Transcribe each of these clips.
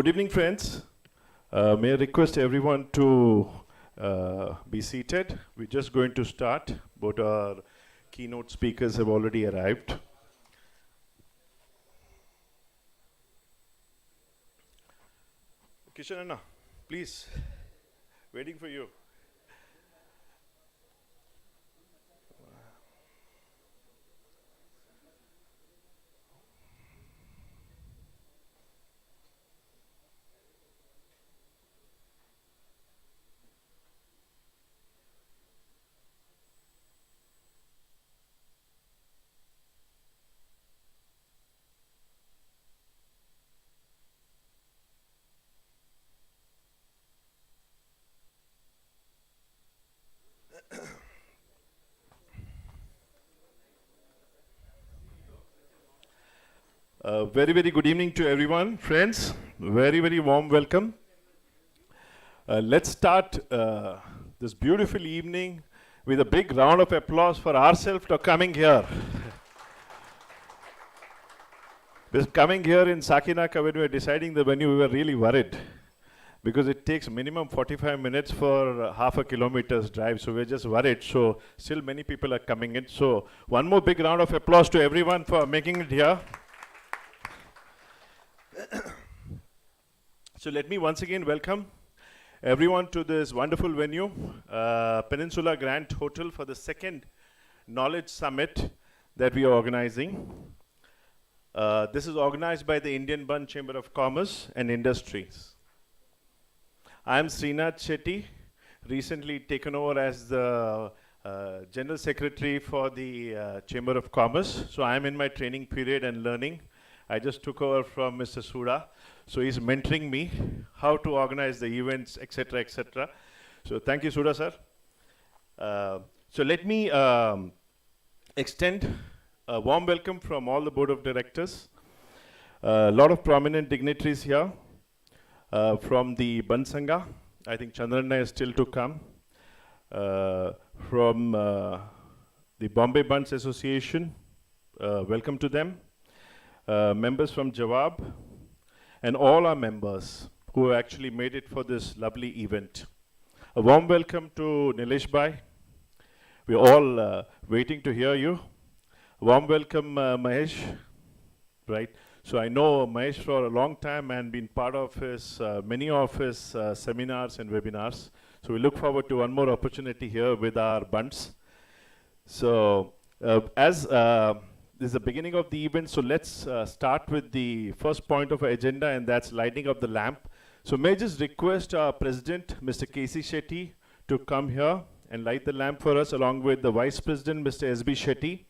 Good evening, friends. May I request everyone to be seated. We're just going to start. Both our keynote speakers have already arrived. Kishan Anna, please. Waiting for you. Very, very good evening to everyone. Friends, very, very warm welcome. Let's start this beautiful evening with a big round of applause for ourselves for coming here. This coming here in Sakinaka, when we were deciding the venue, we were really worried because it takes minimum 45 minutes for half a kilometer's drive. So we're just worried. So still many people are coming in. So one more big round of applause to everyone for making it here. So let me once again welcome everyone to this wonderful venue, Peninsula Grand Hotel, for the second Knowledge Summit that we are organizing. This is organized by the Indian Bunts Chamber of Commerce and Industries. I am Srinath Shetty, recently taken over as the General Secretary for the Chamber of Commerce. So I am in my training period and learning. I just took over from Mr. Suda. So he's mentoring me how to organize the events, etc., etc. So thank you, Suda, sir. So let me extend a warm welcome from all the board of directors. A lot of prominent dignitaries here from the Bunts Sangha. I think Chandrana is still to come. From the Bombay Bunts Association, welcome to them. Members from Jawab, and all our members who actually made it for this lovely event. A warm welcome to Nilesh Bhai. We're all waiting to hear you. A warm welcome, Mahesh. Right. So I know Mahesh for a long time and been part of his many of his seminars and webinars. So we look forward to one more opportunity here with our Bunts. So as this is the beginning of the event, so let's start with the first point of our agenda, and that's lighting up the lamp. So may I just request our President, Mr. K.C. Shetty, to come here and light the lamp for us, along with the Vice President, Mr. S.B. Shetty.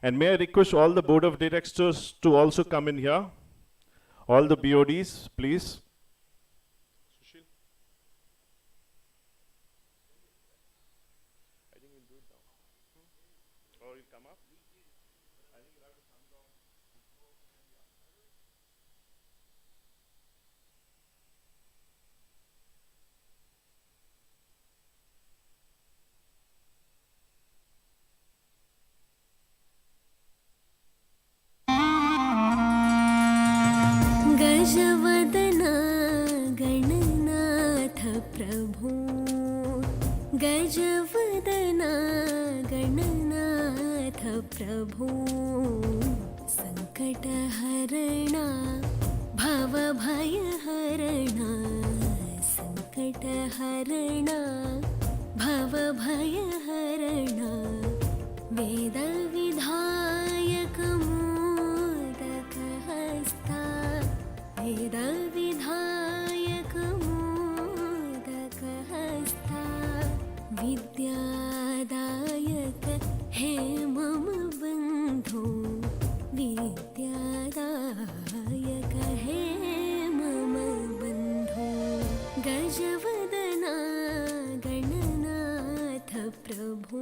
And may I request all the Board of Directors to also come in here. All the BODs, please. I think we'll do it now. Or you'll come up? I think you'll have to come down. गजवदना Gananath प्रभु गजवदना गणनाथ प्रभु संकटहरणा भवभयहरणा संकटहरणा भवभयहरणा वेदविधायक मोदकहस्ता वेदविधायक मोदकहस्ता विद्यादायक हे मम बन्धो विद्यादायक हे मम बन्धो गजवदना गणनाथ प्रभु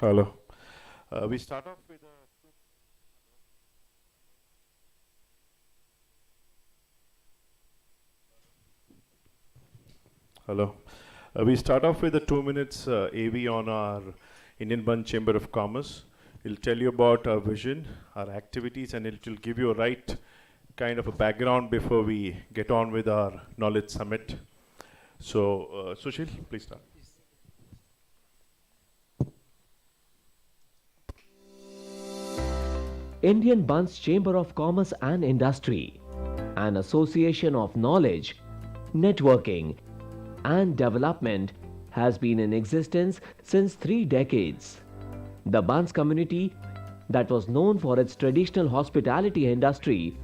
Hello. We start off with a hello. We start off with a 2 minutes AV on our Indian Bund Chamber of Commerce. It'll tell you about our vision, our activities, and it will give you a right kind of a background before we get on with our knowledge summit. So, Sushil, please start. Indian Bunts Chamber of Commerce and Industry, an association of knowledge, networking, and development, has been in existence since 3 decades. The Bunts community, that was known for its traditional hospitality industry,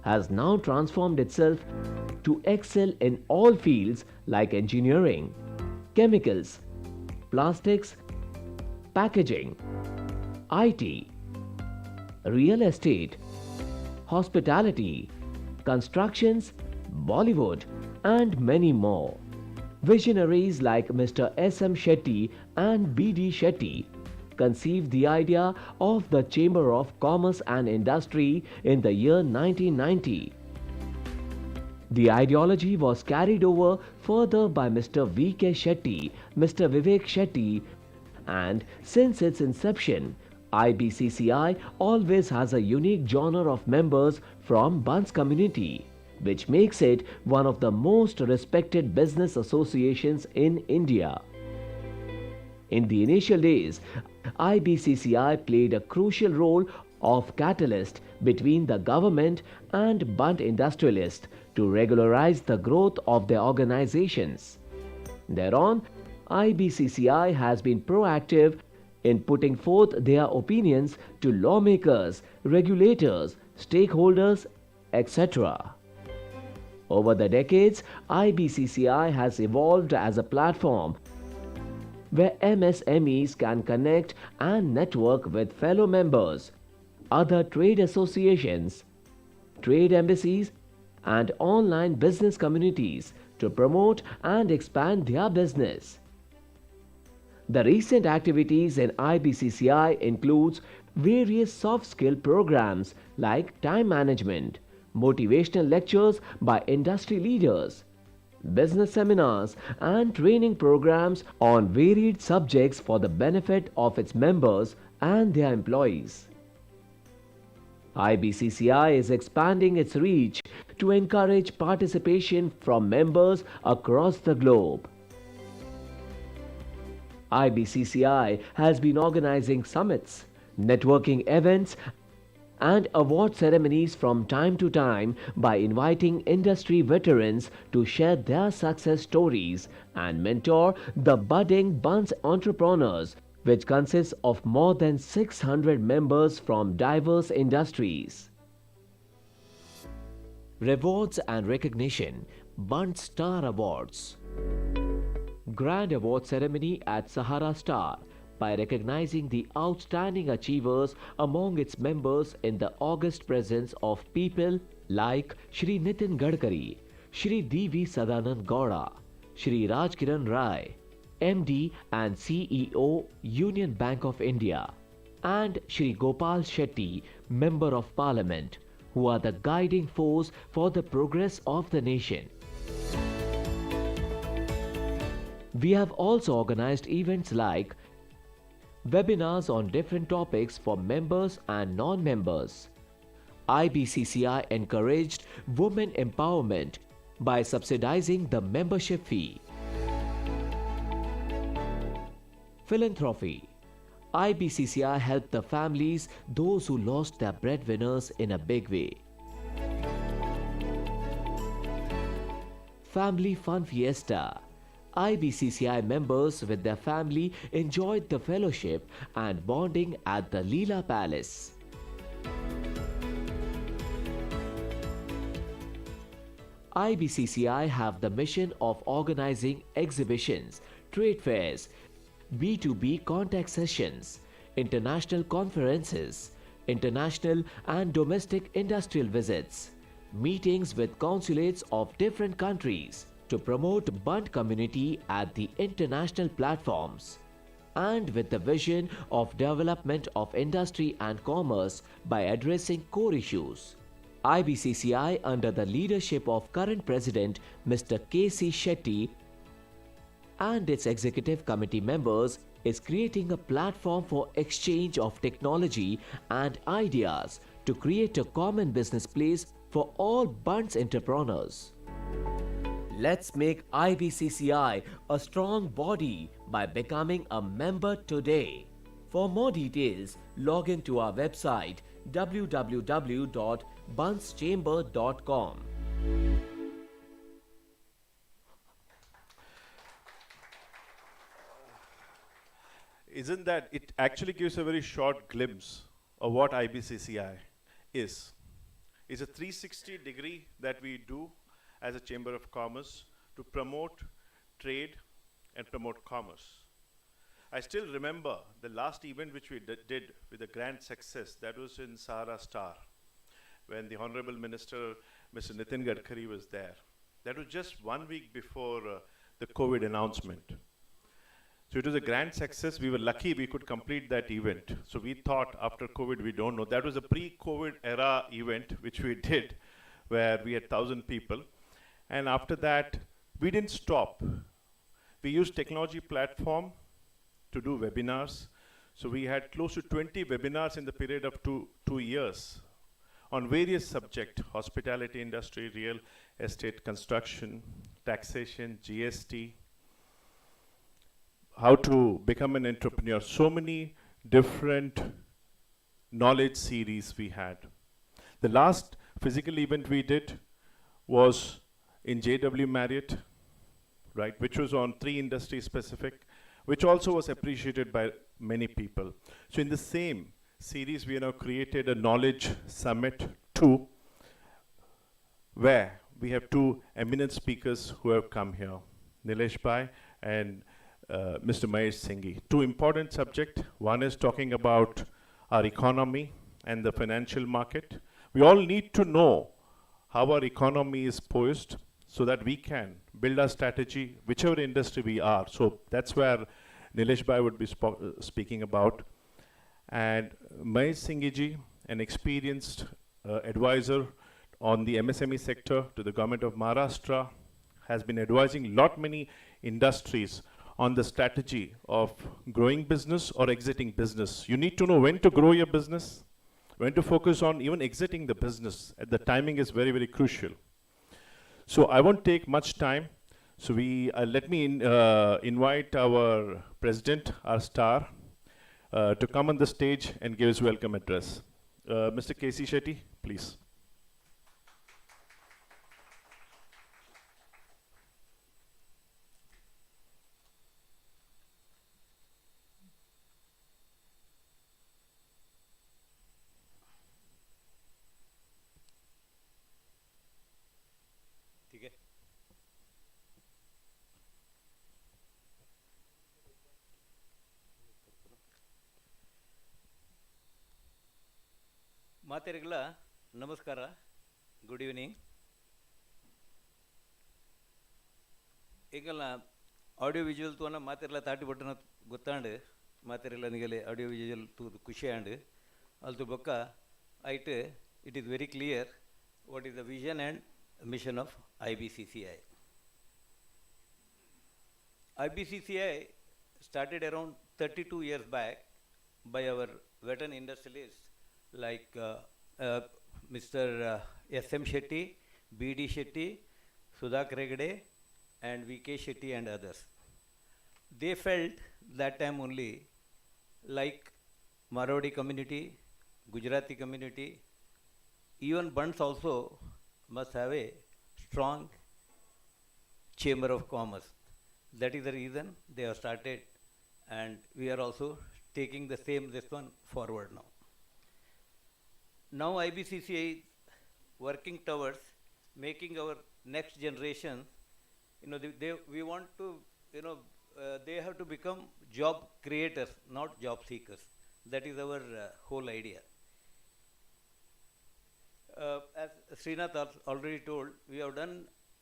has now transformed itself to excel in all fields like engineering, chemicals, plastics, packaging, IT, real estate, hospitality, constructions, Bollywood, and many more. Visionaries like Mr. S.M. Shetty and B.D. Shetty conceived the idea of the Chamber of Commerce and Industry in the year 1990. The ideology was carried over further by Mr. V.K. Shetty, Mr. Vivek Shetty, and since its inception, IBCCI always has a unique genre of members from Bunts community, which makes it one of the most respected business associations in India. In the initial days, IBCCI played a crucial role of catalyst between the government and Bunt industrialists to regularize the growth of their organizations. Thereon, IBCCI has been proactive in putting forth their opinions to lawmakers, regulators, stakeholders, etc. Over the decades, IBCCI has evolved as a platform where MSMEs can connect and network with fellow members, other trade associations, trade embassies, and online business communities to promote and expand their business. The recent activities in IBCCI includes various soft skill programs like time management, motivational lectures by industry leaders, business seminars and training programs on varied subjects for the benefit of its members and their employees. IBCCI is expanding its reach to encourage participation from members across the globe. IBCCI has been organizing summits, networking events, and award ceremonies from time to time by inviting industry veterans to share their success stories and mentor the budding Bunts entrepreneurs, which consists of more than 600 members from diverse industries. Rewards and recognition: Bunts Star Awards. Grand award ceremony at Sahara Star by recognizing the outstanding achievers among its members in the august presence of people like Shri Nitin Gadkari, Shri D.V. Sadanand Gowda, Shri Rajkiran Rai, MD and CEO, Union Bank of India, and Shri Gopal Shetty, Member of Parliament, who are the guiding force for the progress of the nation. We have also organized events like webinars on different topics for members and non-members. IBCCI encouraged women empowerment by subsidizing the membership fee. Philanthropy. IBCCI helped the families, those who lost their breadwinners, in a big way. Family Fun Fiesta. IBCCI members with their family enjoyed the fellowship and bonding at the Leela Palace. IBCCI have the mission of organizing exhibitions, trade fairs, B2B contact sessions, international conferences, international and domestic industrial visits, meetings with consulates of different countries, to promote Bunt community at the international platforms. and with the vision of development of industry and commerce by addressing core issues. IBCCI, under the leadership of current President Mr. K.C. Shetty and its executive committee members, is creating a platform for exchange of technology and ideas to create a common business place for all Bunts entrepreneurs. Let's make IBCCI a strong body by becoming a member today. For more details, log into our website www.buntschamber.com. Isn't that, it actually gives a very short glimpse of what IBCCI is. It's a 360-degree that we do as a Chamber of Commerce to promote trade and promote commerce. I still remember the last event which we did with a grand success. That was in Sahara Star, when the Honorable Minister, Mr. Nitin Gadkari, was there. That was just 1 week before the COVID announcement. So it was a grand success. We were lucky we could complete that event. So we thought after COVID, we don't know. That was a pre-COVID era event which we did, where we had 1,000 people. And after that, we didn't stop. We used technology platform to do webinars. So we had close to 20 webinars in the period of two years on various subjects: hospitality industry, real estate, construction, taxation, GST, how to become an entrepreneur. So many different knowledge series we had. The last physical event we did was in JW Marriott, right, which was on 3 industry specific, which also was appreciated by many people. So in the same series, we have now created a knowledge summit 2, where we have 2 eminent speakers who have come here, Nilesh Bhai and Mr. Mahesh Singhi. 2 important subjects. One is talking about our economy and the financial market. We all need to know how our economy is poised so that we can build our strategy, whichever industry we are. So that's where Nilesh Bhai would be speaking about. And Mahesh Singhi ji, an experienced advisor on the MSME sector to the government of Maharashtra, has been advising many industries on the strategy of growing business or exiting business. You need to know when to grow your business, when to focus on even exiting the business. The timing is very, very crucial. So I won't take much time. So let me invite our president, our star, to come on the stage and give his welcome address. Mr. K.C. Shetty, please. ಮಾತೆರಿಗೆಲ್ಲ ನಮಸ್ಕಾರ, good evening. ಈಗೆಲ್ಲ audio visual ತೋನ ಮಾತೆಲ್ಲ ತಾಟಿ ಬಟ್ಟನ ಗೊತ್ತಾಂಡು ಮಾತೆರೆಲ್ಲ ನಿಗಲೆ audio visual ತೂದು ಖುಷಿ ಆಂಡು ಅಲ್ತು ಬೊಕ್ಕ ಐಟ್ it is very clear what is the vision and mission of IBCCI. IBCCI started around 32 years back by our veteran industrialists like Mr. S.M. Shetty, B.D. Shetty, Sudhak Regde, and V.K. Shetty and others. They felt that time only like Marwadi community, Gujarati community, even Bunts also must have a strong chamber of commerce. That is the reason they have started, and we are also taking this one forward now. Now IBCCI is working towards making our next generation, we want to, they have to become job creators, not job seekers. That is our whole idea. As Srinath already told, we have done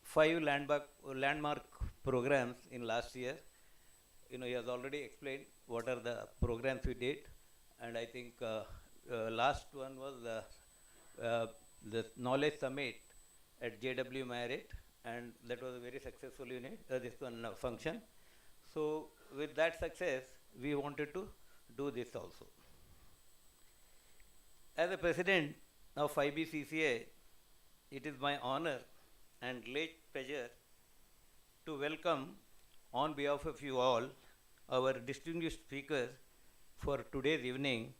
5 landmark programs in last year. he has already explained what are the programs we did, and I think last one was the Knowledge Summit at JW Marriott, and that was a very successful unit, this one function. So with that success, we wanted to do this also. As a president of IBCCA, it is my honor and great pleasure to welcome on behalf of you all our distinguished speaker for today's evening,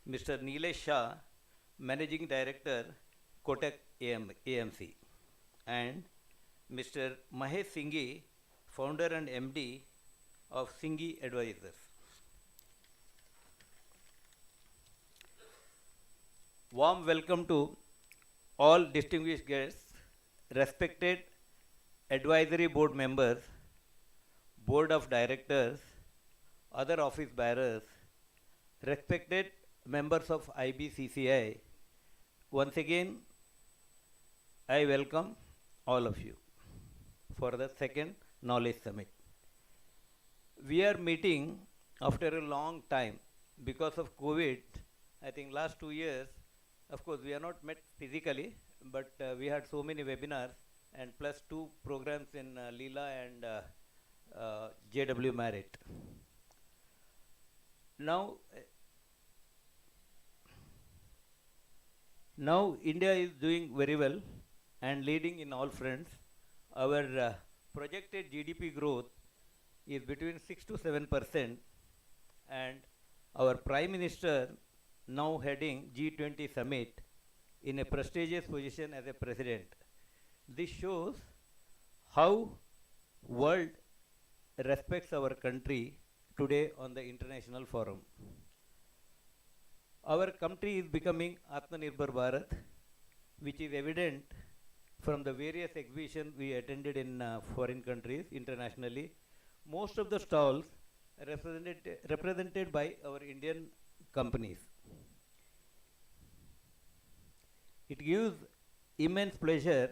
Mr. Nilesh Shah, Managing Director, Kotak AMC, and Mr. Mahesh Singhi, Founder and MD of Singhi Advisors. Warm welcome to all distinguished guests, respected advisory board members, board of directors, other office bearers, respected members of IBCCI. Once again, I welcome all of you for the second Knowledge Summit. We are meeting after a long time because of COVID. I think last 2 years, of course, we are not met physically, but we had so many webinars and plus 2 programs in Leela and JW Marriott. Now India is doing very well and leading in all fronts. Our projected GDP growth is between 6 to 7%, and our Prime Minister now heading G20 summit in a prestigious position as a president. This shows how world respects our country today on the international forum. Our country is becoming Atmanirbhar Bharat, which is evident from the various exhibitions we attended in foreign countries internationally. Most of the stalls represented by our Indian companies. It gives immense pleasure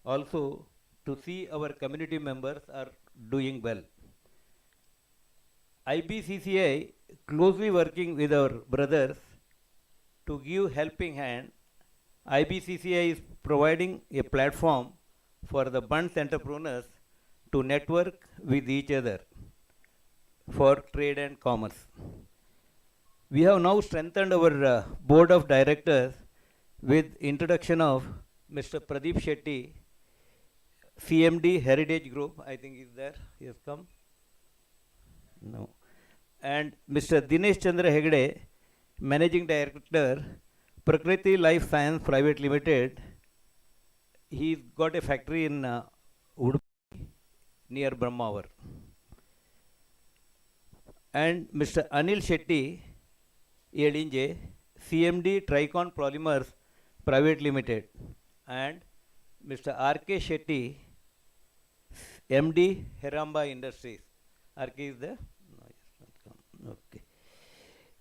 also to see our community members are doing well. IBCCI closely working with our brothers to give helping hand. IBCCI is providing a platform for the Bunts entrepreneurs to network with each other for trade and commerce. We have now strengthened our board of directors with introduction of Mr. Pradeep Shetty, CMD Heritage Group, I think is there, he has come. No. And Mr. Dinesh Chandra Hegde, Managing Director, Prakriti Life Science Private Limited. He's got a factory in Udupi near Brahmavar. And Mr. Anil Shetty, Edinje, CMD Tricon Polymers Private Limited, and Mr. R.K. Shetty, MD Heramba Industries. R.K. is there? No, yes, not come. Okay.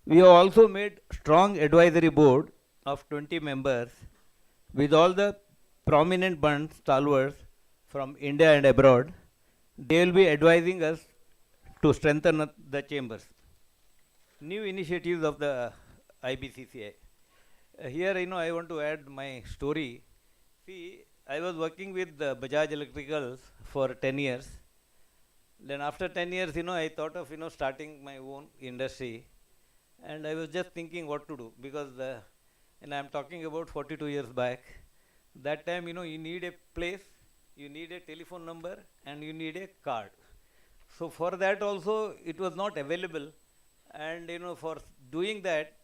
We have also made strong advisory board of 20 members with all the prominent Bunts stalwarts from India and abroad. They will be advising us to strengthen the chambers. New initiatives of the IBCCI. Here, I want to add my story. See, I was working with Bajaj Electricals for 10 years. Then after 10 years, I thought of, starting my own industry. And I was just thinking what to do because, and I'm talking about 42 years back. That time, you need a place, you need a telephone number, and you need a card. So for that also, it was not available. And, for doing that,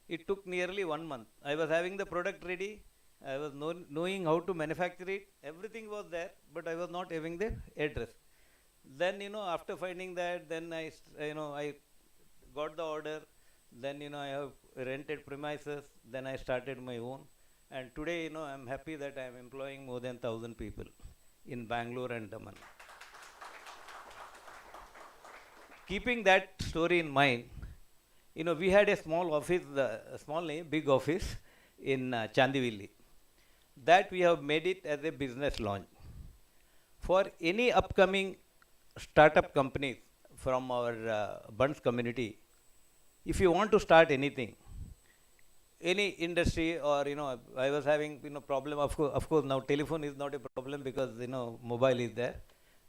it took nearly 1 month. I was having the product ready. I was knowing how to manufacture it. Everything was there, but I was not having the address. Then, after finding that, then I got the order. Then, I have rented premises. Then I started my own. And today, I'm happy that I'm employing more than 1,000 people in Bangalore and Daman. Keeping that story in mind, we had a small office, small name, big office in Chandivilli. That we have made it as a business launch. For any upcoming startup companies, from our Bunts community. If you want to start anything, any industry, or I was having problem. Of course, now telephone is not a problem because mobile is there,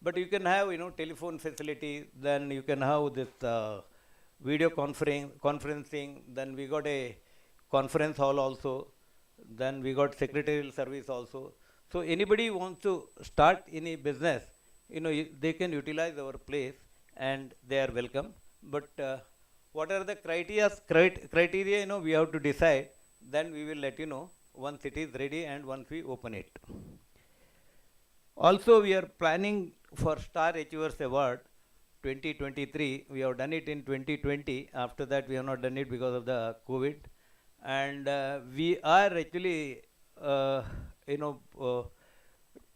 but you can have telephone facility. Then you can have this video conferencing. Then we got a conference hall also. Then we got secretarial service also. So anybody wants to start any business, they can utilize our place and they are welcome. But what are the criteria, we have to decide. Then we will let you know once it is ready and once we open it. Also, we are planning for Star Achievers Award 2023. We have done it in 2020. After that, we have not done it because of the COVID. And we are actually,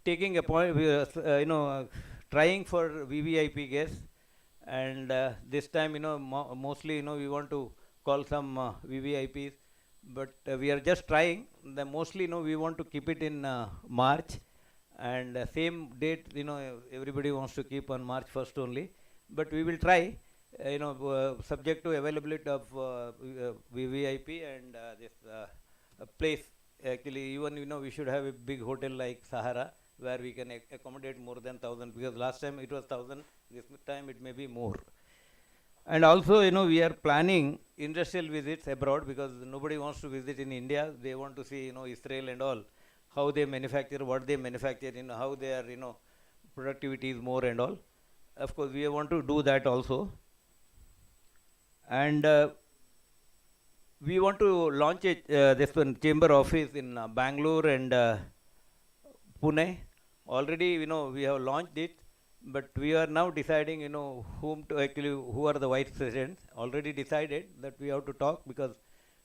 taking a point, trying for VVIP guests. And this time, mostly, we want to call some VVIPs, but we are just trying. Mostly, we want to keep it in March, and same date, everybody wants to keep on March 1st only. But we will try, subject to availability of VVIP and this place. Actually, even we should have a big hotel like Sahara, where we can accommodate more than 1,000, because last time it was 1,000, this time it may be more. And also, we are planning industrial visits abroad, because nobody wants to visit in India. They want to see, Israel and all, how they manufacture, what they manufacture, how their, productivity is more and all. Of course, we want to do that also. And we want to launch this one chamber office in Bangalore and Pune. Already, we have launched it, but we are now deciding, who are the vice presidents. Already decided that we have to talk, because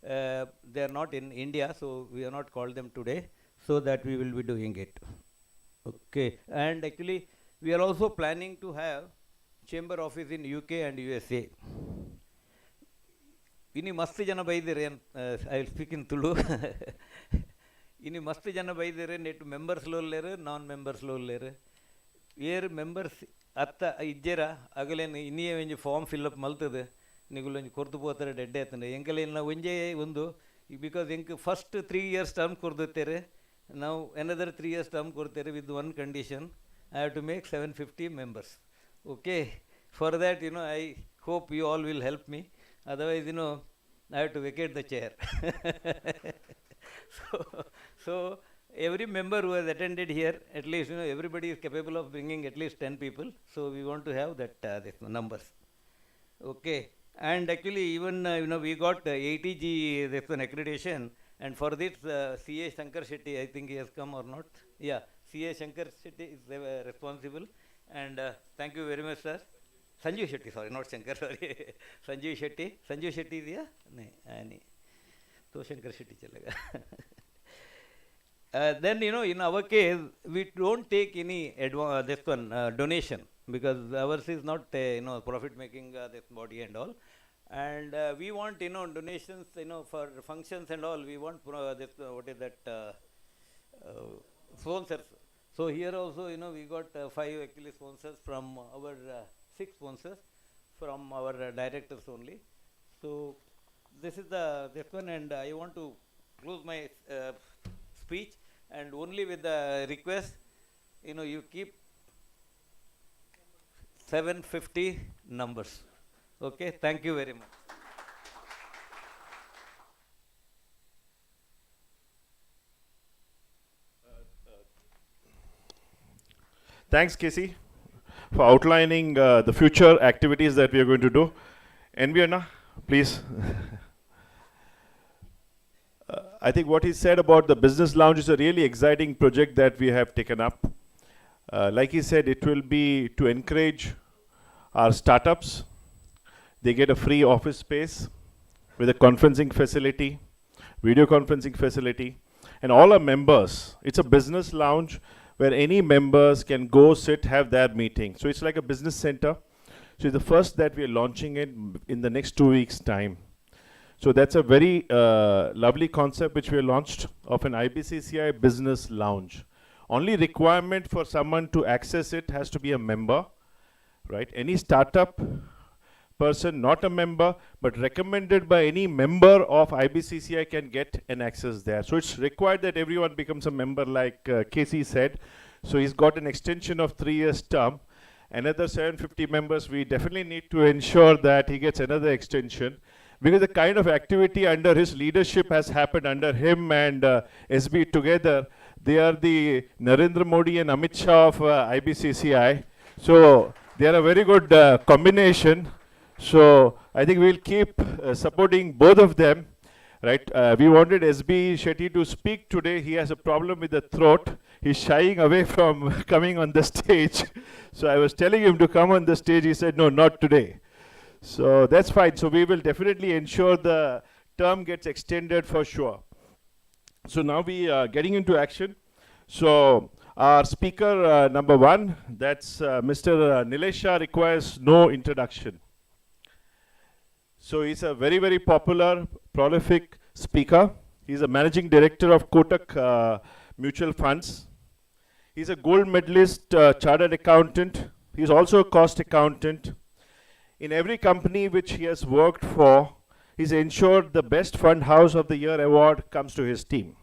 they are not in India, so we have not called them today, so that we will be doing it. Okay, and actually, we are also planning to have chamber office in UK and USA. Ini masti jana baidire, I will speak in Tulu. Ini masti jana baidire, net members lo lere, non-members lo lere. Here members atta ijjera agalen ini venju form fill up maltade nigulu kordu potare dead atane enkalena onje undu, because first 3 years term kordutere, now another 3 years term kortere with one condition. I have to make 750 members. Okay, for that, I hope you all will help me. Otherwise, I have to vacate the chair. So every member who has attended here, at least, everybody is capable of bringing at least 10 people. So we want to have that numbers. Okay, and actually, even we got ATG this one accreditation, and for this CA Shankar Shetty, I think he has come or not. Yeah, CA Shankar Shetty is responsible, and thank you very much, sir. Sanjeev Shetty, sorry, not Shankar, sorry. Sanjeev Shetty. Sanjeev Shetty is here? No, so Shankar Shetty chalega. Then, in our case, we don't take any this one donation, because ours is not profit making this body and all. And we want donations for functions and all. We want this what is that sponsors. So here also we got 5 actually sponsors from our 6 sponsors from our directors only. So this is this one, and I want to close my speech, and only with the request, you keep 750 numbers. Okay, thank you very much. Thanks, Casey, for outlining the future activities that we are going to do. Enviana, please. I think what he said about the business lounge is a really exciting project that we have taken up. Like he said, it will be to encourage our startups. They get a free office space with a conferencing facility, video conferencing facility, and all our members. It's a business lounge where any members can go sit, have their meeting. So it's like a business center. So it's the first that we are launching it in the next 2 weeks' time. So that's a very lovely concept which we launched of an IBCCI business lounge. Only requirement for someone to access it has to be a member. right? Any startup person, not a member, but recommended by any member of IBCCI can get an access there. So it's required that everyone becomes a member, like Casey said. So he's got an extension of 3 years term. Another 750 members, we definitely need to ensure that he gets another extension, because the kind of activity under his leadership has happened under him and SB together. They are the Narendra Modi and Amit Shah of IBCCI. So they are a very good combination. So I think we'll keep supporting both of them, right? We wanted SB Shetty to speak today. He has a problem with the throat. He's shying away from coming on the stage. So I was telling him to come on the stage. He said, no, not today. So that's fine. So we will definitely ensure the term gets extended for sure. So now we are getting into action. So our speaker number one, that's Mr. Nilesh Shah, requires no introduction. So he's a very, very popular, prolific speaker. He's a managing director of Kotak Mutual Funds. He's a gold medalist chartered accountant. He's also a cost accountant. In every company which he has worked for, he's ensured the best fund house of the year award comes to his team.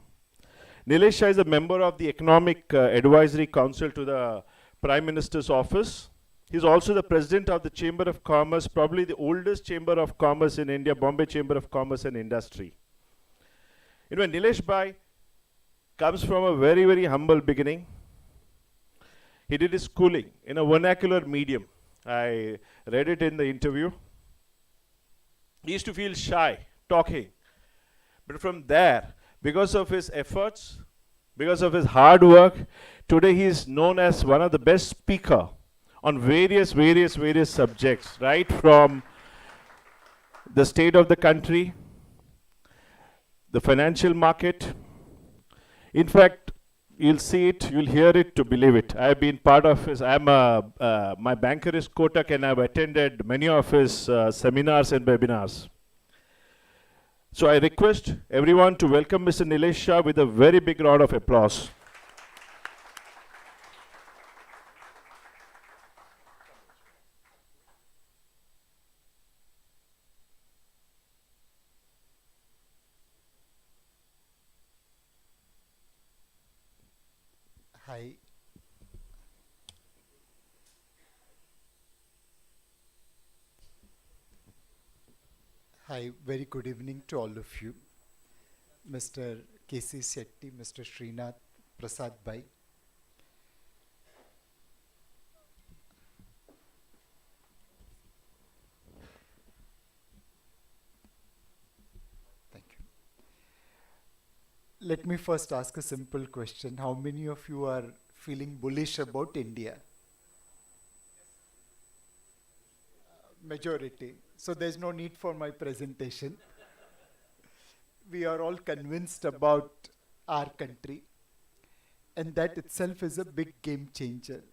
Nilesh Shah is a member of the Economic Advisory Council to the Prime Minister's office. He's also the president of the Chamber of Commerce, probably the oldest Chamber of Commerce in India, Bombay Chamber of Commerce and Industry. You know, Nilesh Bhai comes from a very, very humble beginning. He did his schooling in a vernacular medium. I read it in the interview. He used to feel shy talking. But from there, because of his efforts, because of his hard work, today he is known as one of the best speakers on various subjects, right from the state of the country, the financial market. In fact, you'll see it, you'll hear it to believe it. I've been part of his, my banker is Kotak, and I've attended many of his seminars and webinars. So I request everyone to welcome Mr. Nilesh Shah with a very big round of applause. Hi. Hi, very good evening to all of you. Mr. K.C. Shetty, Mr. Srinath, Prasad Bhai. Thank you. Let me first ask a simple question. How many of you are feeling bullish about India? Majority. So there's no need for my presentation. We are all convinced about our country, and that itself is a big game changer.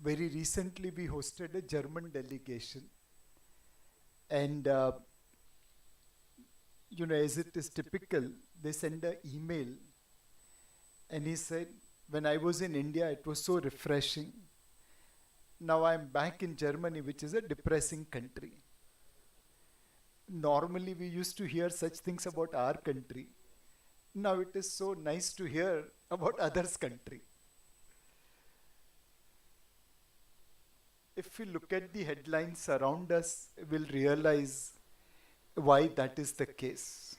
Very recently we hosted a German delegation, and you know, as it is typical, they send an email, and he said, when I was in India, it was so refreshing. Now I'm back in Germany, which is a depressing country. Normally we used to hear such things about our country. Now it is so nice to hear about others' country. If we look at the headlines around us, we'll realize why that is the case.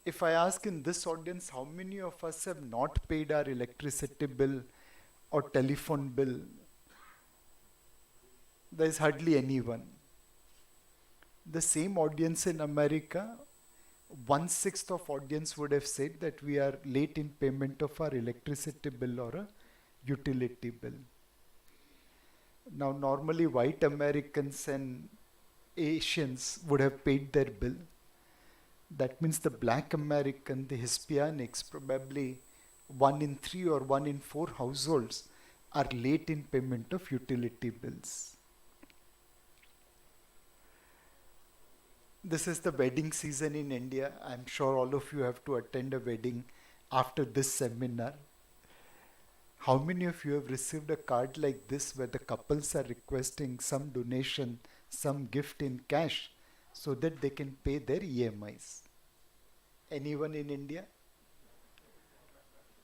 If I ask in this audience, how many of us have not paid our electricity bill or telephone bill? There is hardly anyone. The same audience in America, 1/6 of audience would have said that we are late in payment of our electricity bill or a utility bill. Now normally white Americans and Asians would have paid their bill. That means the black American, the Hispanics, probably 1 in 3 or 1 in 4 households are late in payment of utility bills. This is the wedding season in India. I'm sure all of you have to attend a wedding after this seminar. How many of you have received a card like this where the couples are requesting some donation, some gift in cash so that they can pay their EMIs? Anyone in India?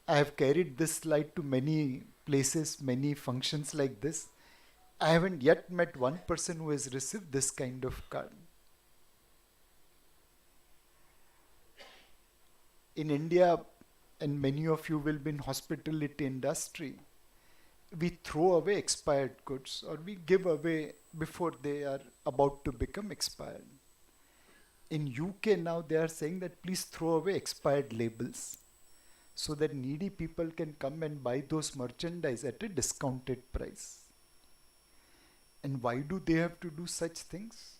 I have carried this slide to many places, many functions like this. I haven't yet met one person who has received this kind of card. In India, and many of you will be in hospitality industry, we throw away expired goods or we give away before they are about to become expired. In UK now they are saying that please throw away expired labels so that needy people can come and buy those merchandise at a discounted price. And why do they have to do such things?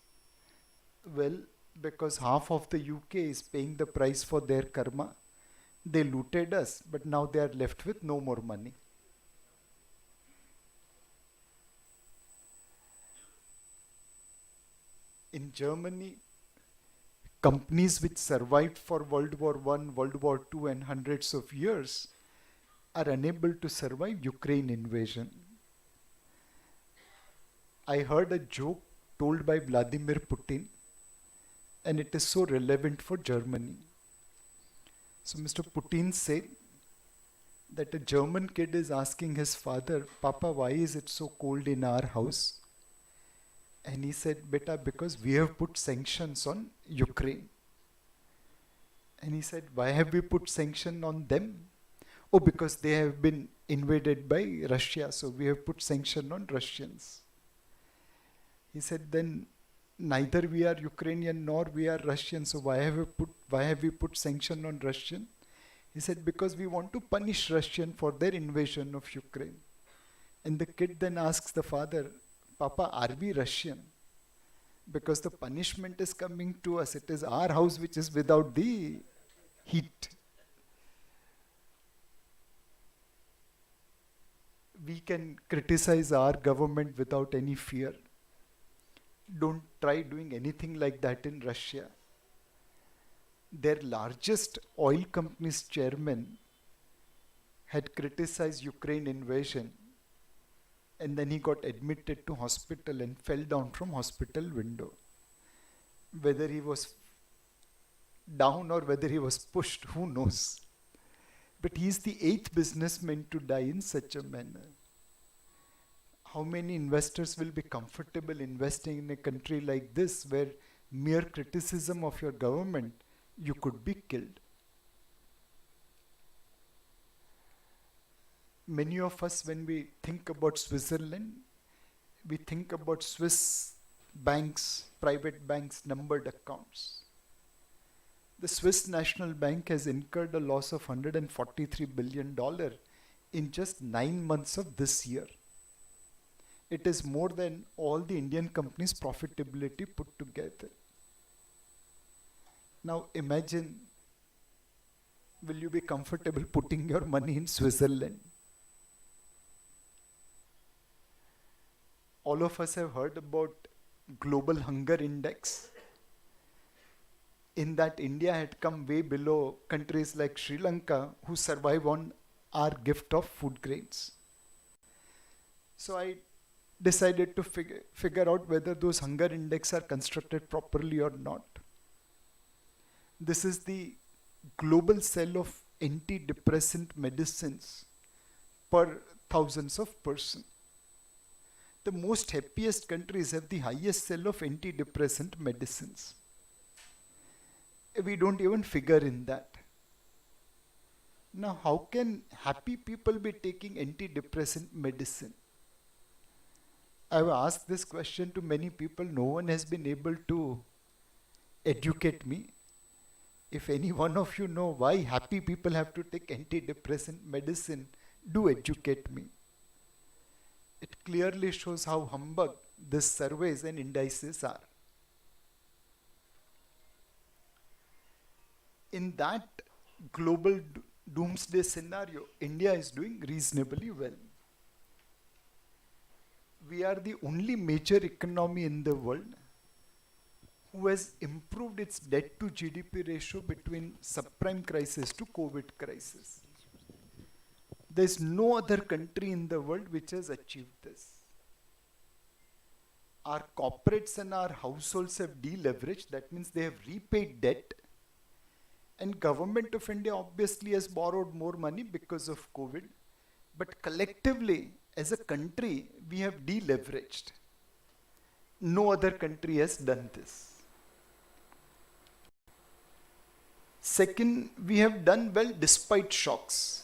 Well, because half of the UK is paying the price for their karma. They looted us, but now they are left with no more money. In Germany, companies which survived for World War I, World War II and hundreds of years are unable to survive Ukraine invasion. I heard a joke told by Vladimir Putin, and it is so relevant for Germany. So Mr. Putin said that a German kid is asking his father, Papa, why is it so cold in our house? And he said, Beta, because we have put sanctions on Ukraine. And he said, why have we put sanction on them? Oh, because they have been invaded by Russia, so we have put sanction on Russians. He said, then neither we are Ukrainian nor we are Russian, so why have we put sanction on Russian? He said, because we want to punish Russian for their invasion of Ukraine. And the kid then asks the father, Papa, are we Russian? Because the punishment is coming to us. It is our house which is without the heat. We can criticize our government without any fear. Don't try doing anything like that in Russia. Their largest oil company's chairman had criticized Ukraine invasion, and then he got admitted to hospital and fell down from hospital window. Whether he was down or whether he was pushed, who knows? But he is the 8th businessman to die in such a manner. How many investors will be comfortable investing in a country like this where mere criticism of your government, you could be killed? Many of us, when we think about Switzerland, we think about Swiss banks, private banks, numbered accounts. The Swiss National Bank has incurred a loss of $143 billion in just 9 months of this year. It is more than all the Indian companies' profitability put together. Now imagine, will you be comfortable putting your money in Switzerland? All of us have heard about global hunger index. In that, India had come way below countries like Sri Lanka, who survive on our gift of food grains. So I decided to figure out whether those hunger index are constructed properly or not. This is the global sale of antidepressant medicines per thousands of persons. The most happiest countries have the highest sale of antidepressant medicines. We don't even figure in that. Now, how can happy people be taking antidepressant medicine? I've asked this question to many people. No one has been able to educate me. If any one of you know why happy people have to take antidepressant medicine, do educate me. It clearly shows how humbug these surveys and indices are. In that global doomsday scenario, India is doing reasonably well. We are the only major economy in the world who has improved its debt to GDP ratio between subprime crisis to COVID crisis. There's no other country in the world which has achieved this. Our corporates and our households have deleveraged. That means they have repaid debt. And Government of India obviously has borrowed more money because of COVID. But collectively, as a country, we have deleveraged. No other country has done this. Second, we have done well despite shocks.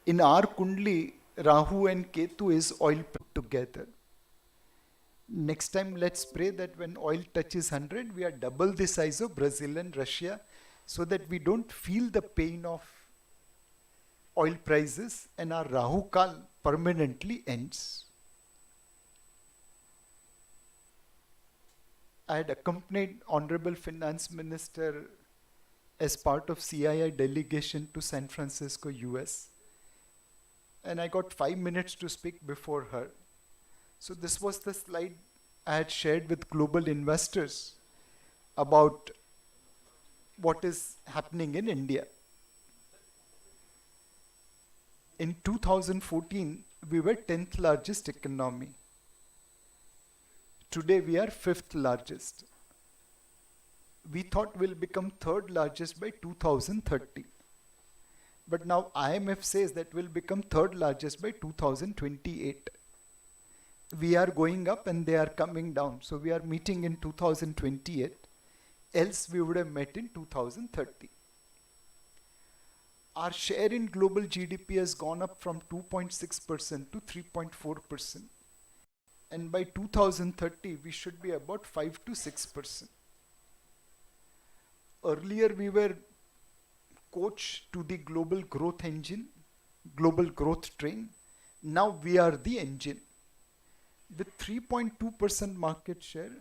In our Kundli, Rahu and Ketu is oil put together. Next time, let's pray that when oil touches 100, we are double the size of Brazil and Russia, so that we don't feel the pain of oil prices and our Rahu Kal permanently ends. I had accompanied Honorable Finance Minister as part of CII delegation to San Francisco, US. And I got 5 minutes to speak before her. So this was the slide I had shared with global investors about what is happening in India. In 2014, we were 10th largest economy. Today we are 5th largest. We thought we'll become 3rd largest by 2030. But now IMF says that we'll become 3rd largest by 2028. We are going up and they are coming down. So we are meeting in 2028. Else we would have met in 2030. Our share in global GDP has gone up from 2.6% to 3.4%. And by 2030, we should be about 5 to 6%. Earlier, we were coached to the global growth engine, global growth train. Now we are the engine. With 3.2% market share,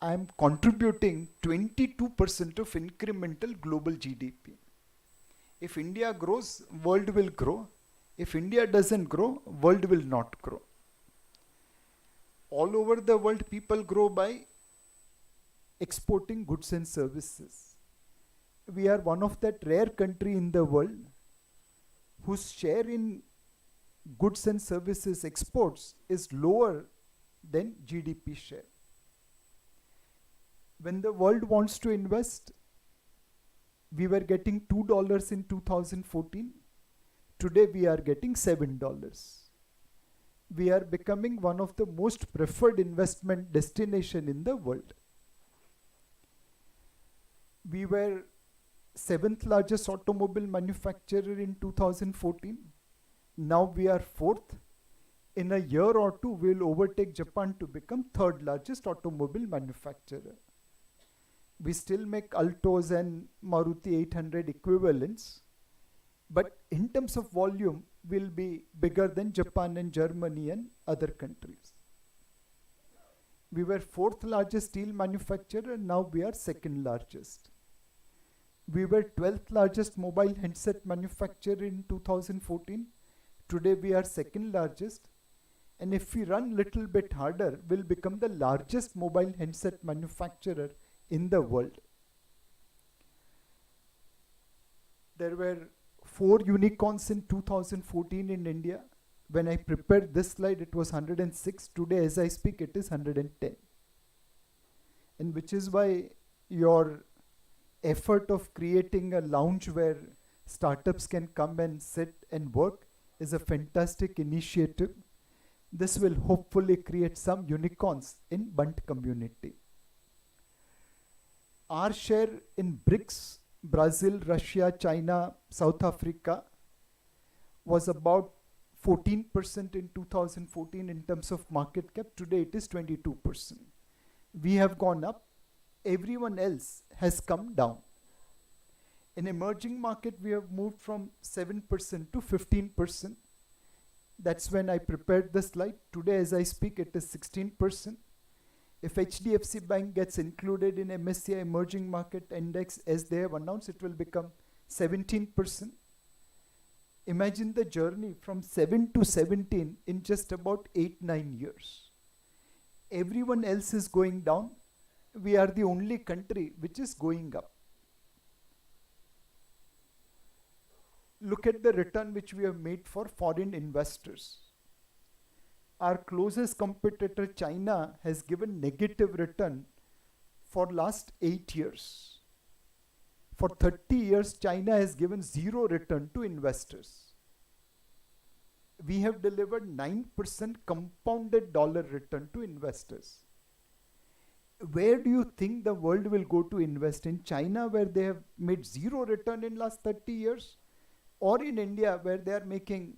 I am contributing 22% of incremental global GDP. If India grows, world will grow. If India doesn't grow, world will not grow. All over the world, people grow by exporting goods and services. We are one of that rare country in the world whose share in goods and services exports is lower than GDP share. When the world wants to invest, we were getting $2 in 2014. Today we are getting $7. We are becoming one of the most preferred investment destination in the world. We were 7th largest automobile manufacturer in 2014. Now we are 4th. In a year or two, we will overtake Japan to become 3rd largest automobile manufacturer. We still make Altos and Maruti 800 equivalents. But in terms of volume, we'll be bigger than Japan and Germany and other countries. We were 4th largest steel manufacturer, now we are 2nd largest. We were 12th largest mobile handset manufacturer in 2014. Today we are 2nd largest. And if we run little bit harder, we'll become the largest mobile handset manufacturer in the world. There were 4 unicorns in 2014 in India. When I prepared this slide, it was 106. Today, as I speak, it is 110. And which is why your effort of creating a lounge where startups can come and sit and work is a fantastic initiative. This will hopefully create some unicorns in Bunt community. Our share in BRICS, Brazil, Russia, China, South Africa, was about 14% in 2014 in terms of market cap. Today it is 22%. We have gone up. Everyone else has come down. In emerging market, we have moved from 7% to 15%. That's when I prepared the slide. Today, as I speak, it is 16%. If HDFC Bank gets included in MSCI Emerging Market Index, as they have announced, it will become 17%. Imagine the journey from 7 to 17 in just about 8-9 years. Everyone else is going down. We are the only country which is going up. look at the return which we have made for foreign investors. Our closest competitor, China, has given negative return for last 8 years. For 30 years, China has given zero return to investors. We have delivered 9% compounded dollar return to investors. Where do you think the world will go to invest? In China, where they have made zero return in last 30 years, or in India, where they are making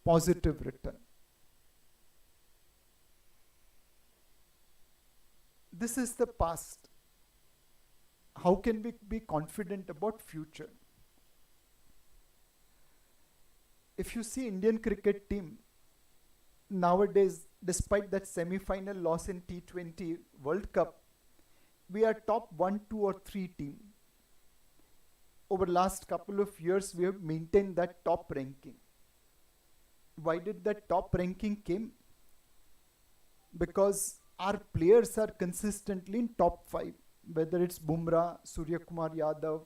positive return? This is the past. How can we be confident about future? If you see Indian cricket team, nowadays, despite that semi-final loss in T20 World Cup, we are top 1, 2 or 3 team. Over last couple of years, we have maintained that top ranking. Why did that top ranking came? Because our players are consistently in top 5, whether it's Bumrah, Surya Kumar Yadav,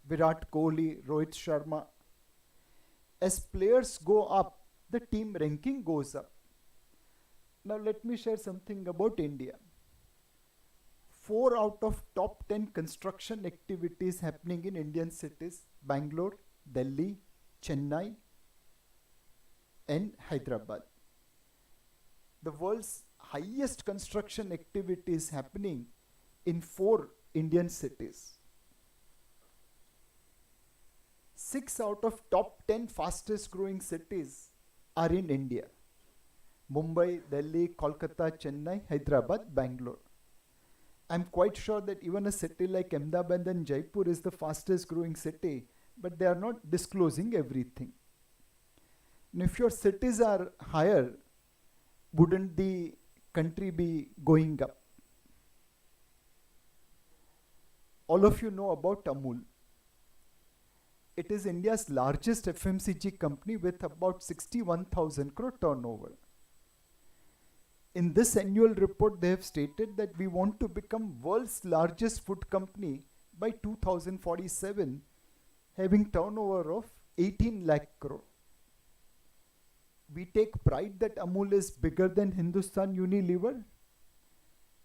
Virat Kohli, Rohit Sharma. As players go up, the team ranking goes up. Now let me share something about India. 4 out of top 10 construction activities happening in Indian cities, Bangalore, Delhi, Chennai and Hyderabad. The world's highest construction activity is happening in 4 Indian cities. 6 out of top 10 fastest growing cities are in India. Mumbai, Delhi, Kolkata, Chennai, Hyderabad, Bangalore. I'm quite sure that even a city like Ahmedabad and Jaipur is the fastest growing city, but they are not disclosing everything. And if your cities are higher, wouldn't the country be going up? All of you know about Amul. It is India's largest FMCG company with about 61,000 crore turnover. In this annual report, they have stated that we want to become world's largest food company by 2047, having turnover of 18 lakh crore. We take pride that Amul is bigger than Hindustan Unilever.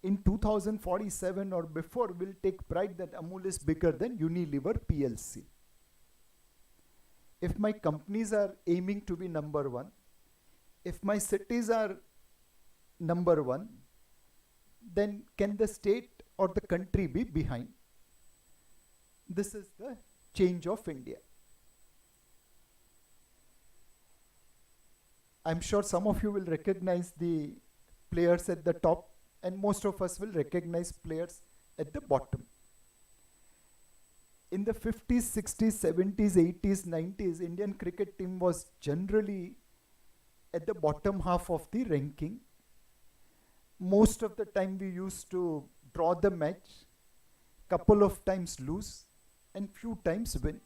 In 2047 or before, we'll take pride that Amul is bigger than Unilever PLC. If my companies are aiming to be number 1, if my cities are number 1, then can the state or the country be behind? This is the change of India. I'm sure some of you will recognize the players at the top, and most of us will recognize players at the bottom. In the 50s, 60s, 70s, 80s, 90s, Indian cricket team was generally at the bottom half of the ranking. Most of the time we used to draw the match, couple of times lose, and few times win.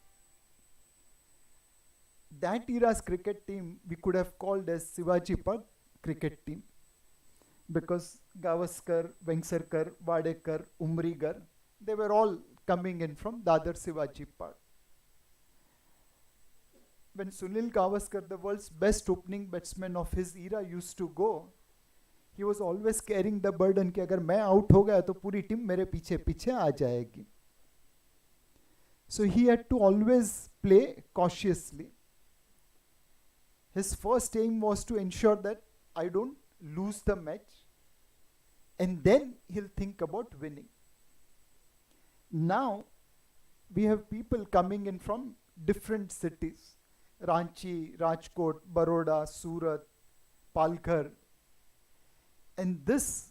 That era's cricket team we could have called as Shivaji Park cricket team, because Gavaskar, Vengsarkar, Wadekar, Umrigar, they were all coming in from Dadar Shivaji Park. When Sunil Gavaskar, the world's best opening batsman of his era, used to go, he was always carrying the burden कि अगर मैं out हो गया तो पूरी team मेरे पीछे पीछे आ जाएगी. So he had to always play cautiously. His first aim was to ensure that I don't lose the match, and then he'll think about winning. Now we have people coming in from different cities: Ranchi, Rajkot, Baroda, Surat, Palghar, and this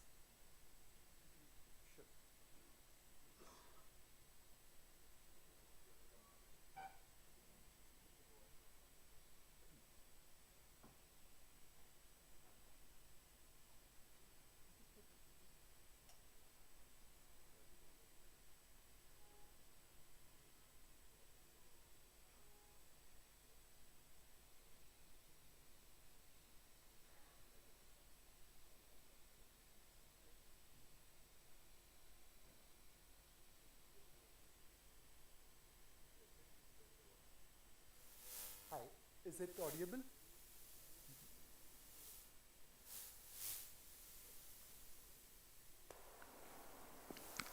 Is it audible?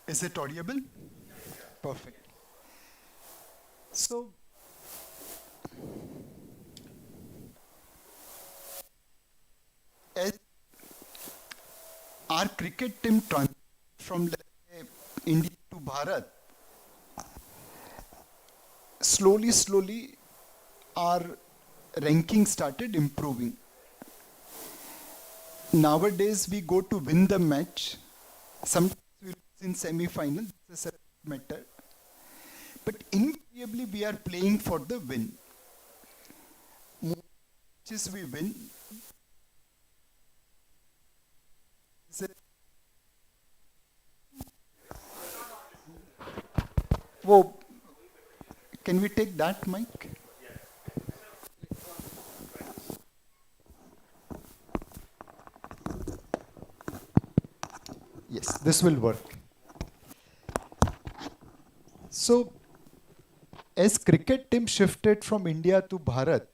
Is it audible? Perfect. So, as our cricket team from let's say, India to Bharat, slowly our ranking started improving. Nowadays we go to win the match. Sometimes we lose in semi-final. That's a separate matter. But invariably we are playing for the win. More matches we win. Whoa. Can we take that mic? Yes, this will work. So, as cricket team shifted from India to Bharat,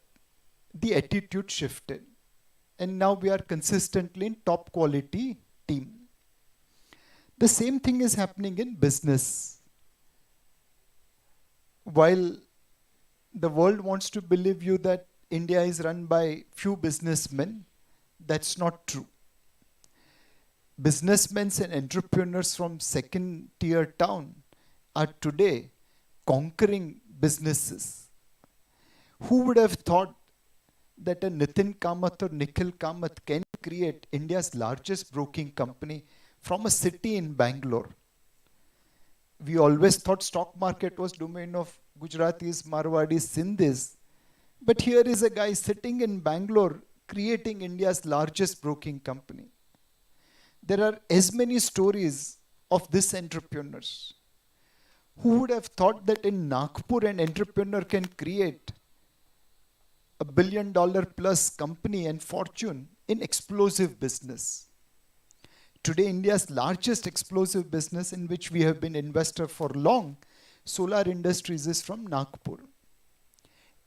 the attitude shifted. And now we are consistently in top quality team. The same thing is happening in business. While the world wants to believe you that India is run by few businessmen, that's not true. Businessmen and entrepreneurs from second tier town are today conquering businesses. Who would have thought that a Nitin Kamath or Nikhil Kamath can create India's largest broking company from a city in Bangalore? We always thought stock market was domain of Gujaratis, Marwadis, Sindhis. But here is a guy sitting in Bangalore creating India's largest broking company. There are as many stories of these entrepreneurs. Who would have thought that in Nagpur an entrepreneur can create $1 billion plus company and fortune in explosive business? Today, India's largest explosive business in which we have been investor for long, solar industries, is from Nagpur.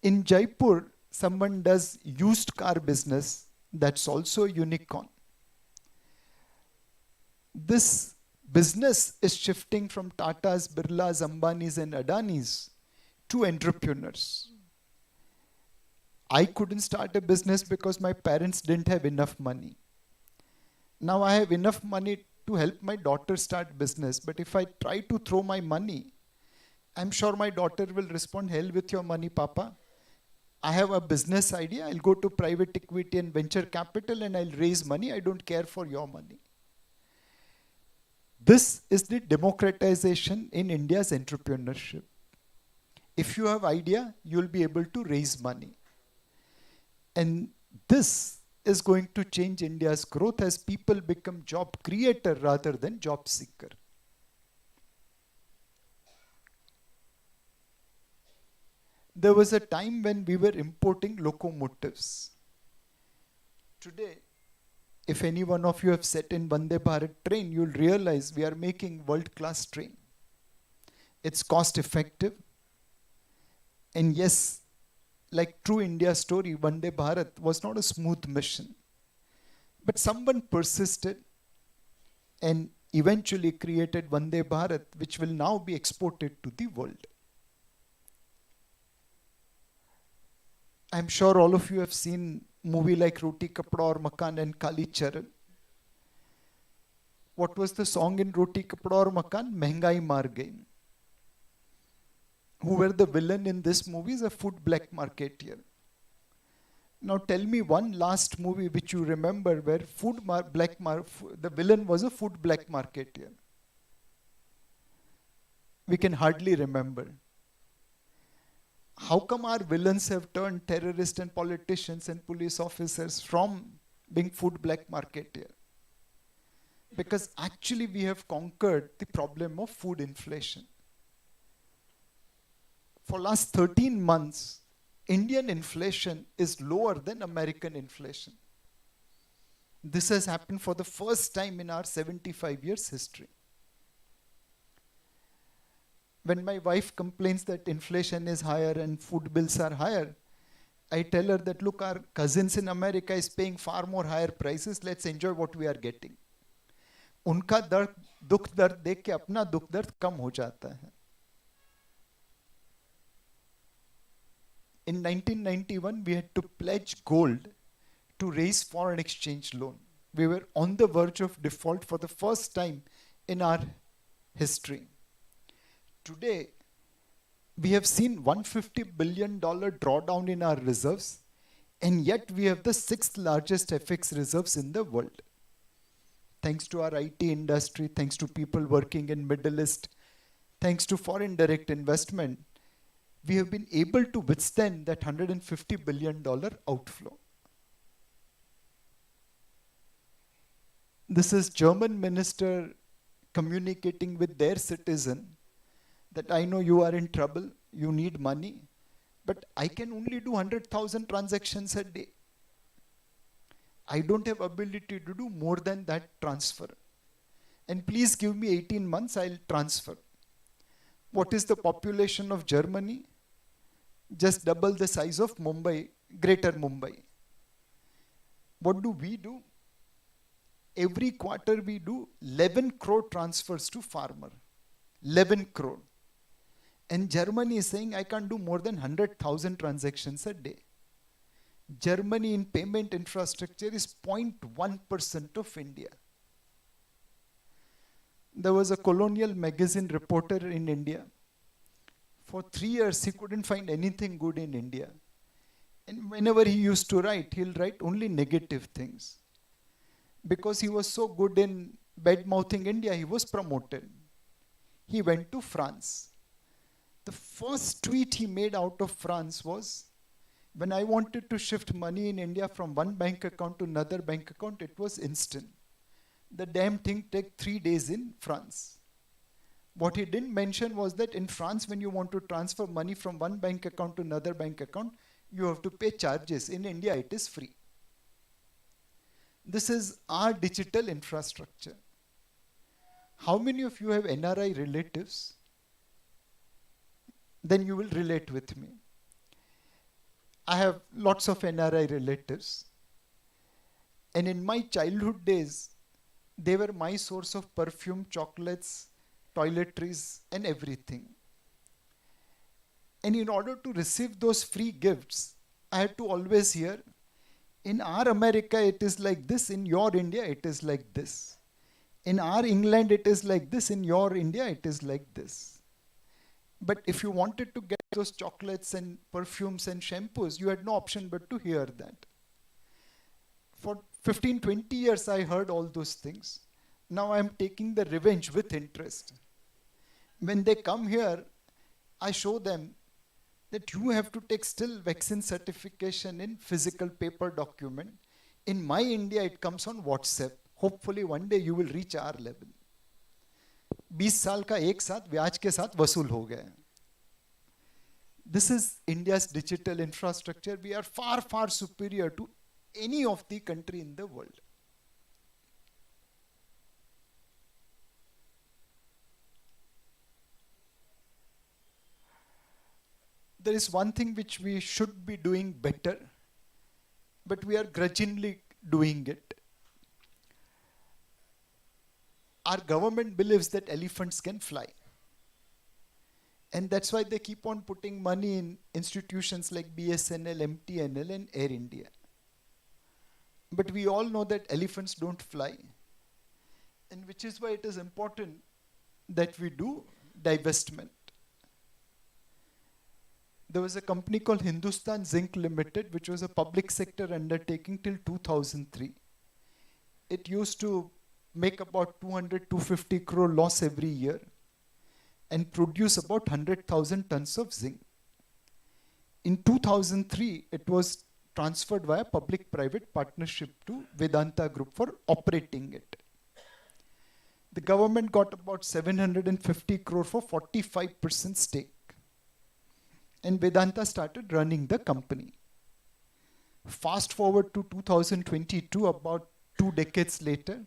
In Jaipur, someone does used car business, that's also a unicorn. This business is shifting from Tatas, Birlas, Ambanis and Adanis to entrepreneurs. I couldn't start a business because my parents didn't have enough money. Now I have enough money to help my daughter start business, but if I try to throw my money, I'm sure my daughter will respond, hell with your money, Papa. I have a business idea, I'll go to private equity and venture capital and I'll raise money, I don't care for your money. This is the democratization in India's entrepreneurship. If you have idea, you'll be able to raise money. And this is going to change India's growth as people become job creator rather than job seeker. There was a time when we were importing locomotives. Today, if any one of you have sat in Vande Bharat train, you'll realize we are making world-class train. It's cost effective. And yes, like true India story, Vande Bharat was not a smooth mission. But someone persisted and eventually created Vande Bharat, which will now be exported to the world. I'm sure all of you have seen movie like Roti Kapda or Makan and Kali Charan. What was the song in Roti Kapda or Makan? Mehngai Maar Gayi. Who were the villain in this movie is a food black marketeer. Now tell me one last movie which you remember where the villain was a food black marketeer. We can hardly remember. How come our villains have turned terrorists and politicians and police officers from being food black marketeer? Because actually we have conquered the problem of food inflation. For last 13 months, Indian inflation is lower than American inflation. This has happened for the first time in our 75 years history. When my wife complains that inflation is higher and food bills are higher, I tell her that, look, our cousins in America is paying far more higher prices. Let's enjoy what we are getting. उनका दर्द दुख दर्द देख के अपना दुख दर्द कम हो जाता है. In 1991, we had to pledge gold to raise foreign exchange loan. We were on the verge of default for the first time in our history. Today, we have seen $150 billion drawdown in our reserves, and yet we have the 6th largest FX reserves in the world. Thanks to our IT industry, thanks to people working in Middle East, thanks to foreign direct investment, we have been able to withstand that $150 billion outflow. This is German minister communicating with their citizen that I know you are in trouble, you need money, but I can only do 100,000 transactions a day. I don't have ability to do more than that transfer. And please give me 18 months, I'll transfer. What is the population of Germany? Just double the size of Mumbai, Greater Mumbai. What do? Every quarter we do 11 crore transfers to farmer. 11 crore. And Germany is saying I can't do more than 100,000 transactions a day. Germany in payment infrastructure is 0.1% of India. There was a Colonial magazine reporter in India. For 3 years, he couldn't find anything good in India. And whenever he used to write, he'll write only negative things. Because he was so good in bad-mouthing India, he was promoted. He went to France. The first tweet he made out of France was, when I wanted to shift money in India from one bank account to another bank account, it was instant. The damn thing took 3 days in France. What he didn't mention was that in France, when you want to transfer money from one bank account to another bank account, you have to pay charges. In India, it is free. This is our digital infrastructure. How many of you have NRI relatives? Then you will relate with me. I have lots of NRI relatives. And in my childhood days, they were my source of perfume, chocolates, toiletries, and everything. And in order to receive those free gifts, I had to always hear, in our America, it is like this. In your India, it is like this. In our England, it is like this. In your India, it is like this. But if you wanted to get those chocolates and perfumes and shampoos, you had no option but to hear that. For 15, 20 years, I heard all those things. Now I'm taking the revenge with interest. When they come here, I show them that you have to take still vaccine certification in physical paper document. In my India, it comes on WhatsApp. Hopefully one day you will reach our level. 20 साल का एक साथ ब्याज के साथ वसूल हो गया. This is India's digital infrastructure. We are far, far superior to any of the country in the world. There is one thing which we should be doing better, but we are grudgingly doing it. Our government believes that elephants can fly. And that's why they keep on putting money in institutions like BSNL, MTNL, and Air India. But we all know that elephants don't fly. And which is why it is important that we do divestment. There was a company called Hindustan Zinc Limited, which was a public sector undertaking till 2003. It used to make about 250 crore loss every year and produce about 100,000 tons of zinc. In 2003, it was transferred via public-private partnership to Vedanta Group for operating it. The government got about 750 crore for 45% stake. And Vedanta started running the company. Fast forward to 2022, about 2 decades later,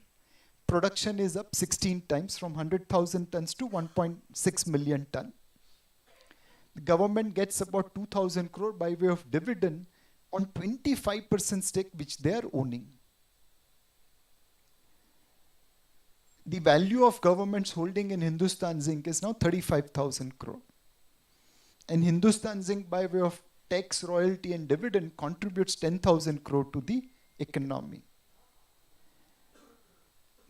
production is up 16 times from 100,000 tons to 1.6 million tons. The government gets about 2,000 crore by way of dividend on 25% stake which they are owning. The value of government's holding in Hindustan Zinc is now 35,000 crore. And Hindustan Zinc, by way of tax, royalty, and dividend, contributes 10,000 crore to the economy.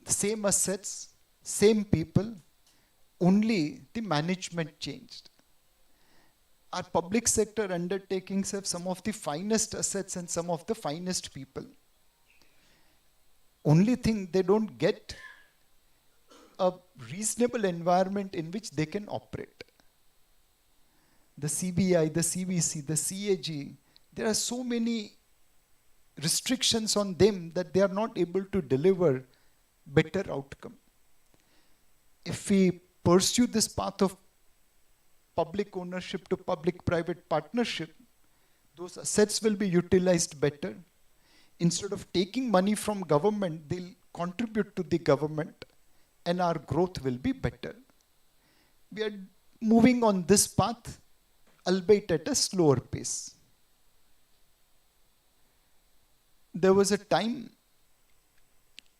Same assets, same people, only the management changed. Our public sector undertakings have some of the finest assets and some of the finest people. Only thing, they don't get a reasonable environment in which they can operate. The CBI, the CVC, the CAG, there are so many restrictions on them that they are not able to deliver better outcome. If we pursue this path of public ownership to public-private partnership, those assets will be utilized better. Instead of taking money from government, they'll contribute to the government and our growth will be better. We are moving on this path, albeit at a slower pace. There was a time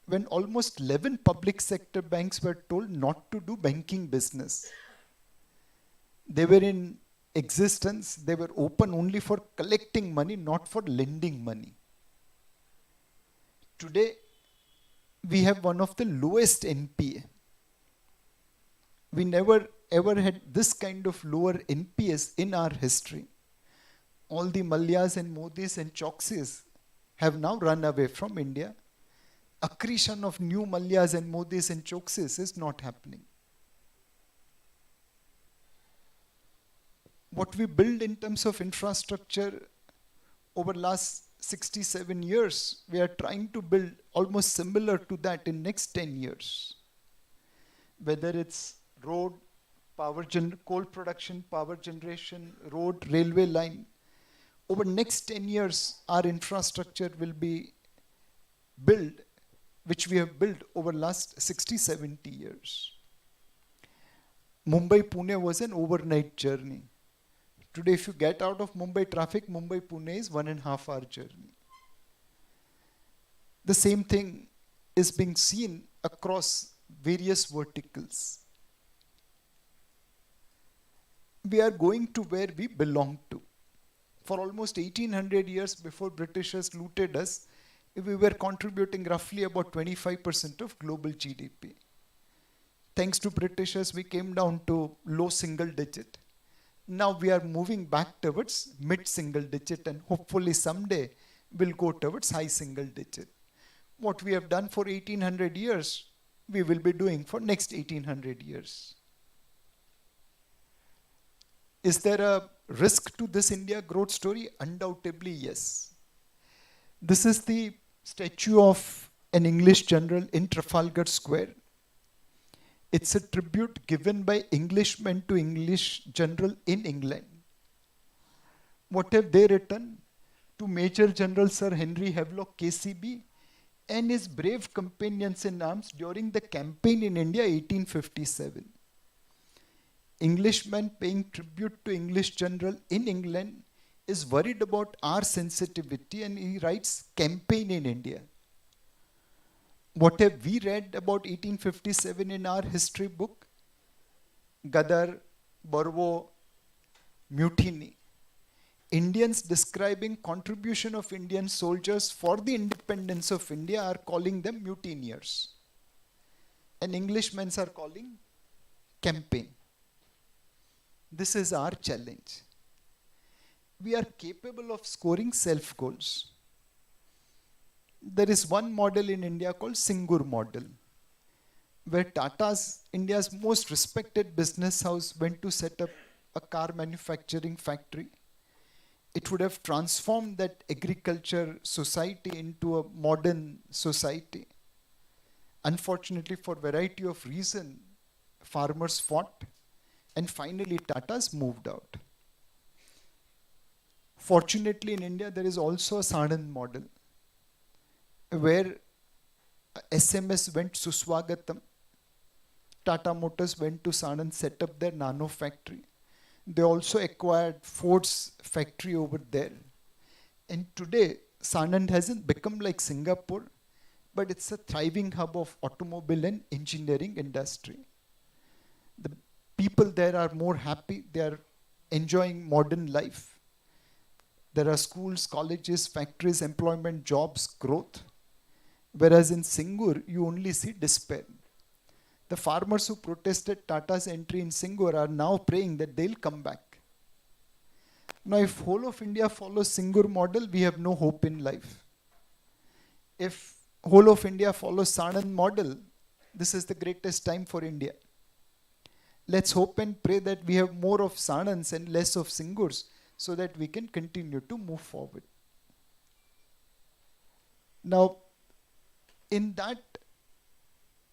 when almost 11 public sector banks were told not to do banking business. They were in existence, they were open only for collecting money, not for lending money. Today, we have one of the lowest NPA. We never ever had this kind of lower NPS in our history. All the Mallyas and Modis and Choksis have now run away from India. Accretion of new Mallyas and Modis and Choksis is not happening. What we build in terms of infrastructure over last 67 years, we are trying to build almost similar to that in next 10 years. Whether it's road, coal production, power generation, road, railway line. Over next 10 years, our infrastructure will be built, which we have built over last 60, 70 years. Mumbai-Pune was an overnight journey. Today, if you get out of Mumbai traffic, Mumbai-Pune is 1.5 hour journey. The same thing is being seen across various verticals. We are going to where we belong to. For almost 1800 years before Britishers looted us, we were contributing roughly about 25% of global GDP. Thanks to Britishers, we came down to low single digit. Now we are moving back towards mid-single digit and hopefully someday we'll go towards high single digit. What we have done for 1800 years, we will be doing for next 1800 years. Is there a risk to this India growth story? Undoubtedly, yes. This is the statue of an English general in Trafalgar Square. It's a tribute given by Englishmen to English general in England. What have they written? To Major General Sir Henry Havelock KCB and his brave companions in arms during the campaign in India 1857. Englishman paying tribute to English general in England is worried about our sensitivity and he writes campaign in India. What have we read about 1857 in our history book? Gadar, Borvo, mutiny. Indians describing contribution of Indian soldiers for the independence of India are calling them mutineers. And Englishmen are calling campaign. This is our challenge. We are capable of scoring self-goals. There is one model in India called Singur model, where Tata's, India's most respected business house, went to set up a car manufacturing factory. It would have transformed that agriculture society into a modern society. Unfortunately, for a variety of reasons, farmers fought, and finally Tata's moved out. Fortunately, in India, there is also a Sanand model, where SMS went Suswagatam. Tata Motors went to Sanand, set up their nano factory. They also acquired Ford's factory over there. And today, Sanand hasn't become like Singapore, but it's a thriving hub of automobile and engineering industry. The people there are more happy, they are enjoying modern life. There are schools, colleges, factories, employment, jobs, growth. Whereas in Singur, you only see despair. The farmers who protested Tata's entry in Singur are now praying that they'll come back. Now, if whole of India follows Singur model, we have no hope in life. If whole of India follows Sanand model, this is the greatest time for India. Let's hope and pray that we have more of Sanands and less of Singurs so that we can continue to move forward. Now, in that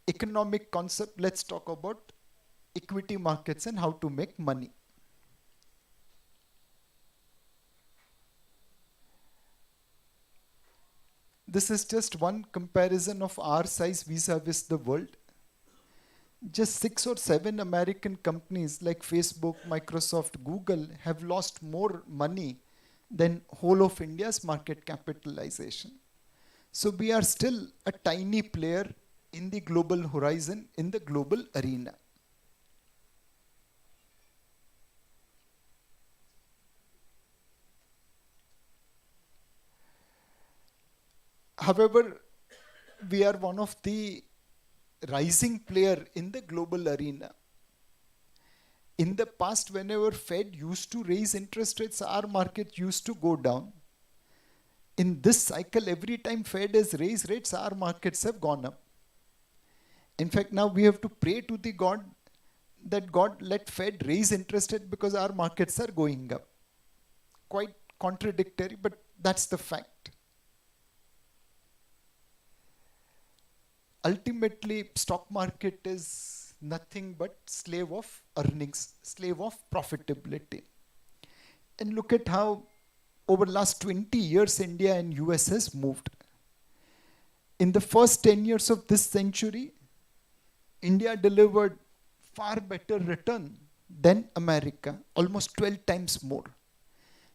economic concept, let's talk about equity markets and how to make money. This is just one comparison of our size vis-a-vis the world. Just 6 or 7 American companies like Facebook, Microsoft, Google have lost more money than whole of India's market capitalization. So we are still a tiny player in the global horizon, in the global arena. However, we are one of the rising player in the global arena. In the past, whenever Fed used to raise interest rates, our market used to go down. In this cycle, every time Fed has raised rates, our markets have gone up. In fact, now we have to pray to the God that God let Fed raise interest rate because our markets are going up. Quite contradictory, but that's the fact. Ultimately, stock market is nothing but slave of earnings, slave of profitability. And look at how over last 20 years, India and US has moved. In the first 10 years of this century, India delivered far better return than America, almost 12 times more.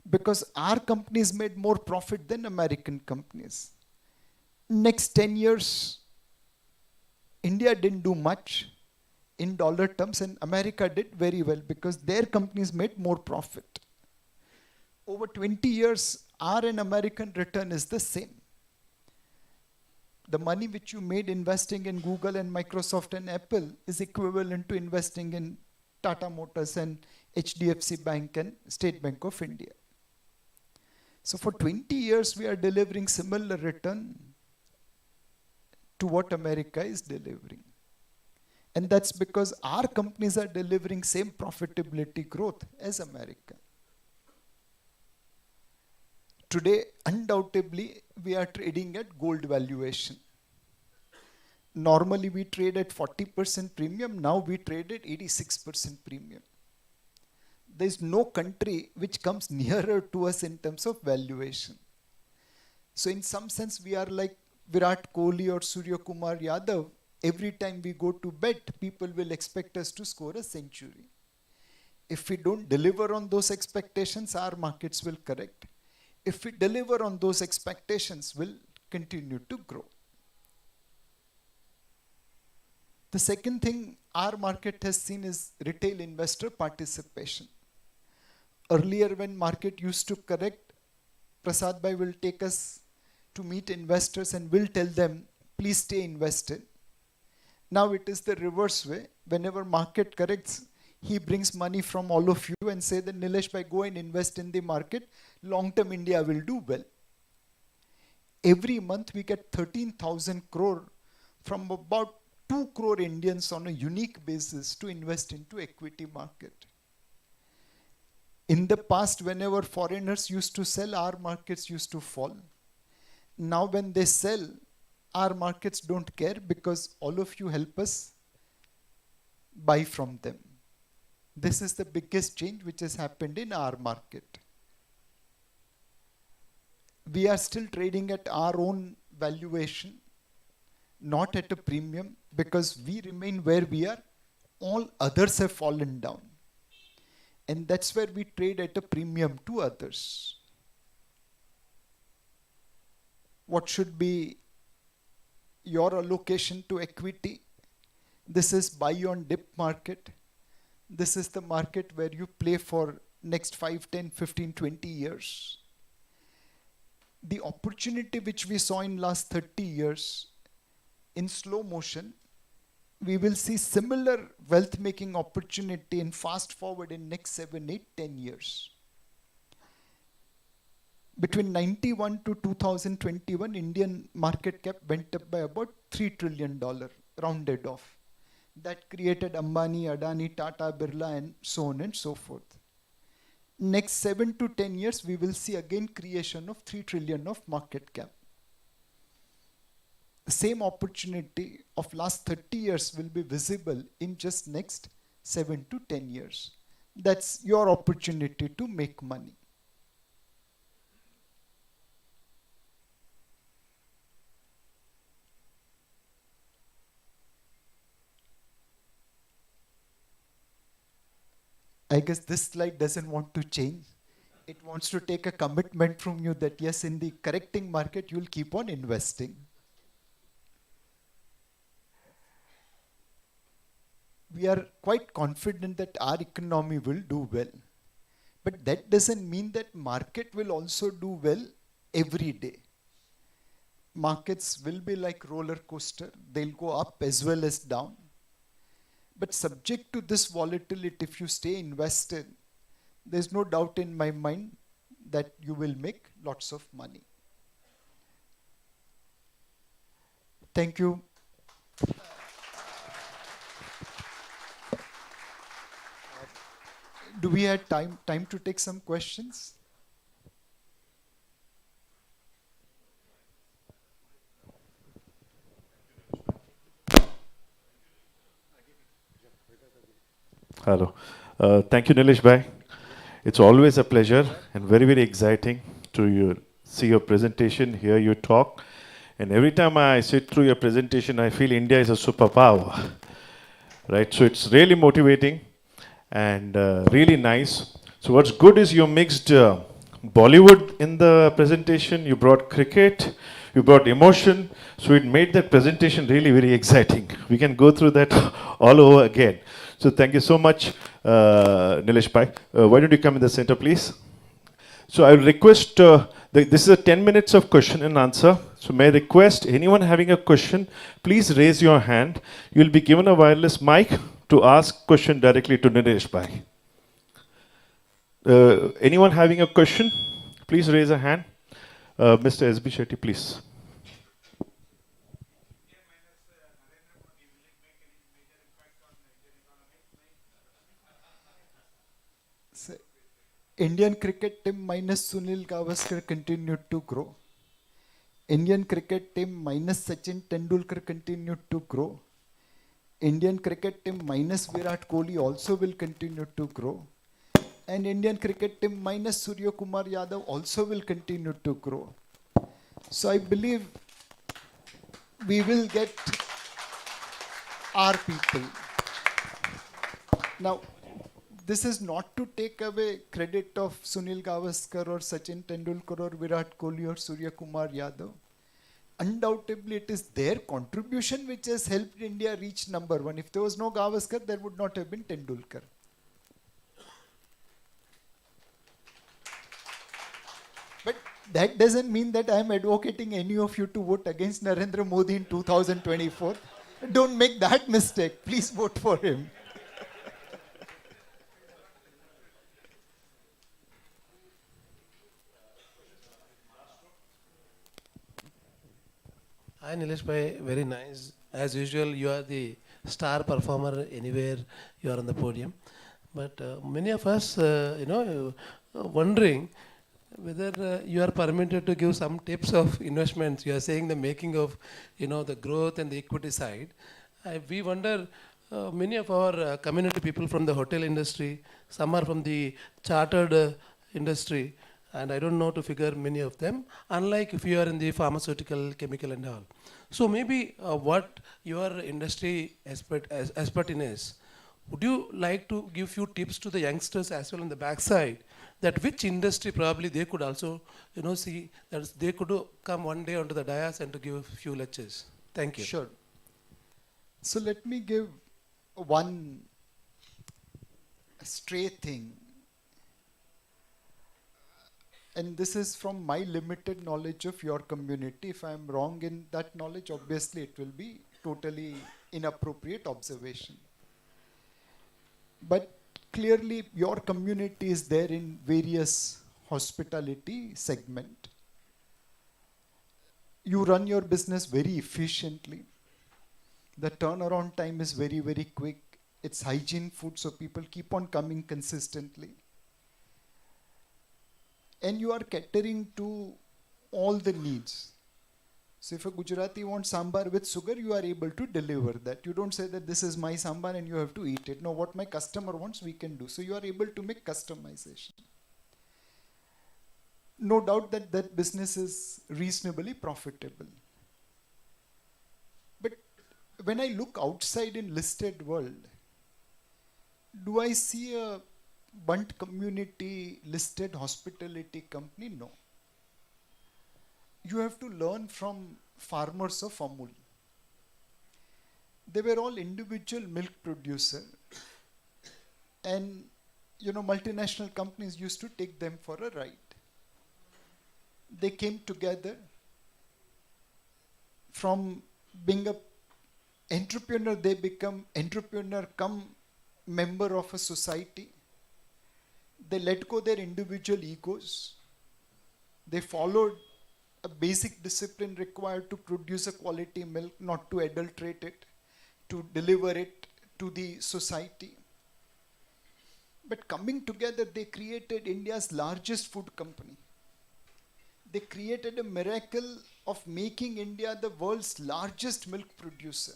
Because our companies made more profit than American companies. Next 10 years, India didn't do much in dollar terms and America did very well because their companies made more profit. Over 20 years, our and American return is the same. The money which you made investing in Google and Microsoft and Apple is equivalent to investing in Tata Motors and HDFC Bank and State Bank of India. So for 20 years, we are delivering similar return to what America is delivering. And that's because our companies are delivering same profitability growth as America. Today, undoubtedly, we are trading at gold valuation. Normally, we trade at 40% premium. Now we trade at 86% premium. There is no country which comes nearer to us in terms of valuation. So in some sense, we are like Virat Kohli or Surya Kumar Yadav. Every time we go to bet, people will expect us to score a century. If we don't deliver on those expectations, our markets will correct. If we deliver on those expectations, we'll continue to grow. The second thing our market has seen is retail investor participation. Earlier, when market used to correct, Prasad Bhai will take us to meet investors and will tell them, please stay invested. Now it is the reverse way. Whenever market corrects, he brings money from all of you and say that Nilesh Bhai, go and invest in the market. Long-term India will do well. Every month we get 13,000 crore from about 2 crore Indians on a unique basis to invest into equity market. In the past, whenever foreigners used to sell, our markets used to fall. Now when they sell, our markets don't care because all of you help us buy from them. This is the biggest change which has happened in our market. We are still trading at our own valuation, not at a premium, because we remain where we are. All others have fallen down. And that's where we trade at a premium to others. what should be your allocation to equity. This is buy on dip market. This is the market where you play for next 5, 10, 15, 20 years. The opportunity which we saw in last 30 years in slow motion, we will see similar wealth making opportunity in fast forward in next 7, 8, 10 years. Between 91 to 2021, Indian market cap went up by about $3 trillion, rounded off. That created Ambani, Adani, Tata, Birla, and so on and so forth. Next 7 to 10 years, we will see again creation of 3 trillion of market cap. The same opportunity of last 30 years will be visible in just next 7 to 10 years. That's your opportunity to make money. I guess this slide doesn't want to change. It wants to take a commitment from you that yes, in the correcting market, you'll keep on investing. We are quite confident that our economy will do well. But that doesn't mean that market will also do well every day. Markets will be like roller coaster. They'll go up as well as down. But subject to this volatility, if you stay invested, there's no doubt in my mind that you will make lots of money. Thank you. Do we have time to take some questions? Hello. Thank you, Nilesh Bhai. It's always a pleasure and very, very exciting to see your presentation, hear you talk. And every time I sit through your presentation, I feel India is a superpower. Right? So it's really motivating and really nice. So what's good is you mixed Bollywood in the presentation, you brought cricket, you brought emotion. So it made that presentation really very exciting. We can go through that all over again. So thank you so much, Nilesh Bhai. Why don't you come in the center, please? So I request, this is a 10 minutes of question and answer. So may I request anyone having a question, please raise your hand. You'll be given a wireless mic to ask question directly to Nilesh Bhai. Anyone having a question, please raise a hand. Mr. S.B. Shetty, please. Indian cricket team minus Sunil Gavaskar continued to grow. Indian cricket team minus Sachin Tendulkar continued to grow. Indian cricket team minus Virat Kohli also will continue to grow. And Indian cricket team minus Surya Kumar Yadav also will continue to grow. So I believe we will get our people. Now, this is not to take away credit of Sunil Gavaskar or Sachin Tendulkar or Virat Kohli or Surya Kumar Yadav. Undoubtedly, it is their contribution which has helped India reach number one. If there was no Gavaskar, there would not have been Tendulkar. But that doesn't mean that I am advocating any of you to vote against Narendra Modi in 2024. Don't make that mistake. Please vote for him. Hi Nilesh Bhai, very nice. As usual, you are the star performer anywhere you are on the podium. But many of us, wondering whether you are permitted to give some tips of investments. You are saying the making of, the growth and the equity side. We wonder, many of our community people from the hotel industry, some are from the chartered industry, and I don't know to figure many of them, unlike if you are in the pharmaceutical, chemical and all. So maybe what your industry expert in is, Would you like to give few tips to the youngsters as well on the backside, that which industry probably they could also, see that they could come one day onto the dais and to give a few lectures? Thank you. Sure. So let me give one stray thing. And this is from my limited knowledge of your community. If I'm wrong in that knowledge, obviously it will be totally inappropriate observation. But clearly your community is there in various hospitality segment. You run your business very efficiently. The turnaround time is very, very quick. It's hygiene food, so people keep on coming consistently. And you are catering to all the needs. So if a Gujarati wants sambar with sugar, you are able to deliver that. You don't say that this is my sambar and you have to eat it. No, what my customer wants, we can do. So you are able to make customization. No doubt that that business is reasonably profitable. But when I look outside in listed world, do I see a Bunt community listed hospitality company? No. You have to learn from farmers of Amul. They were all individual milk producer, and multinational companies used to take them for a ride. They came together from being a entrepreneur, they become entrepreneur come member of a society. They let go their individual egos. They followed a basic discipline required to produce a quality milk, not to adulterate it, to deliver it to the society. But coming together, they created India's largest food company. They created a miracle of making India the world's largest milk producer.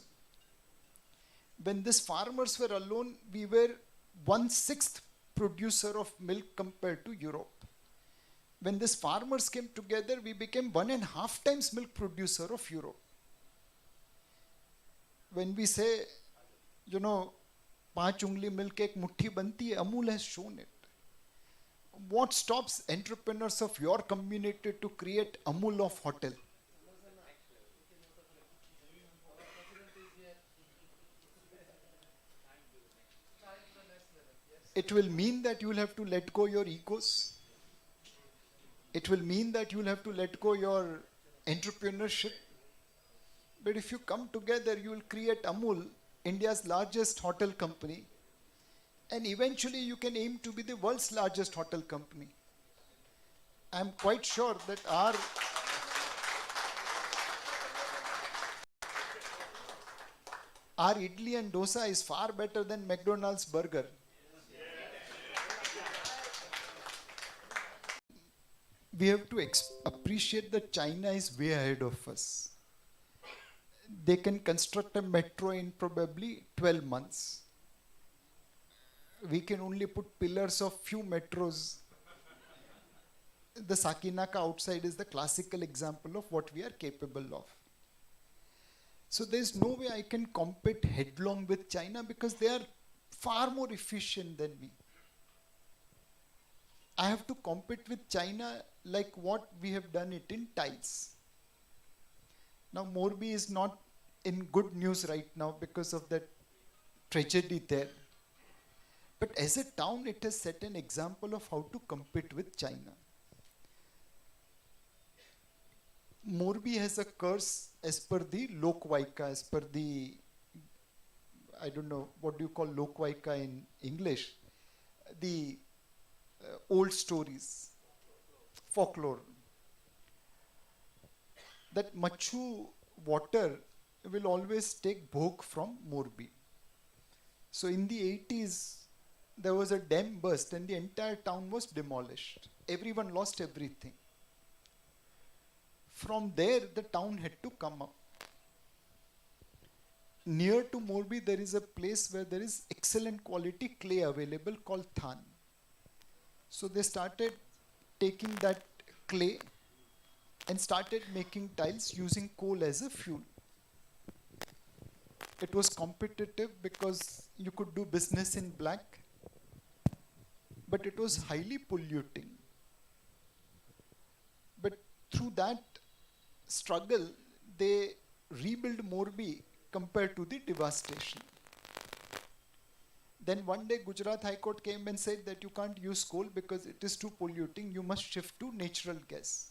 When these farmers were alone, we were 1/6 producer of milk compared to Europe. When these farmers came together, we became 1.5 times milk producer of Europe. When we say, 5 ungli milk ek muthi banti hai, Amul has shown it. What stops entrepreneurs of your community to create Amul of hotel? It will mean that you will have to let go your egos. It will mean that you will have to let go your entrepreneurship. But if you come together, you will create Amul, India's largest hotel company. And eventually you can aim to be the world's largest hotel company. I'm quite sure that our idli and dosa is far better than McDonald's burger. We have to appreciate that China is way ahead of us. They can construct a metro in probably 12 months. We can only put pillars of few metros. The Sakinaka outside is the classical example of what we are capable of. So there is no way I can compete headlong with China because they are far more efficient than me. I have to compete with China like what we have done it in tiles. Now Morbi is not in good news right now because of that tragedy there. But as a town, it has set an example of how to compete with China. Morbi has a curse as per the Lokvaika, as per the, I don't know, what do you call Lokvaika in English? The old stories, folklore. That Machu water will always take bhog from Morbi. So in the 80s, there was a dam burst and the entire town was demolished. Everyone lost everything. From there, the town had to come up. Near to Morbi, there is a place where there is excellent quality clay available called Than. So they started taking that clay and started making tiles using coal as a fuel. It was competitive because you could do business in black, but it was highly polluting. But through that struggle, they rebuilt Morbi compared to the devastation. Then one day Gujarat High Court came and said that you can't use coal because it is too polluting, you must shift to natural gas.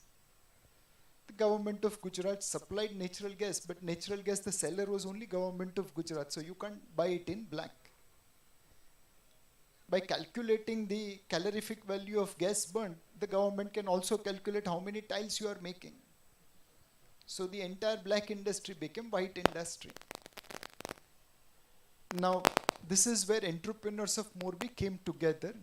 The government of Gujarat supplied natural gas, but natural gas, the seller was only government of Gujarat, so you can't buy it in black. By calculating the calorific value of gas burnt, the government can also calculate how many tiles you are making. So the entire black industry became white industry. Now, this is where entrepreneurs of Morbi came together.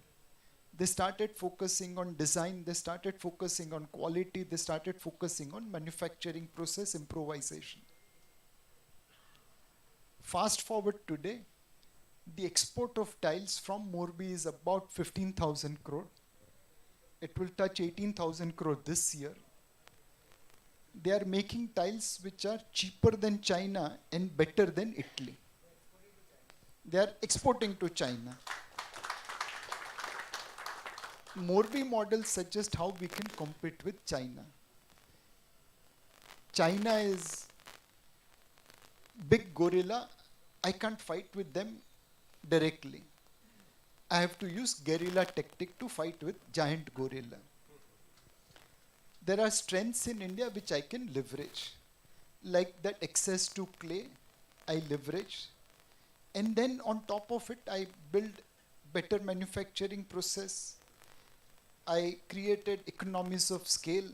They started focusing on design, they started focusing on quality, they started focusing on manufacturing process improvisation. Fast forward today, the export of tiles from Morbi is about 15,000 crore. It will touch 18,000 crore this year. They are making tiles which are cheaper than China and better than Italy. They are exporting to China. Morbi model suggests how we can compete with China. China is big gorilla. I can't fight with them directly. I have to use guerrilla tactic to fight with giant gorilla. There are strengths in India which I can leverage. Like that access to clay, I leverage. And then on top of it, I build better manufacturing process. I created economies of scale.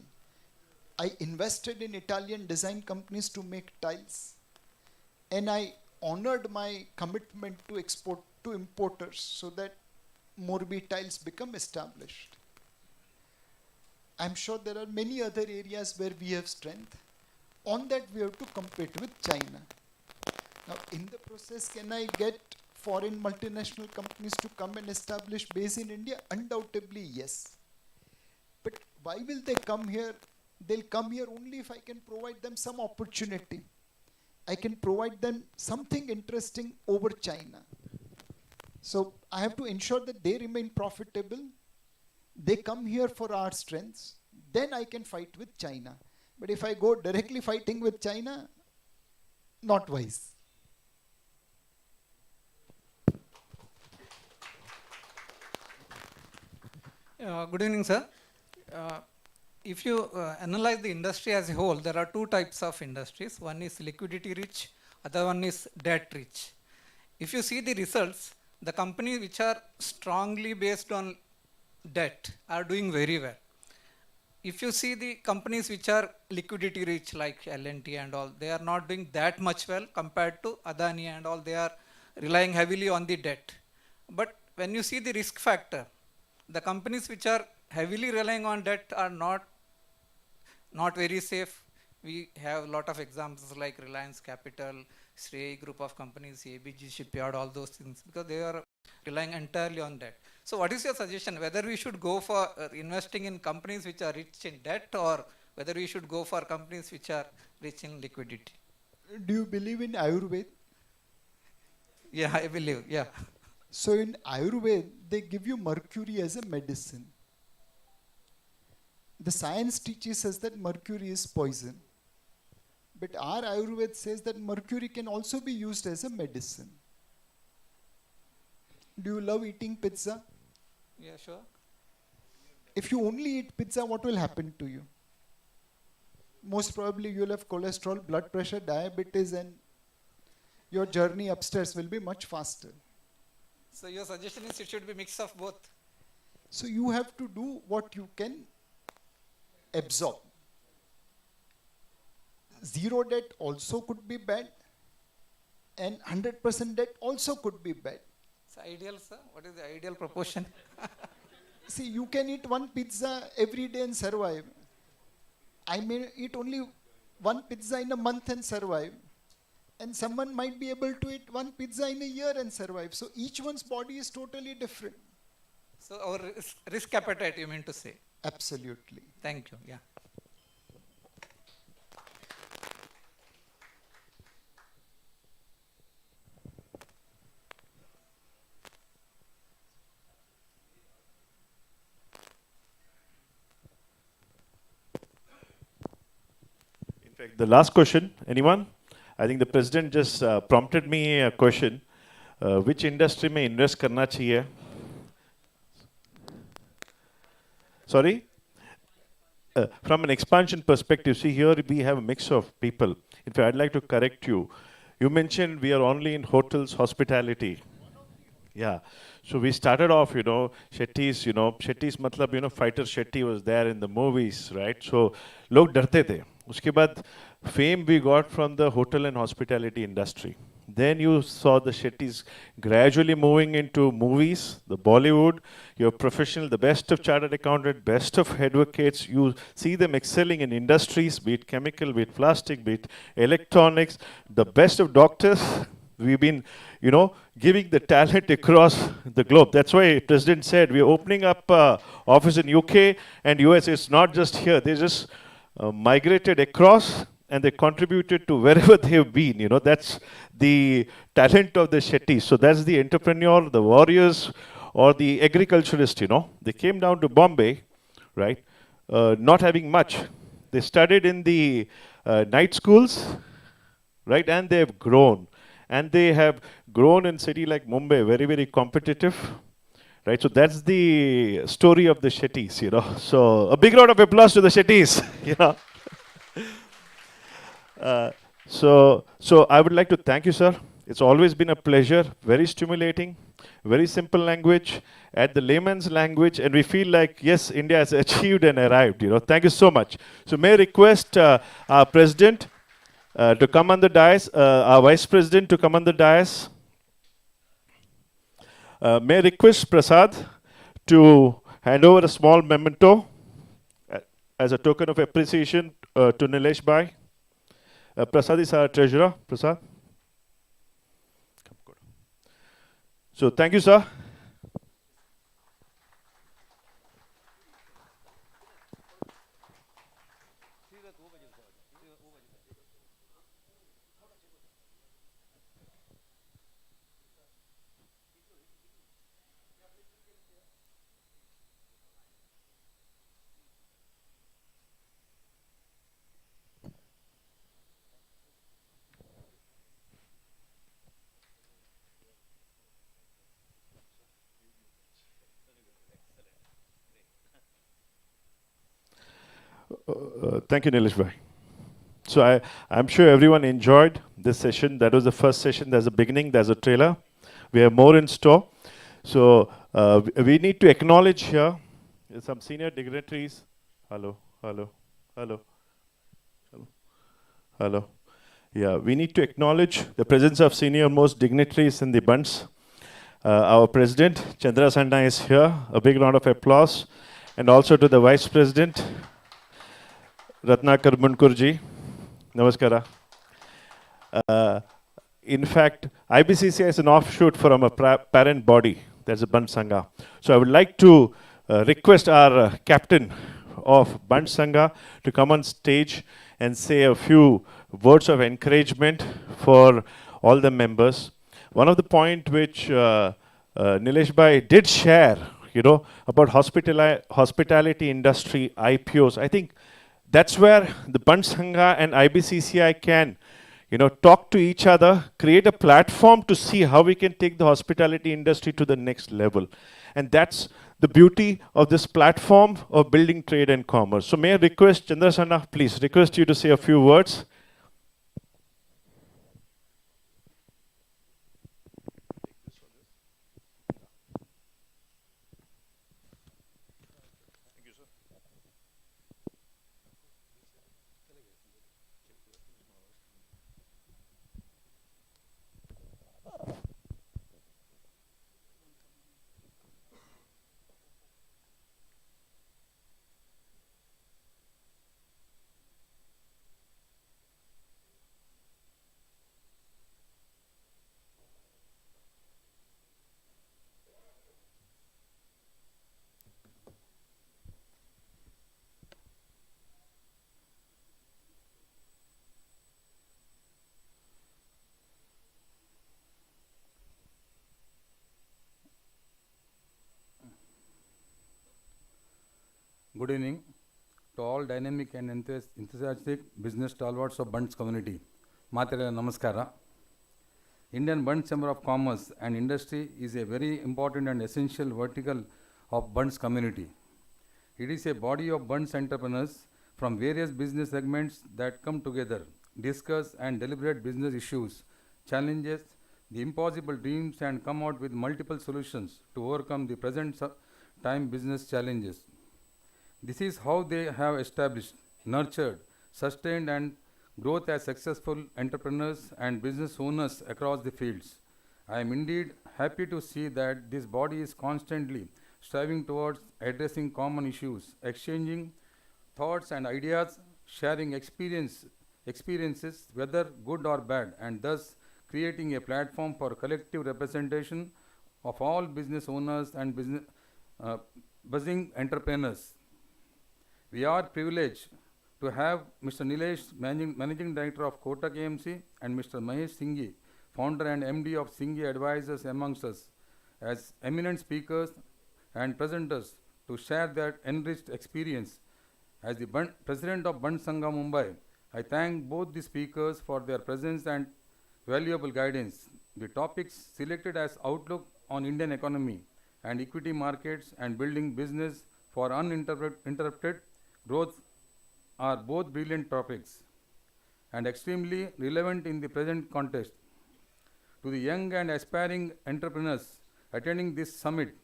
I invested in Italian design companies to make tiles. And I honored my commitment to export to importers so that Morbi tiles become established. I'm sure there are many other areas where we have strength. On that, we have to compete with China. Now, in the process, can I get foreign multinational companies to come and establish base in India? Undoubtedly, yes. But why will they come here? They'll come here only if I can provide them some opportunity. I can provide them something interesting over China. So I have to ensure that they remain profitable. They come here for our strengths. Then I can fight with China. But if I go directly fighting with China, not wise. Good evening, sir. If you analyze the industry as a whole, there are two types of industries. One is liquidity rich, other one is debt rich. If you see the results, the companies which are strongly based on debt are doing very well. If you see the companies which are liquidity rich like L&T and all, they are not doing that much well compared to Adani and all. They are relying heavily on the debt. But when you see the risk factor, the companies which are heavily relying on debt are not very safe. We have a lot of examples like Reliance Capital, Shrey group of companies, ABG Shipyard, all those things, because they are relying entirely on debt. So what is your suggestion, whether we should go for investing in companies which are rich in debt, or whether we should go for companies which are rich in liquidity? Do you believe in Ayurveda? Yeah, I believe, yeah. So in Ayurveda, they give you mercury as a medicine. The science teaches us that mercury is poison. But our Ayurveda says that mercury can also be used as a medicine. Do you love eating pizza? Yeah, sure. If you only eat pizza, what will happen to you? Most probably you will have cholesterol, blood pressure, diabetes, and your journey upstairs will be much faster. So your suggestion is it should be mix of both? So you have to do what you can absorb. Zero debt also could be bad, and 100% debt also could be bad. It's ideal, sir. What is the ideal proportion? See, you can eat one pizza every day and survive. I may eat only one pizza in a month and survive. And someone might be able to eat one pizza in a year and survive. So each one's body is totally different. So our risk appetite, you mean to say? Absolutely. Thank you. Yeah. Correct. The last question, anyone? I think the president just prompted me a question. Which industry में invest करना चाहिए? Sorry? From an expansion perspective, see here we have a mix of people. In fact, I'd like to correct you. You mentioned we are only in hotels, hospitality. Yeah. So we started off, Shetty's matlab, fighter Shetty was there in the movies, right? So log डरते थे. उसके बाद fame we got from the hotel and hospitality industry. Then you saw the Shettys gradually moving into movies, the Bollywood, your professional, the best of chartered accountant, best of advocates. You see them excelling in industries, be it chemical, be it plastic, be it electronics, the best of doctors. We've been, giving the talent across the globe. That's why President said we're opening up office in UK and US. It's not just here. They just migrated across and they contributed to wherever they've been. That's the talent of the Shetties. So that's the entrepreneur, the warriors, or the agriculturist. They came down to Bombay, right? Not having much. They studied in the night schools, right? And they've grown. And they have grown in city like Mumbai, very, very competitive, right? So that's the story of the Shetties, So a big round of applause to the Shetties, So I would like to thank you, sir. It's always been a pleasure, very stimulating, very simple language, at the layman's language, and we feel like, yes, India has achieved and arrived, Thank you so much. So may I request our president to come on the dais, our vice president to come on the dais. May I request Prasad to hand over a small memento as a token of appreciation to Nilesh Bhai. Prasad is our treasurer. Prasad. So thank you, sir. Thank you, Nilesh Bhai. So I'm sure everyone enjoyed this session. That was the first session. There's a beginning, there's a trailer. We have more in store. So we need to acknowledge here some senior dignitaries. Hello. Yeah, we need to acknowledge the presence of senior most dignitaries in the Bunts. Our president, Chandra Sanda, is here. A big round of applause. And also to the vice president, Ratnakar Munkurji. Namaskara. In fact, IBCCI is an offshoot from a parent body. That's a Bunts Sangha. So I would like to request our captain of Bunts Sangha to come on stage and say a few words of encouragement for all the members. One of the point which Nilesh Bhai did share, about hospitality industry, IPOs. I think that's where the Bunts Sangha and IBCCI can, talk to each other, create a platform to see how we can take the hospitality industry to the next level. And that's the beauty of this platform of building trade and commerce. So may I request Chandra Sanda, please, request you to say a few words. Good evening. to all dynamic and enthusiastic business stalwarts of Bunts community. Matarela Namaskara. Indian Bunts Chamber of Commerce and Industry is a very important and essential vertical of Bunts community. It is a body of Bunts entrepreneurs from various business segments that come together, discuss and deliberate business issues, challenges, the impossible dreams, and come out with multiple solutions to overcome the present time business challenges. This is how they have established, nurtured, sustained and growth as successful entrepreneurs and business owners across the fields. I am indeed happy to see that this body is constantly striving towards addressing common issues, exchanging thoughts and ideas, sharing experiences, whether good or bad, and thus creating a platform for collective representation of all business owners and buzzing entrepreneurs. We are privileged to have Mr. Nilesh, Managing Director of Kotak AMC, and Mr. Mahesh Singhi, Founder and MD of Singhi Advisors amongst us, as eminent speakers and presenters to share their enriched experience. As the President of Bunts Sangha Mumbai, I thank both the speakers for their presence and valuable guidance. The topics selected as Outlook on Indian economy and equity markets and building business for uninterrupted growth are both brilliant topics and extremely relevant in the present context. To the young and aspiring entrepreneurs attending this summit,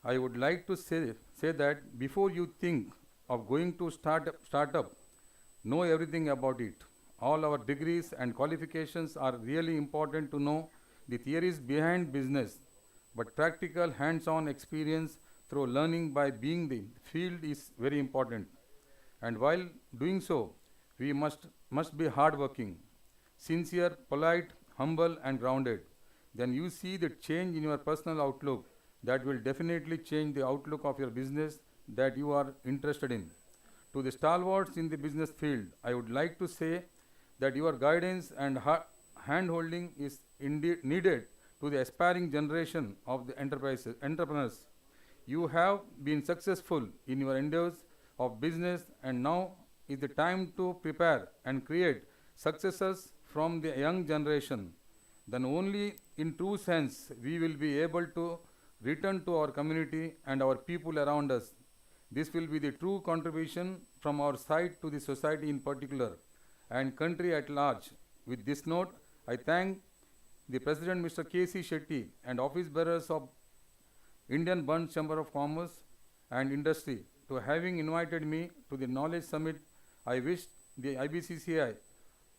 I would like to say that before you think of going to startup, know everything about it. All our degrees and qualifications are really important to know the theories behind business, but practical hands-on experience through learning by being the field is very important. And while doing so, we must be hardworking, sincere, polite, humble and grounded. Then you see the change in your personal outlook that will definitely change the outlook of your business that you are interested in. To the stalwarts in the business field, I would like to say that your guidance and hand-holding is indeed needed to the aspiring generation of the entrepreneurs. You have been successful in your endeavors of business, and now is the time to prepare and create successors from the young generation. Then only in true sense we will be able to return to our community and our people around us. This will be the true contribution from our side to the society in particular and country at large. With this note, I thank the President Mr. K.C. Shetty and office bearers of Indian Bunts Chamber of Commerce and Industry to having invited me to the Knowledge Summit. I wish the IBCCI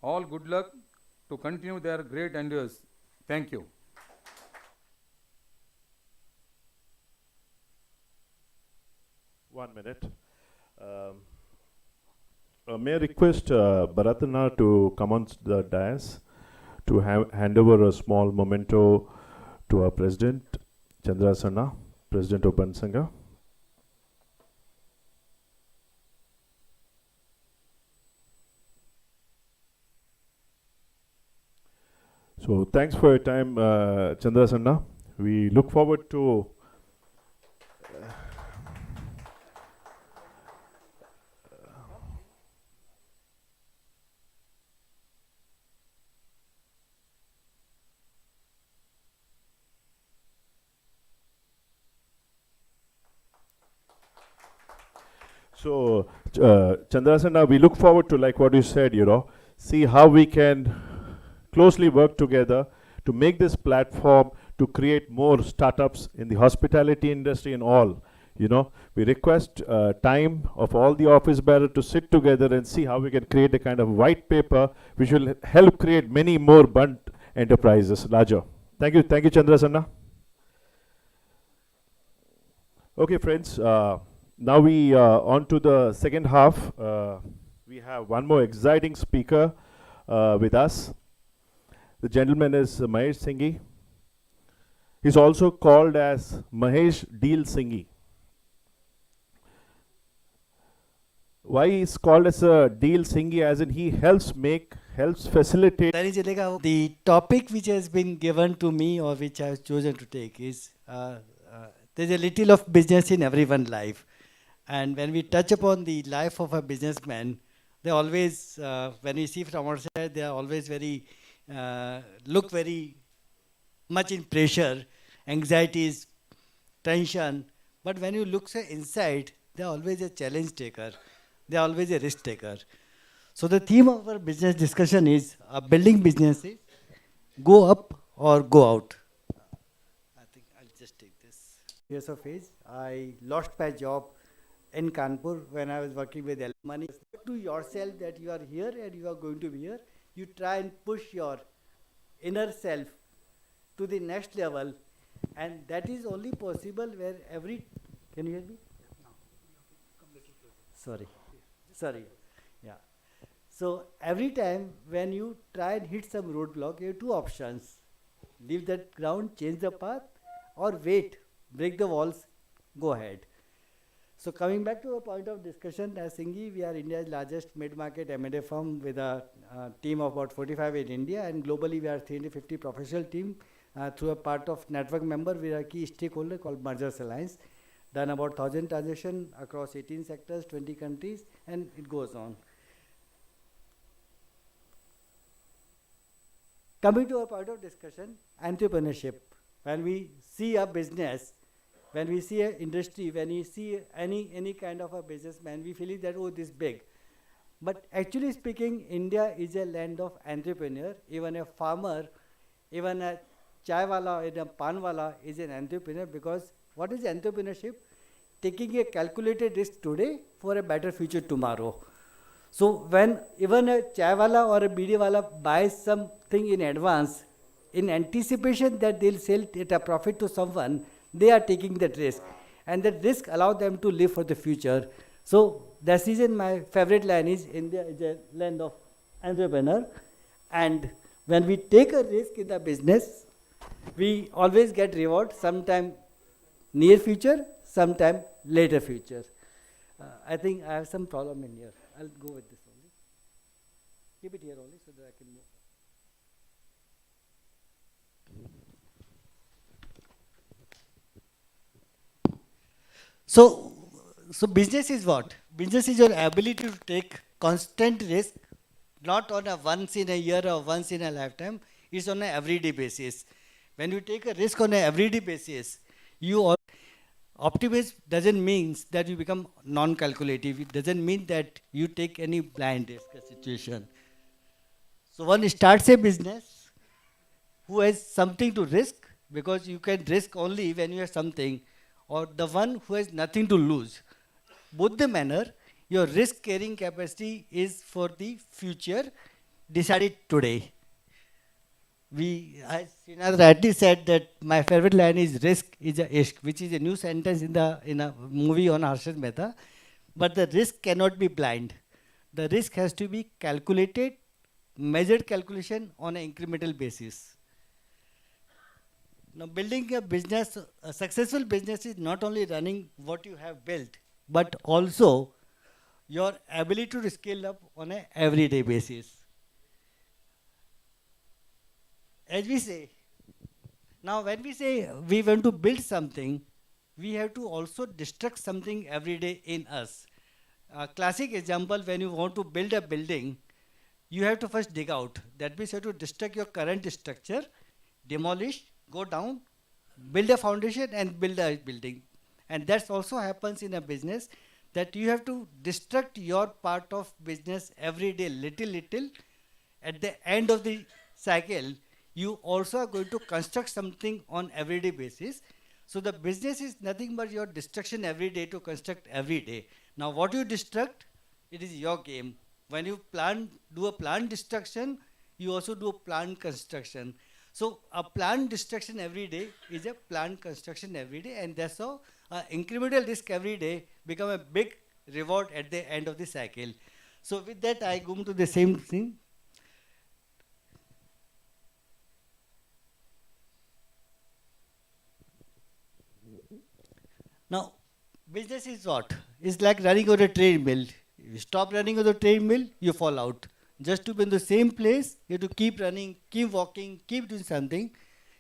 all good luck to continue their great endeavors. Thank you. One minute. May I request Bharatana to come on the dais to hand over a small memento to our President, Chandrasana, President of Bunts Sangha. So thanks for your time, Chandrasana. We look forward to So, Chandrasana, we look forward to, like what you said, see how we can closely work together to make this platform to create more startups in the hospitality industry and all. We request time of all the office bearers to sit together and see how we can create a kind of white paper which will help create many more Bunt enterprises larger. Thank you, Chandrasana. Okay, friends. Now we on to the second half. We have one more exciting speaker with us. The gentleman is Mahesh Singhi. He's also called as Mahesh Deal Singhi. Why he's called as a Deal Singhi? As in he helps facilitate. The topic which has been given to me or which I have chosen to take is there's a little of business in everyone's life. And when we touch upon the life of a businessman, they always, when we see from outside, they are always very, look very much in pressure, anxieties, tension. But when you look say inside, they are always a challenge taker. They are always a risk taker. So the theme of our business discussion is building businesses, go up or go out. I think I'll just take this. Years of age, I lost my job in Kanpur when I was working with money. To yourself that you are here and you are going to be here, you try and push your inner self to the next level, and that is only possible where every. Can you hear me? Sorry. Yeah. So every time when you try and hit some roadblock, you have two options: leave that ground, change the path, or wait, break the walls, go ahead. So coming back to a point of discussion, as Singhi, we are India's largest mid-market M&A firm with a team of about 45 in India, and globally we are 350 professional team through a part of network member. We are a key stakeholder called Mergers Alliance. Done about 1,000 transactions across 18 sectors, 20 countries, and it goes on. Coming to a point of discussion, entrepreneurship. When we see a business, when we see an industry, when we see any kind of a businessman, we feel that, oh, this big. But actually speaking, India is a land of entrepreneur. Even a farmer, even a chai wala, even a pan wala is an entrepreneur, because what is entrepreneurship? Taking a calculated risk today for a better future tomorrow. So when even a chai wala or a bidi wala buys something in advance, in anticipation that they'll sell it at a profit to someone, they are taking that risk. And that risk allows them to live for the future. So that reason my favorite line is, India is a land of entrepreneur. And when we take a risk in the business, we always get reward, sometime near future, sometime later future. I think I have some problem in here. I'll go with this only. Keep it here only so that I can move. So business is what? Business is your ability to take constant risk, not on a once in a year or once in a lifetime. It's on an everyday basis. When you take a risk on an everyday basis, optimism doesn't mean that you become non-calculative. It doesn't mean that you take any blind risk situation. So one starts a business who has something to risk, because you can risk only when you have something, or the one who has nothing to lose. Both the manner, your risk carrying capacity is for the future, decided today. As Srinath rightly said, that my favorite line is risk is a ishq, which is a new sentence in a movie on Harshad Mehta. But the risk cannot be blind. The risk has to be calculated, measured calculation on an incremental basis. Now, building a business, a successful business is not only running what you have built, but also your ability to scale up on an everyday basis. As we say, now when we say we want to build something, we have to also destruct something every day in us. A classic example, when you want to build a building, you have to first dig out. That means you have to destruct your current structure, demolish, go down, build a foundation and build a building. And that also happens in a business, that you have to destruct your part of business every day, little. At the end of the cycle, you also are going to construct something on everyday basis. So the business is nothing but your destruction every day to construct every day. Now what you destruct, it is your game. When you do a planned destruction, you also do a planned construction. So a planned destruction every day is a planned construction every day, and that's how incremental risk every day become a big reward at the end of the cycle. So with that, I go to the same thing. Now, business is what? It's like running on a treadmill. You stop running on the treadmill, you fall out. Just to be in the same place, you have to keep running, keep walking, keep doing something.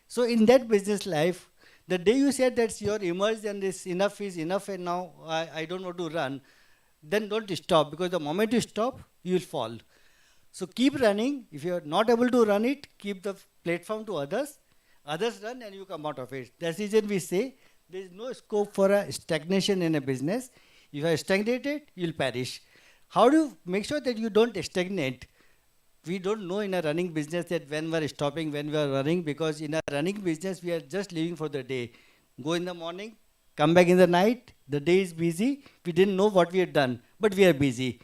So in that business life, The day you said that you're emerged and this enough is enough and now I don't want to run, then don't stop, because the moment you stop, you will fall. So keep running. If you are not able to run it, keep the platform to others. Others run and you come out of it. That's the reason we say there is no scope for a stagnation in a business. If you are stagnated, you'll perish. How do you make sure that you don't stagnate? We don't know in a running business that when we are stopping, when we are running, because in a running business, we are just living for the day. Go in the morning, come back in the night, the day is busy. We didn't know what we had done, but we are busy.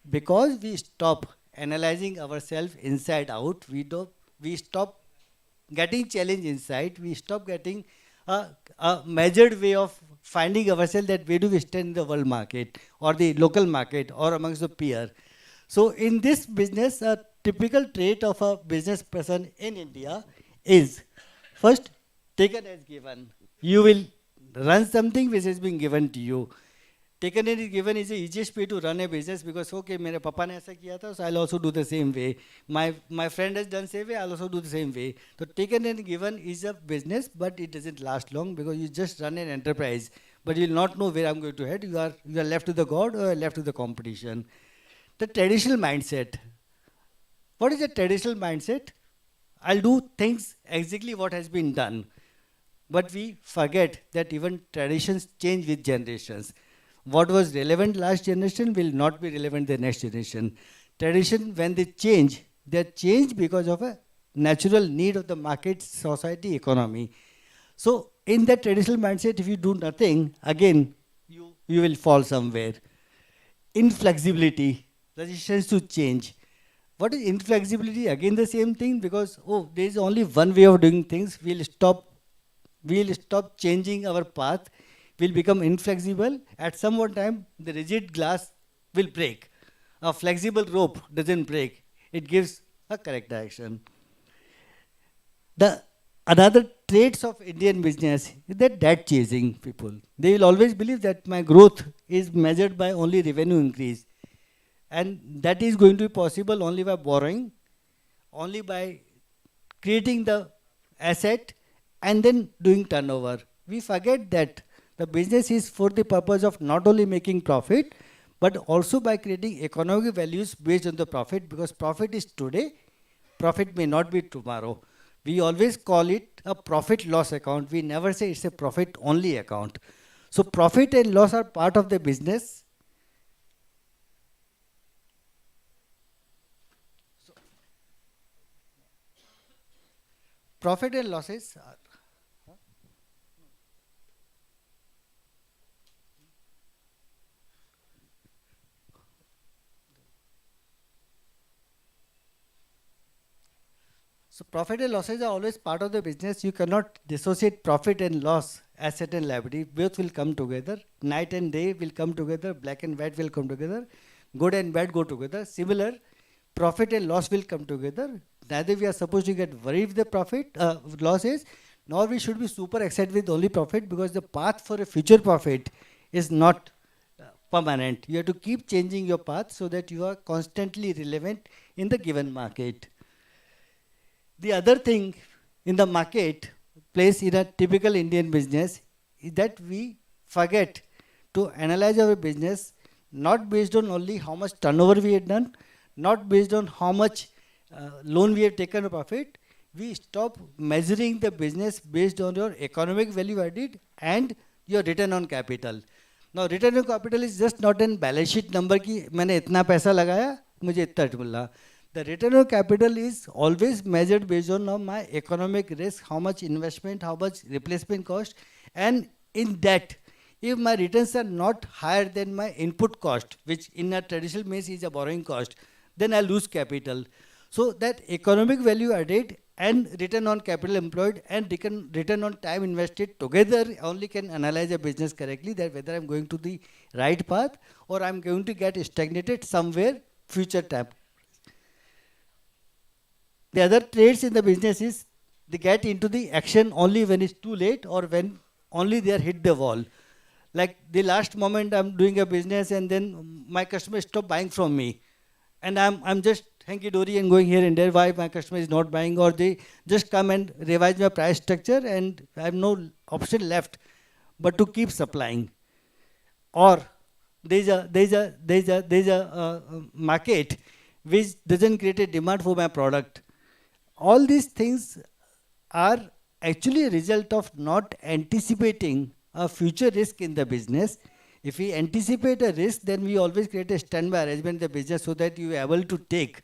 Because we stop analyzing ourselves inside out, we stop getting challenged inside, we stop getting a measured way of finding ourselves that where do we stand in the world market or the local market or amongst the peer. So in this business, a typical trait of a business person in India is first taken as given. You will run something which has been given to you. Taken and given is the easiest way to run a business because okay, मेरे पापा ने ऐसा किया था, so I'll also do the same way. My friend has done same way, I'll also do the same way. So taken and given is a business, but it doesn't last long because you just run an enterprise, but you'll not know where I'm going to head. You are left to the God or left to the competition. The traditional mindset. What is the traditional mindset? I'll do things exactly what has been done. But we forget that even traditions change with generations. What was relevant last generation will not be relevant the next generation. Tradition, when they change because of a natural need of the market, society, economy. So in that traditional mindset, if you do nothing, again, you will fall somewhere. Inflexibility, resistance to change. What is inflexibility? Again the same thing because, there is only one way of doing things. We'll stop changing our path. Will become inflexible. At some one time, the rigid glass will break. A flexible rope doesn't break. It gives a correct direction. The another traits of Indian business is that debt chasing people. They will always believe that my growth is measured by only revenue increase. And that is going to be possible only by borrowing, only by creating the asset and then doing turnover. We forget that the business is for the purpose of not only making profit, but also by creating economic values based on the profit, because profit is today, profit may not be tomorrow. We always call it a profit loss account. We never say it's a profit only account. So profit and loss are part of the business. So profit and losses are So profit and losses are always part of the business. You cannot dissociate profit and loss, asset and liability. Both will come together. Night and day will come together. Black and white will come together. Good and bad go together. Similar, profit and loss will come together. Neither we are supposed to get worried with the profit, losses, nor we should be super excited with only profit, because the path for a future profit is not permanent. You have to keep changing your path so that you are constantly relevant in the given market. The other thing in the market place in a typical Indian business is that we forget to analyze our business not based on only how much turnover we have done, not based on how much loan we have taken a profit. We stop measuring the business based on your economic value added and your return on capital. Now return on capital is just not a balance sheet number कि मैंने इतना पैसा लगाया मुझे इतना मिला. The return on capital is always measured based on my economic risk, how much investment, how much replacement cost, and in that, if my returns are not higher than my input cost, which in a traditional means is a borrowing cost, then I lose capital. So that economic value added and return on capital employed and return on time invested together only can analyze a business correctly, that whether I'm going to the right path or I'm going to get stagnated somewhere future time. The other traits in the business is they get into the action only when it's too late or when only they are hit the wall. Like the last moment I'm doing a business and then my customers stop buying from me. And I'm just hanky-dory and going here and there why my customer is not buying, or they just come and revise my price structure and I have no option left but to keep supplying, or there's a market which doesn't create a demand for my product. All these things are actually a result of not anticipating a future risk in the business. If we anticipate a risk, then we always create a standby arrangement in the business so that you are able to take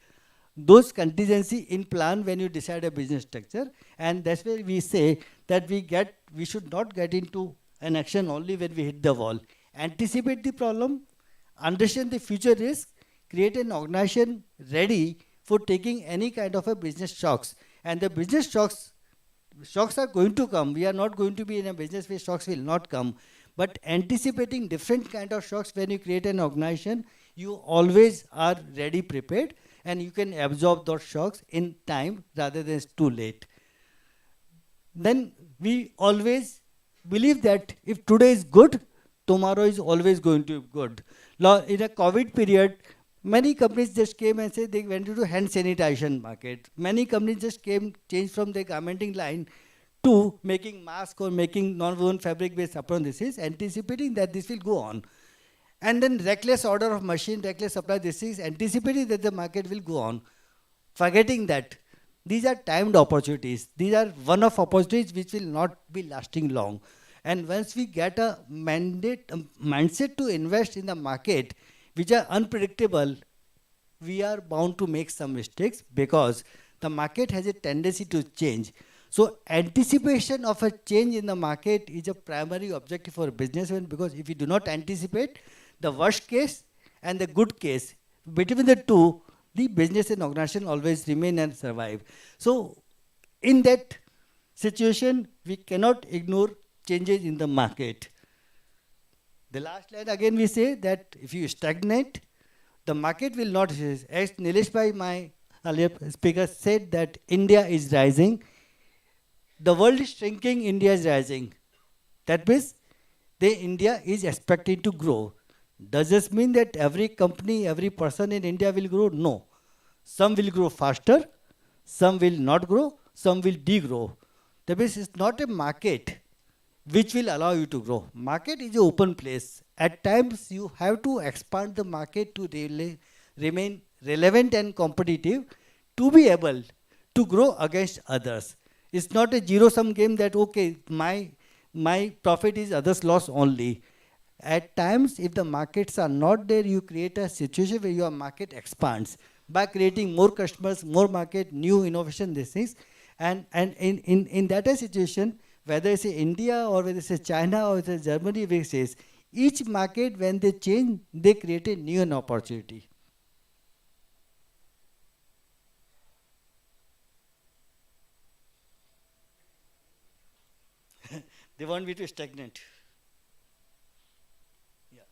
those contingency in plan when you decide a business structure. And that's where we say that we should not get into an action only when we hit the wall. Anticipate the problem, understand the future risk, create an organization ready for taking any kind of a business shocks. And the business shocks are going to come. We are not going to be in a business where shocks will not come. But anticipating different kind of shocks when you create an organization, you always are ready, prepared, and you can absorb those shocks in time rather than it's too late. Then we always believe that if today is good, tomorrow is always going to be good. In a COVID period, many companies just came and said they went into hand sanitation market. Many companies just changed from their garmenting line to making masks or making non-woven fabric-based apron. This is anticipating that this will go on. And then reckless order of machine, reckless supply, this is anticipating that the market will go on. Forgetting that these are timed opportunities. These are one-off opportunities which will not be lasting long. And once we get a mindset to invest in the market, which are unpredictable, we are bound to make some mistakes because the market has a tendency to change. So anticipation of a change in the market is a primary objective for a businessman, because if you do not anticipate the worst case and the good case, between the two, the business and organization always remain and survive. So in that situation, we cannot ignore changes in the market. The last line again we say that if you stagnate, the market will not rise. As Nilesh Bhai, my earlier speaker, said that India is rising. The world is shrinking, India is rising. That means India is expected to grow. Does this mean that every company, every person in India will grow? No. Some will grow faster, some will not grow, some will degrow. That means it's not a market which will allow you to grow. Market is an open place. At times you have to expand the market to remain relevant and competitive to be able to grow against others. It's not a zero-sum game that, okay, my profit is others' loss only. At times, if the markets are not there, you create a situation where your market expands by creating more customers, more market, new innovation, these things. And in that situation, whether it's India or whether it's China or it's Germany, we say, each market, when they change, they create a new opportunity. They want me to stagnate. Yeah.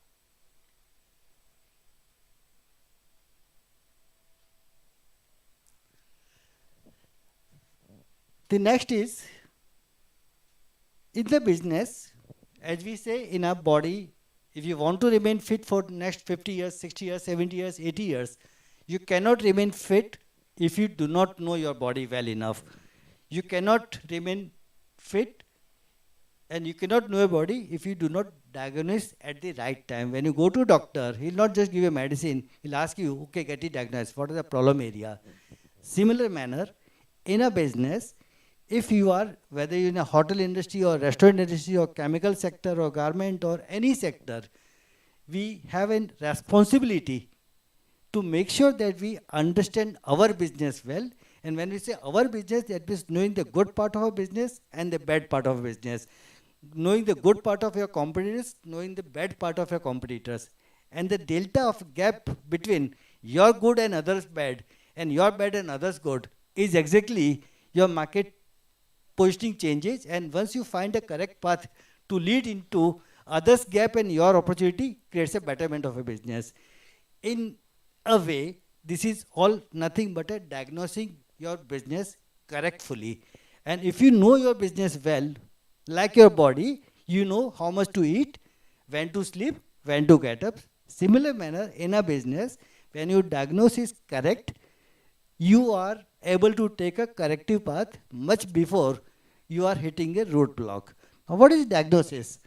The next is, in the business, as we say in our body, if you want to remain fit for the next 50 years, 60 years, 70 years, 80 years, you cannot remain fit if you do not know your body well enough. You cannot remain fit and you cannot know your body if you do not diagnose at the right time. When you go to a doctor, he'll not just give you medicine, he'll ask you, okay, get it diagnosed, what is the problem area? Similar manner, in a business, if you are, whether you're in a hotel industry or restaurant industry or chemical sector or garment or any sector, we have a responsibility to make sure that we understand our business well. And when we say our business, that means knowing the good part of our business and the bad part of business. Knowing the good part of your competitors, knowing the bad part of your competitors. And the delta of gap between your good and others bad and your bad and others good is exactly your market positioning changes. And once you find a correct path to lead into others gap and your opportunity, creates a betterment of a business. In a way, this is all nothing but a diagnosing your business correctly. And if you know your business well, like your body, you know how much to eat, when to sleep, when to get up. Similar manner, in a business, when your diagnosis is correct, you are able to take a corrective path much before you are hitting a roadblock. What is diagnosis?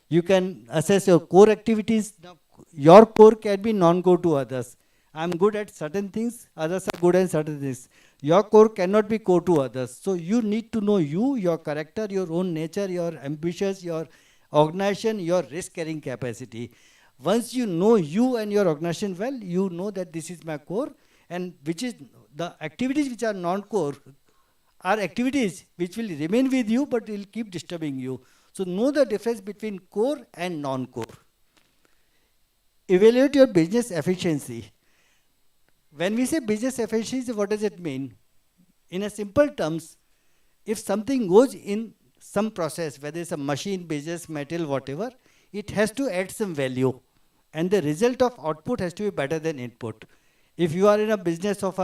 You can assess your core activities. Now, your core can be non-core to others. I'm good at certain things, others are good at certain things. Your core cannot be core to others. So you need to know you, your character, your own nature, your ambitions, your organization, your risk-carrying capacity. Once you know you and your organization well, you know that this is my core, and which is the activities which are non-core are activities which will remain with you but will keep disturbing you. So know the difference between core and non-core. Evaluate your business efficiency. When we say business efficiency, what does it mean? In a simple terms, if something goes in some process, whether it's a machine, business, metal, whatever, it has to add some value. And the result of output has to be better than input. If you are in a business of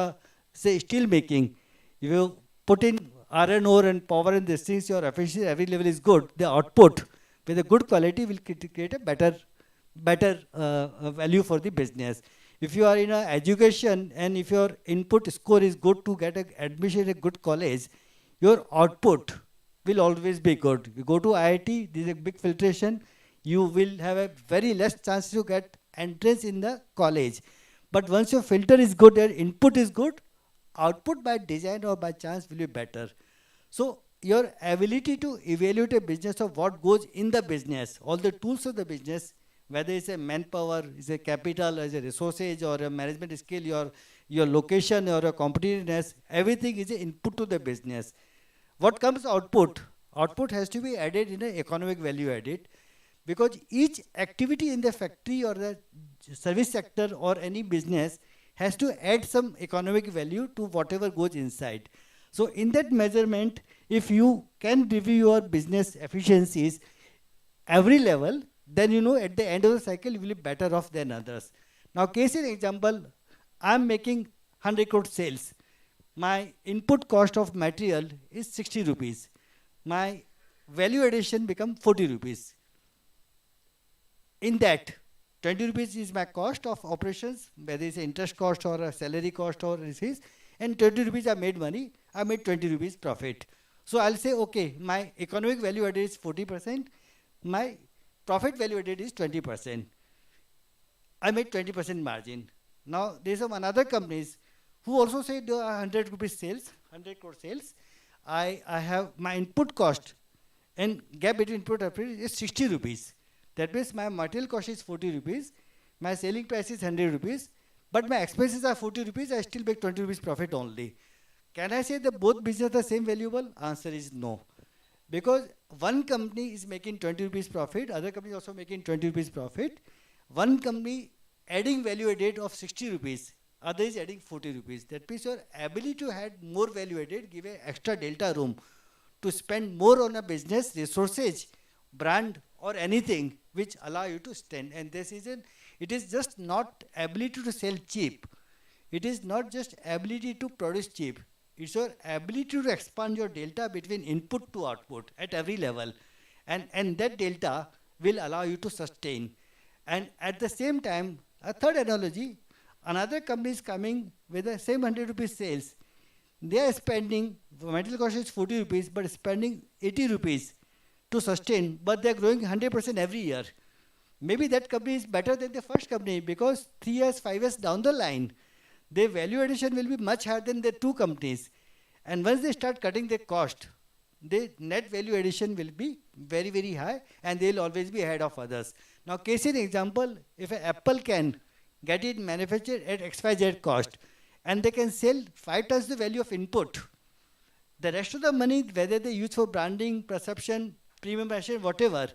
say steel making, if you put in iron ore and power and these things, your efficiency every level is good. The output with a good quality will create a better value for the business. If you are in education and if your input score is good to get admission in a good college, your output will always be good. You go to IIT, there is a big filtration, you will have a very less chance to get entrance in the college. But once your filter is good and input is good, output by design or by chance will be better. So your ability to evaluate a business of what goes in the business, all the tools of the business, whether it's a manpower, it's a capital, or it's a resources, or a management skill, your location, or a competitiveness, everything is an input to the business. What comes output? Output has to be added in an economic value added, because each activity in the factory or the service sector or any business has to add some economic value to whatever goes inside. So in that measurement, if you can review your business efficiencies every level, then you know at the end of the cycle you will be better off than others. Now case in example, I am making 100 crore sales. My input cost of material is 60 rupees. My value addition become 40 rupees. In that, 20 rupees is my cost of operations, whether it's interest cost or a salary cost or this, and 20 rupees I made money, I made 20 rupees profit. So I'll say, okay, my economic value added is 40%, my profit value added is 20%. I made 20% margin. Now there's some another companies who also say there are 100 rupees sales, 100 crore sales. I have my input cost and gap between input and output is 60 rupees. That means my material cost is 40 rupees, my selling price is 100 rupees, but my expenses are 40 rupees, I still make 20 rupees profit only. Can I say that both businesses are same valuable? Answer is no. Because one company is making 20 rupees profit, other company is also making 20 rupees profit. One company adding value added of 60 rupees, other is adding 40 rupees. That means your ability to add more value added, give an extra delta room to spend more on a business, resources, brand or anything which allow you to stand. And this isn't, it is just not ability to sell cheap. It is not just ability to produce cheap. It's your ability to expand your delta between input to output at every level. And that delta will allow you to sustain. And at the same time, a third analogy, another company is coming with the same 100 rupees sales. They are spending, material cost is 40 rupees, but spending 80 rupees to sustain, but they are growing 100% every year. Maybe that company is better than the first company because 3 years, 5 years down the line, their value addition will be much higher than the two companies. And once they start cutting their cost, the net value addition will be very, very high and they will always be ahead of others. Now, case in example, if an Apple can get it manufactured at XYZ cost and they can sell 5 times the value of input, the rest of the money, whether they use for branding, perception, premiumization, whatever,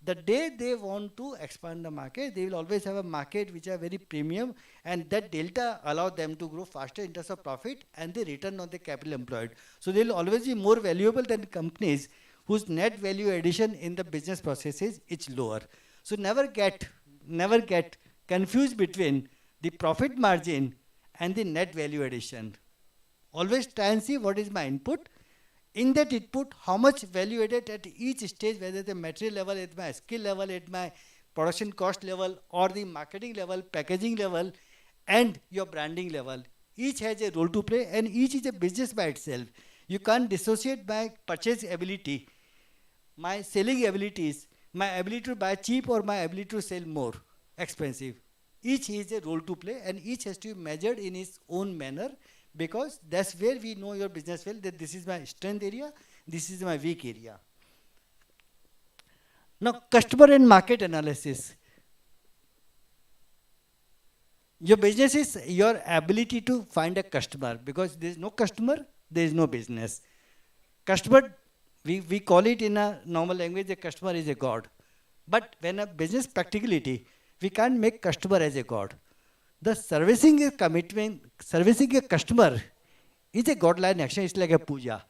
the day they want to expand the market, they will always have a market which are very premium, and that delta allow them to grow faster in terms of profit and the return on the capital employed. So they will always be more valuable than companies whose net value addition in the business processes is lower. So never get confused between the profit margin and the net value addition. Always try and see what is my input. In that input, how much value added at each stage, whether the material level, at my skill level, at my production cost level, or the marketing level, packaging level, and your branding level. Each has a role to play and each is a business by itself. You can't dissociate by purchase ability. my selling abilities, my ability to buy cheap or my ability to sell more expensive. Each has a role to play and each has to be measured in its own manner, because that's where we know your business well, that this is my strength area, this is my weak area. Now, customer and market analysis. Your business is your ability to find a customer, because there is no customer, there is no business. Customer, we call it in a normal language, a customer is a god. But when a business practicality, we can't make customer as a god. The servicing a commitment, servicing a customer is a godlike action, it's like a puja.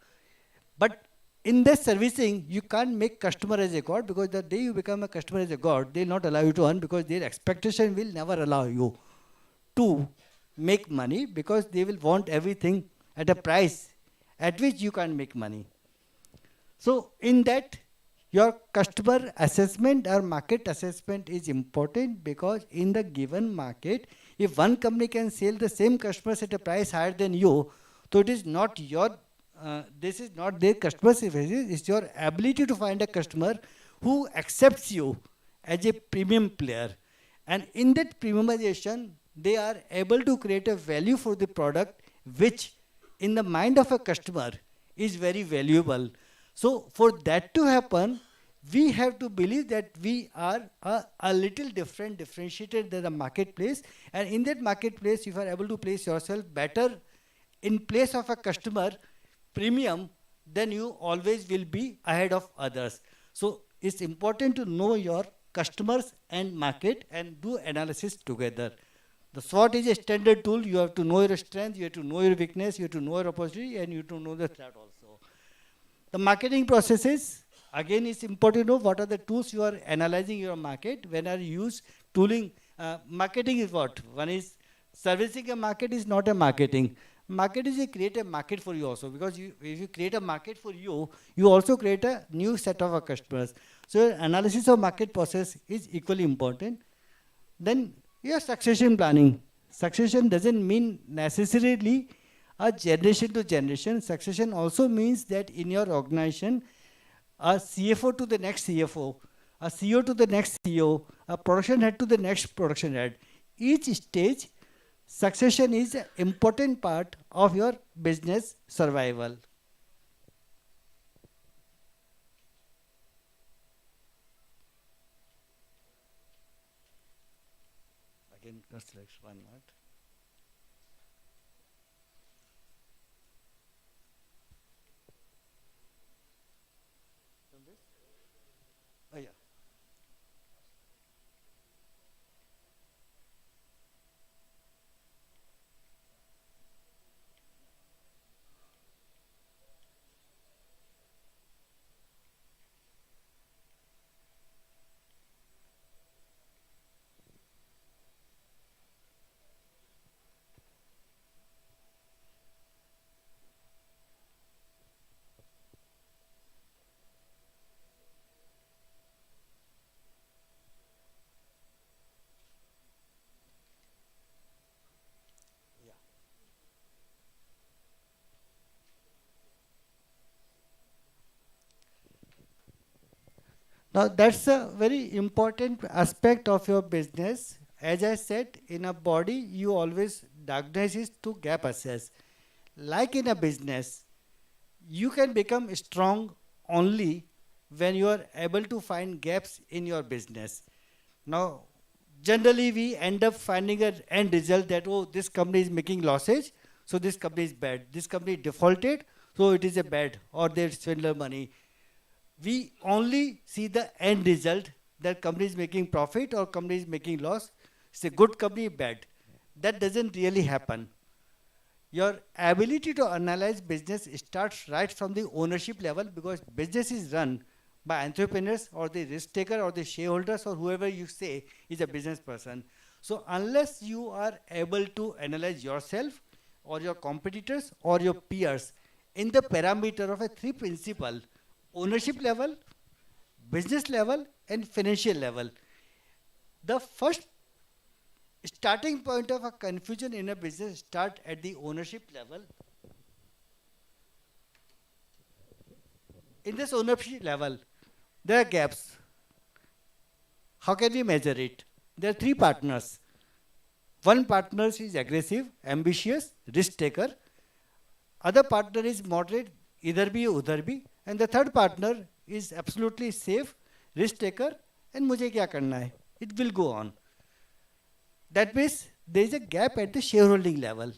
But in this servicing, you can't make customer as a god, because the day you become a customer as a god, they will not allow you to earn, because their expectation will never allow you to make money, because they will want everything at a price at which you can't make money. So in that, your customer assessment or market assessment is important, because in the given market, if one company can sell the same customers at a price higher than you, so it is not your, this is not their customer service, it's your ability to find a customer who accepts you as a premium player. And in that premiumization, they are able to create a value for the product, which in the mind of a customer is very valuable. So for that to happen, we have to believe that we are a little differentiated than the marketplace. And in that marketplace, if you are able to place yourself better in place of a customer premium, then you always will be ahead of others. So it's important to know your customers and market and do analysis together. The SWOT is a standard tool. You have to know your strength, you have to know your weakness, you have to know your opportunity, and you have to know the threat also. The marketing processes, again, it's important to know what are the tools you are analyzing your market. When are you use tooling? Marketing is what? One is servicing a market is not a marketing. Market is a create a market for you also, because if you create a market for you, you also create a new set of customers. So analysis of market process is equally important. Then your succession planning. Succession doesn't mean necessarily a generation to generation. Succession also means that in your organization, a CFO to the next CFO, a CEO to the next CEO, a production head to the next production head. Each stage, succession is an important part of your business survival. Again, select one more. Oh, yeah. Now that's a very important aspect of your business. As I said, in a body, you always diagnose it to gap assess. Like in a business, you can become strong only when you are able to find gaps in your business. Now, generally we end up finding an end result that, oh, this company is making losses, so this company is bad. This company defaulted, so it is a bad, or they swindle money. We only see the end result, that company is making profit or company is making loss. It's a good company, bad. That doesn't really happen. Your ability to analyze business starts right from the ownership level, because business is run by entrepreneurs or the risk taker or the shareholders or whoever you say is a business person. So unless you are able to analyze yourself or your competitors or your peers in the parameter of a three principle: ownership level, business level, and financial level. The first starting point of a confusion in a business start at the ownership level. In this ownership level, There are gaps. How can we measure it? There are three partners. One partner is aggressive, ambitious, risk taker. Other partner is moderate, either be or udhar bhi. And the third partner is absolutely safe, risk taker, and mujhe kya karna hai. It will go on. That means there is a gap at the shareholding level.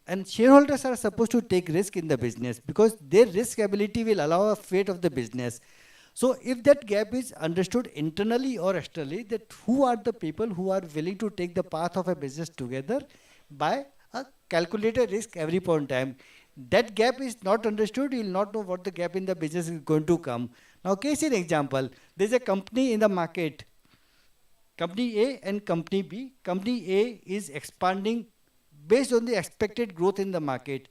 And shareholders are supposed to take risk in the business because their risk ability will allow a fate of the business. So if that gap is understood internally or externally, that who are the people who are willing to take the path of a business together by a calculated risk every point in time. That gap is not understood, you will not know what the gap in the business is going to come. Now case in example, there is a company in the market, company A and company B. Company A is expanding based on the expected growth in the market.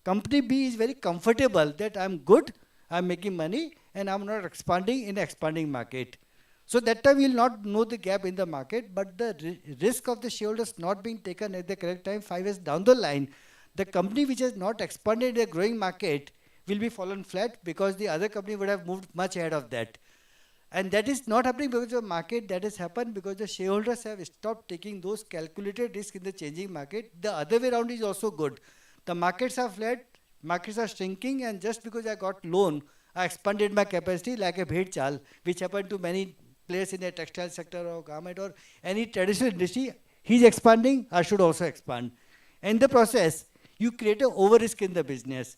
Company B is very comfortable that I'm good, I'm making money, and I'm not expanding in an expanding market. So that time we will not know the gap in the market, but the risk of the shareholders not being taken at the correct time 5 years down the line, the company which has not expanded in a growing market will be fallen flat because the other company would have moved much ahead of that. And that is not happening because of the market, that has happened because the shareholders have stopped taking those calculated risks in the changing market. The other way around is also good. The markets are flat, markets are shrinking, and just because I got loan, I expanded my capacity like a bhed chal, which happened to many players in the textile sector or garment or any traditional industry. He's expanding, I should also expand. In the process, you create an over risk in the business.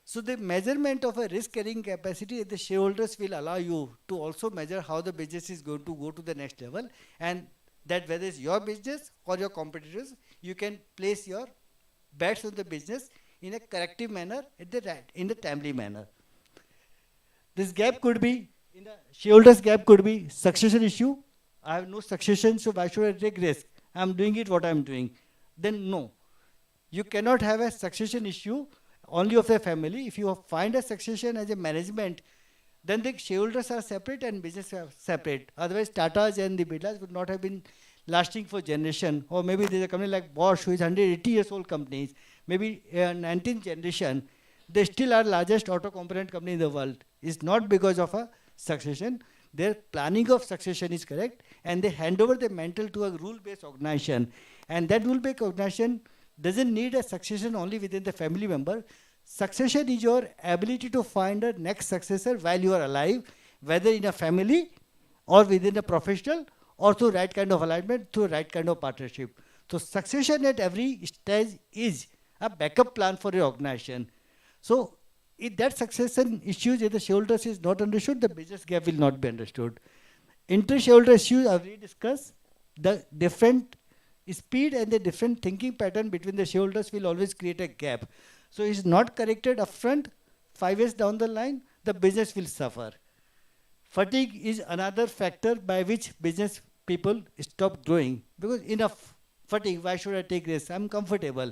So the measurement of a risk carrying capacity at the shareholders will allow you to also measure how the business is going to go to the next level, and that whether it's your business or your competitors, you can place your bets on the business in a corrective manner, in the timely manner. This gap could be, in the shareholders gap could be succession issue. I have no succession, so why should I take risk? I'm doing it what I'm doing. Then no. You cannot have a succession issue only of the family. If you find a succession as a management, then the shareholders are separate and business are separate. Otherwise, Tatas and the Birlas would not have been lasting for generation. Or maybe there's a company like Bosch, who is 180 years old companies, maybe 19th generation, they still are largest auto component company in the world. It's not because of a succession. Their planning of succession is correct, and they hand over the mantle to a rule-based organization. And that rule-based organization doesn't need a succession only within the family member. Succession is your ability to find a next successor while you are alive, whether in a family or within a professional or through right kind of alignment, through right kind of partnership. So succession at every stage is a backup plan for your organization. So if that succession issues, if the shareholders is not understood, the business gap will not be understood. Inter-shareholder issues I've already discussed. The different speed and the different thinking pattern between the shareholders will always create a gap. So it's not corrected upfront, 5 years down the line, the business will suffer. Fatigue is another factor by which business people stop growing. Because enough fatigue, why should I take risk? I'm comfortable.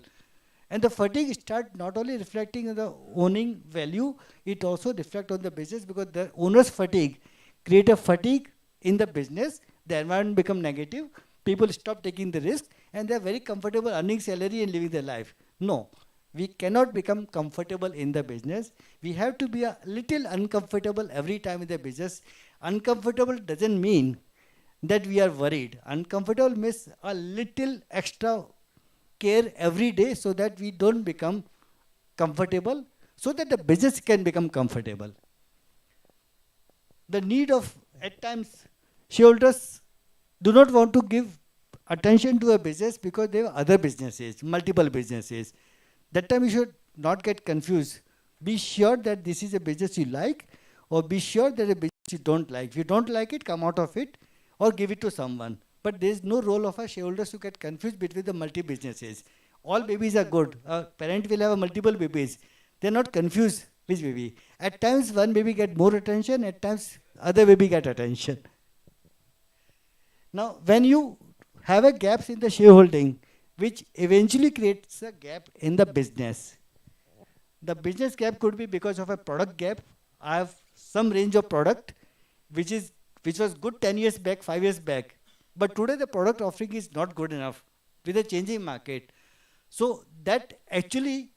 And the fatigue start not only reflecting on the owning value, it also reflects on the business, because the owner's fatigue create a fatigue in the business, the environment become negative, people stop taking the risk, and they're very comfortable earning salary and living their life. No, we cannot become comfortable in the business. We have to be a little uncomfortable every time in the business. Uncomfortable doesn't mean that we are worried. Uncomfortable means a little extra care every day so that we don't become comfortable, so that the business can become comfortable. The need of, at times, shareholders do not want to give attention to a business because they have other businesses, multiple businesses. That time you should not get confused. Be sure that this is a business you like, or be sure that a business you don't like. If you don't like it, come out of it or give it to someone. But there is no role of a shareholders to get confused between the multi-businesses. All babies are good. A parent will have multiple babies. They are not confused which baby. At times one baby get more attention, at times other baby get attention. Now when you have a gaps in the shareholding, which eventually creates a gap in the business. The business gap could be because of a product gap. I have some range of product which was good 10 years back, 5 years back. But today the product offering is not good enough with a changing market. So that actually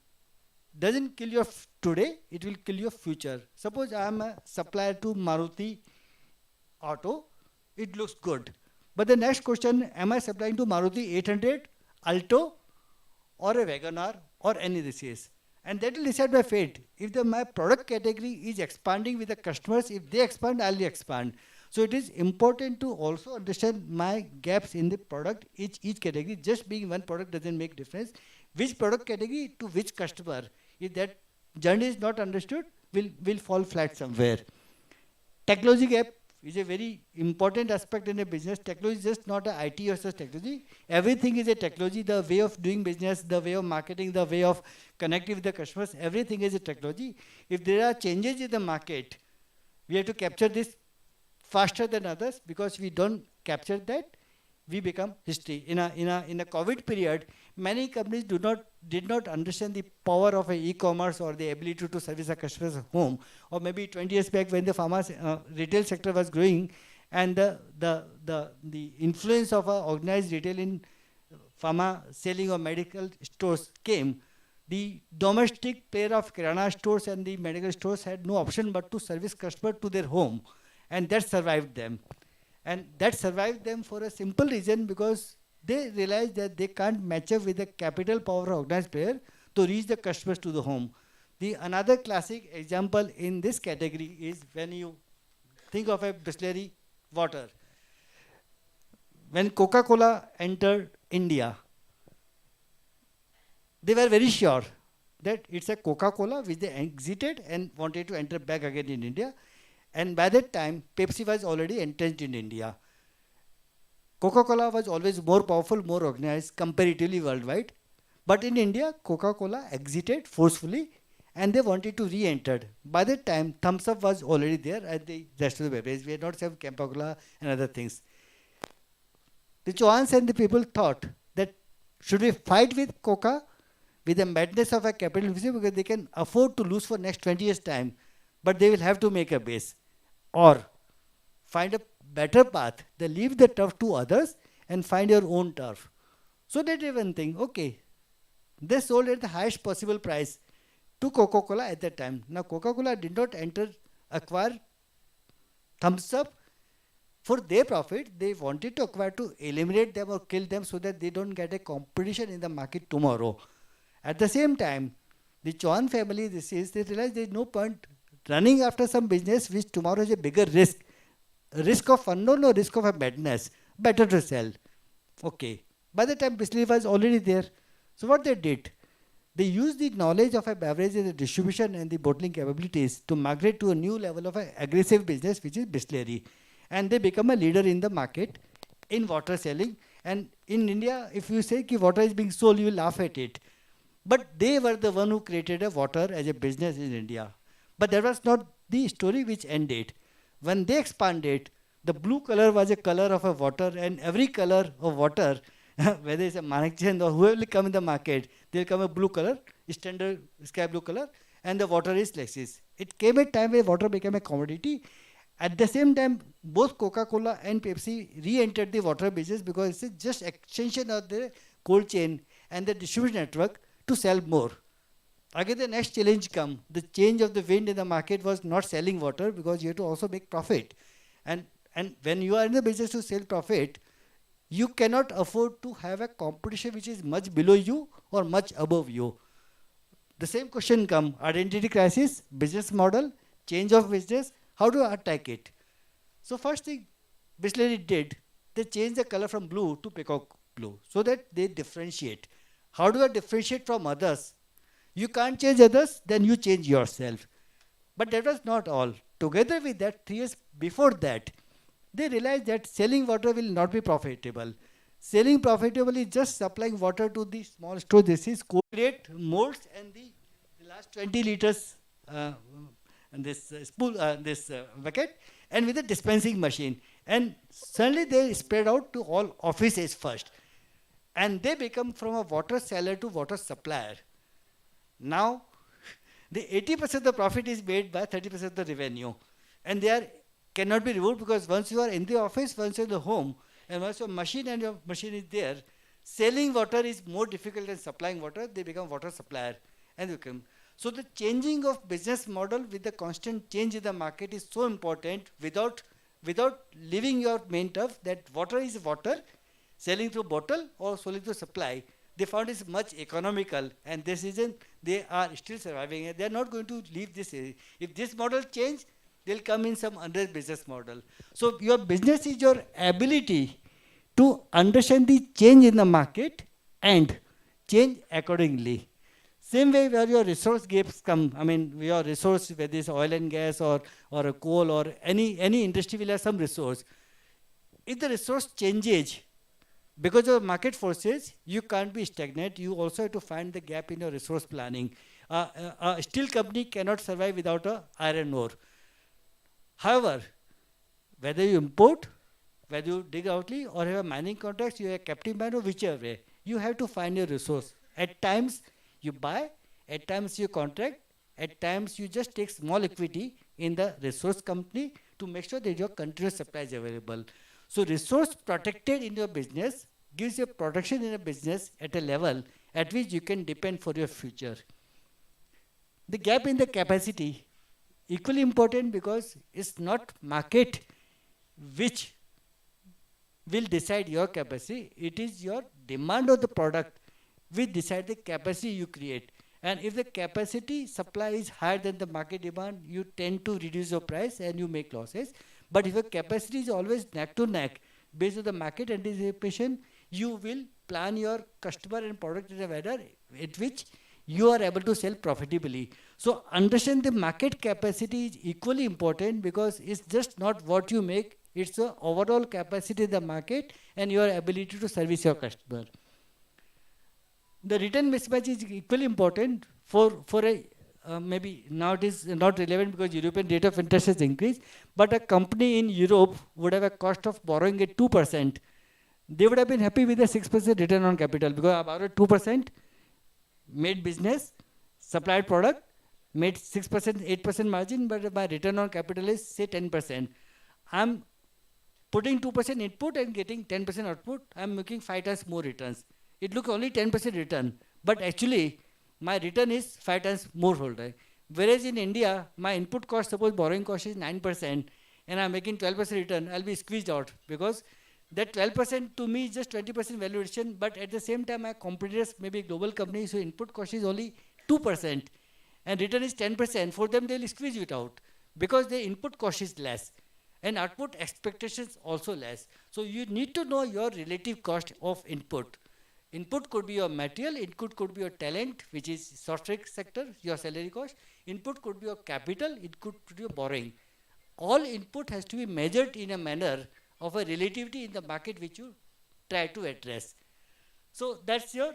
doesn't kill your today, it will kill your future. Suppose I am a supplier to Maruti auto, it looks good. But the next question, am I supplying to Maruti 800, Alto, or a Wagoner, or any disease? And that will decide my fate. If my product category is expanding with the customers, if they expand, I'll expand. So it is important to also understand my gaps in the product, each category. Just being one product doesn't make difference. Which product category to which customer? If that journey is not understood, will fall flat somewhere. Technology gap is a very important aspect in a business. Technology is just not an IT versus technology. Everything is a technology. The way of doing business, the way of marketing, the way of connecting with the customers, everything is a technology. If there are changes in the market, we have to capture this faster than others, because we don't capture that, we become history. In a COVID period, many companies did not understand the power of a e-commerce or the ability to service a customer's home. Or maybe 20 years back when the pharma retail sector was growing, and the influence of organized retail in pharma selling or medical stores came, the domestic player of kirana stores and the medical stores had no option but to service customer to their home. And that survived them. And that survived them for a simple reason, because they realized that they can't match up with the capital power of organized player to reach the customers to the home. Another classic example in this category is when you think of a Bisleri water. When Coca-Cola entered India, they were very sure that it's a Coca-Cola which they exited and wanted to enter back again in India. And by that time, Pepsi was already entrenched in India. Coca-Cola was always more powerful, more organized, comparatively worldwide. But in India, Coca-Cola exited forcefully and they wanted to re-enter. By that time, Thumbs Up was already there and the rest of the beverage. We had not served Coca-Cola and other things. The Chauhans and the people thought that should we fight with Coca with the madness of a capital, because they can afford to lose for next 20 years time, but they will have to make a base. Or find a better path. They leave the turf to others and find your own turf. So they did one thing. Okay, they sold at the highest possible price to Coca-Cola at that time. Now Coca-Cola did not acquire Thumbs Up for their profit. They wanted to acquire to eliminate them or kill them so that they don't get a competition in the market tomorrow. At the same time, the Chauhan family, they realized there is no point running after some business which tomorrow is a bigger risk. A risk of unknown or risk of a madness. Better to sell. Okay. By the time Bisleri was already there. So what they did? They used the knowledge of a beverage and the distribution and the bottling capabilities to migrate to a new level of aggressive business, which is Bisleri. And they become a leader in the market in water selling. And in India, if you say that water is being sold, you will laugh at it. But they were the one who created a water as a business in India. But that was not the story which ended. When they expanded, the blue color was a color of a water, and every color of water, whether it's a Manakchand or whoever will come in the market, they'll come a blue color, standard sky blue color, and the water is Lexis. It came a time where water became a commodity. At the same time, both Coca-Cola and Pepsi re-entered the water business because it's just extension of the cold chain and the distribution network to sell more. Again, the next challenge come. The change of the wind in the market was not selling water, because you have to also make profit. And when you are in the business to sell profit, you cannot afford to have a competition which is much below you or much above you. The same question come. Identity crisis, business model, change of business. How do I attack it? So first thing Bisleri did, they changed the color from blue to peacock blue so that they differentiate. How do I differentiate from others? You can't change others, then you change yourself. But that was not all. Together with that, 3 years before that, they realized that selling water will not be profitable. Selling profitable is just supplying water to the small store. This is create molds and the last 20 liters bucket, and with a dispensing machine. And suddenly they spread out to all offices first. And they become from a water seller to water supplier. Now, the 80% of the profit is made by 30% of the revenue. And they cannot be removed, because once you are in the office, once you are in the home, and once your machine is there, selling water is more difficult than supplying water. They become water supplier. So the changing of business model with the constant change in the market is so important. Without without leaving your main turf, that water is water, selling through bottle or selling through supply, they found is much economical, and this reason they are still surviving, and they are not going to leave this area. If this model change, they'll come in some other business model. So your business is your ability to understand the change in the market and change accordingly. Same way where your resource gaps come, I mean, your resource, whether it's oil and gas or a coal or any industry will have some resource. If the resource changes, because of market forces, you can't be stagnant. You also have to find the gap in your resource planning. A steel company cannot survive without a iron ore. However, whether you import, whether you dig outly or have a mining contracts, you have captive mine or whichever way, you have to find your resource. At times you buy, at times you contract, at times you just take small equity in the resource company to make sure that your continuous supply is available. So resource protected in your business gives you protection in a business at a level at which you can depend for your future. The gap in the capacity, equally important, because it's not market which will decide your capacity, it is your demand of the product which decide the capacity you create. And if the capacity supply is higher than the market demand, you tend to reduce your price and you make losses. But if your capacity is always neck to neck based on the market anticipation, you will plan your customer and product in a manner at which you are able to sell profitably. So understand the market capacity is equally important, because it's just not what you make, it's the overall capacity in the market and your ability to service your customer. The return mismatch is equally important for a maybe now it is not relevant because European rate of interest has increased, but a company in Europe would have a cost of borrowing at 2%. They would have been happy with a 6% return on capital, because I borrowed 2%, made business, supplied product, made 6%, 8% margin, but my return on capital is say 10%. I'm putting 2% input and getting 10% output. I'm making 5 times more returns. It looks only 10% return, but actually my return is 5 times more holder. Whereas in India, my input cost, suppose borrowing cost is 9%, and I'm making 12% return, I'll be squeezed out, because that 12% to me is just 20% valuation, but at the same time my competitors may be global companies, so input cost is only 2% and return is 10%. For them, they'll squeeze it out because the input cost is less and output expectations also less. So you need to know your relative cost of input. Input could be your material, input could be your talent, which is software sector, your salary cost. Input could be your capital, it could be your borrowing. All input has to be measured in a manner of a relativity in the market which you try to address. So that's your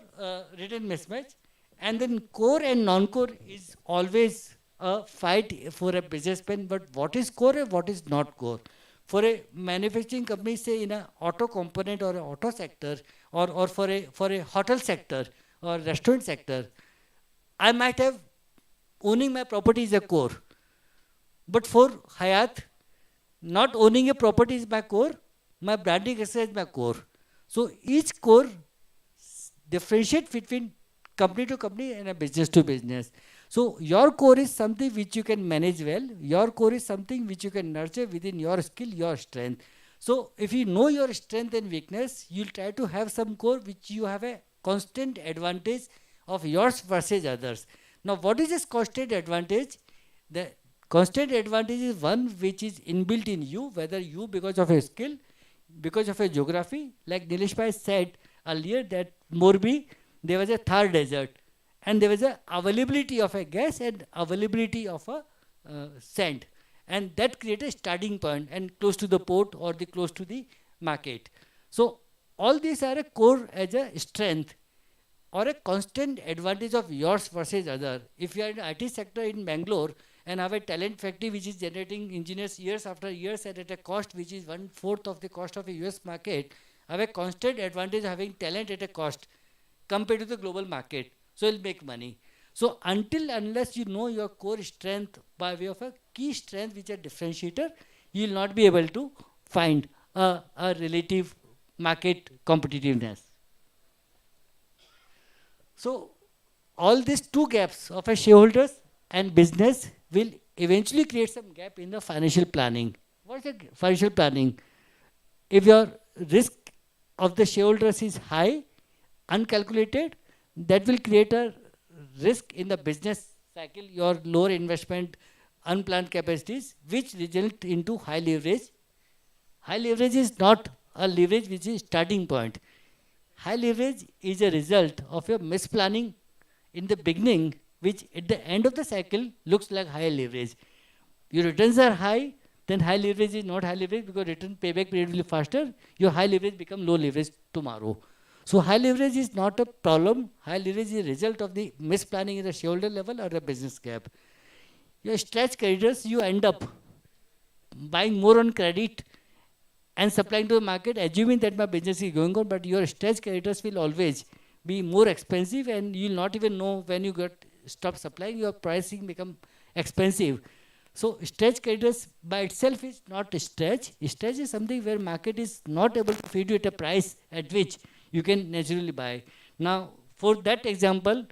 return mismatch. And then core and non-core is always a fight for a businessman, but what is core and what is not core? For a manufacturing company, say in an auto component or an auto sector, or for a hotel sector or restaurant sector, I might have owning my property is a core. But for Hayat, not owning a property is my core, my branding exercise is my core. So each core differentiate between company to company and a business to business. So your core is something which you can manage well. Your core is something which you can nurture within your skill, your strength. So if you know your strength and weakness, you'll try to have some core which you have a constant advantage of yours versus others. Now what is this constant advantage? The constant advantage is one which is inbuilt in you, whether you because of a skill, because of a geography. Like Nilesh Bhai said earlier that Morbi, there was a Thar desert and there was a availability of a gas and availability of a sand. And that created a starting point and close to the port or the close to the market. So all these are a core as a strength or a constant advantage of yours versus other. If you are in the IT sector in Bangalore and have a talent factory which is generating engineers years after years and at a cost which is 1/4 of the cost of a US market, have a constant advantage of having talent at a cost compared to the global market. So you'll make money. So unless you know your core strength by way of a key strength which is a differentiator, you will not be able to find a relative market competitiveness. So all these two gaps of a shareholders and business will eventually create some gap in the financial planning. What's the financial planning? If your risk of the shareholders is high, uncalculated, that will create a risk in the business cycle, your lower investment, unplanned capacities, which result into high leverage. High leverage is not a leverage which is starting point. High leverage is a result of your misplanning in the beginning, which at the end of the cycle looks like high leverage. Your returns are high, then high leverage is not high leverage because return payback period will be faster. Your high leverage become low leverage tomorrow. So high leverage is not a problem. High leverage is a result of the misplanning at the shareholder level or the business gap. Your stretch creditors, you end up buying more on credit and supplying to the market, assuming that my business is going on, but your stretch creditors will always be more expensive and you'll not even know when you stop supplying, your pricing become expensive. So stretch creditors by itself is not a stretch. Stretch is something where market is not able to feed you at a price at which you can naturally buy. Now, for that example,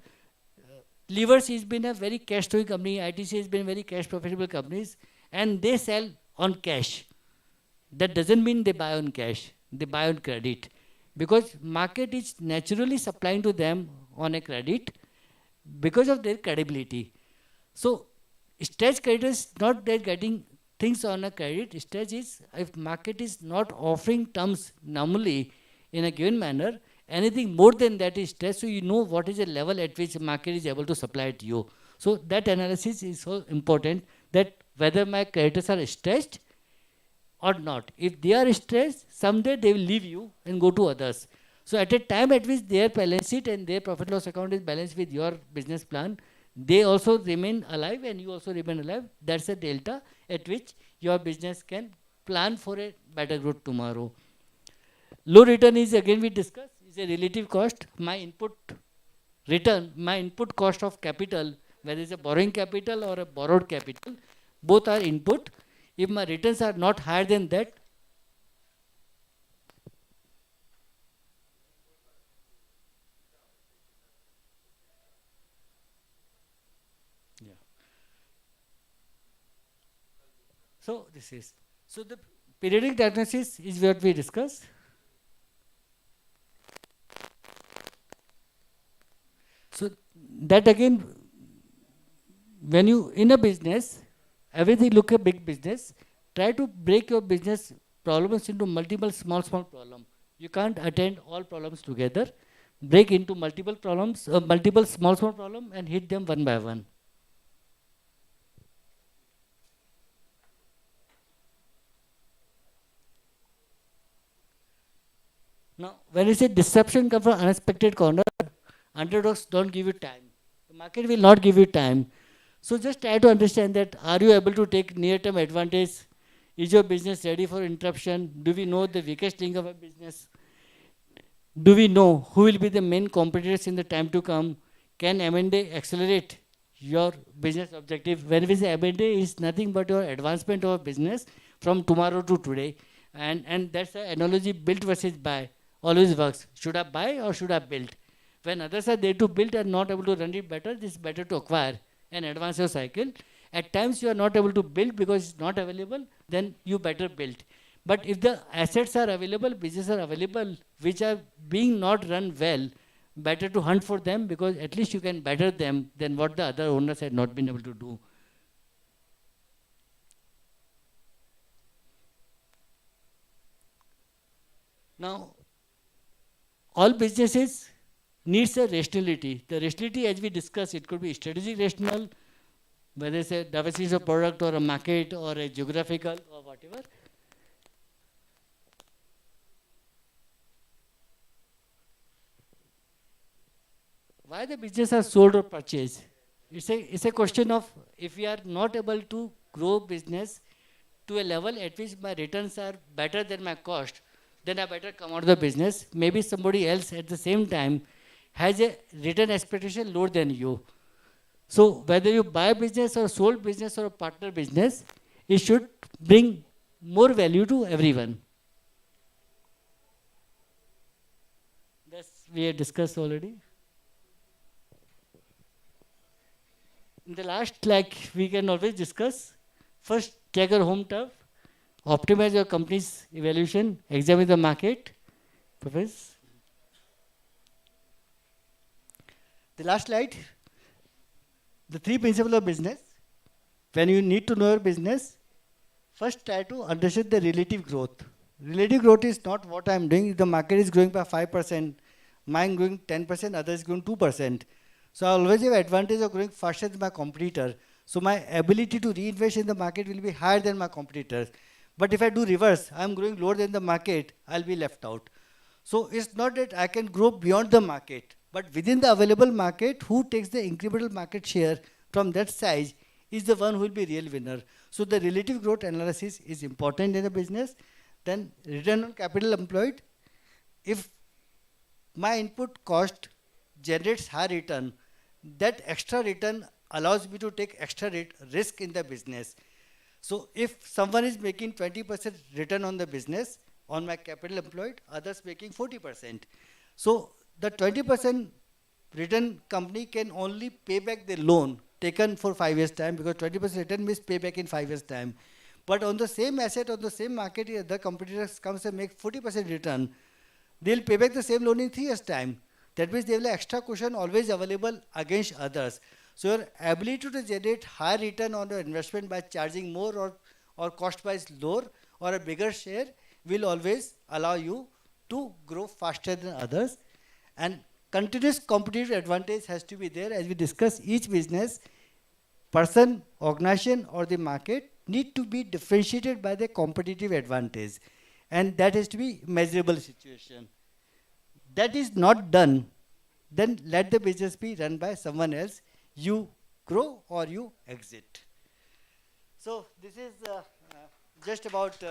Levers has been a very cash-flowing company, ITC has been very cash-profitable companies, and they sell on cash. That doesn't mean they buy on cash, they buy on credit. Because market is naturally supplying to them on a credit because of their credibility. So, stretch creditors not they're getting things on a credit. Stretch is if market is not offering terms normally in a given manner, anything more than that is stretch, so you know what is the level at which market is able to supply it to you. So that analysis is so important, that whether my creditors are stretched or not. If they are stretched, someday they will leave you and go to others. So at a time at which their balance sheet and their profit loss account is balanced with your business plan, they also remain alive and you also remain alive. That's a delta at which your business can plan for a better growth tomorrow. Low return is, again we discussed, is a relative cost. My input return, my input cost of capital, whether it's a borrowing capital or a borrowed capital, both are input. If my returns are not higher than that, so this is, so the periodic diagnosis is what we discuss. So that again, when you in a business, everything look a big business, try to break your business problems into multiple small problems. You can't attend all problems together. Break into multiple problems, multiple small problems and hit them one by one. Now, when you say disruption comes from unexpected corner, underdogs don't give you time. The market will not give you time. So just try to understand that, are you able to take near-term advantage? Is your business ready for interruption? Do we know the weakest link of a business? Do we know who will be the main competitors in the time to come? Can M&A accelerate your business objective? When we say M&A is nothing but your advancement of a business from tomorrow to today. And that's the analogy, build versus buy. Always works. Should I buy or should I build? When others are there to build and not able to run it better, this is better to acquire and advance your cycle. At times you are not able to build because it's not available, then you better build. But if the assets are available, businesses are available, which are being not run well, better to hunt for them, because at least you can better them than what the other owners had not been able to do. Now, all businesses needs a rationality. The rationality, as we discussed, it could be strategic rational, whether it's a diversity of product or a market or a geographical or whatever. Why the business are sold or purchased? It's a question of, if we are not able to grow business to a level at which my returns are better than my cost, then I better come out of the business. Maybe somebody else at the same time has a return expectation lower than you. So whether you buy a business or sold business or a partner business, it should bring more value to everyone. That's we have discussed already. In the last, like we can always discuss, first check your home turf. optimize your company's evaluation, examine the market. Professor? The last slide, the 3 principles of business. When you need to know your business, first try to understand the relative growth. Relative growth is not what I'm doing. If the market is growing by 5%, mine growing 10%, others growing 2%. So I always have advantage of growing faster than my competitor. So my ability to reinvest in the market will be higher than my competitors. But if I do reverse, I'm growing lower than the market, I'll be left out. So it's not that I can grow beyond the market, but within the available market, who takes the incremental market share from that size is the one who will be real winner. So the relative growth analysis is important in a business. Then return on capital employed. If my input cost generates high return, that extra return allows me to take extra risk in the business. So if someone is making 20% return on the business, on my capital employed, others making 40%. So the 20% return company can only pay back the loan taken for 5 years time, because 20% return means payback in 5 years time. But on the same asset, on the same market, if the competitors comes and make 40% return, they'll pay back the same loan in 3 years time. That means they will have extra cushion always available against others. So your ability to generate high return on your investment by charging more or cost wise lower or a bigger share will always allow you to grow faster than others. And continuous competitive advantage has to be there. As we discuss, each business, person, organization or the market need to be differentiated by the competitive advantage. And that has to be measurable situation. That is not done, then let the business be run by someone else. You grow or you exit. So this is just about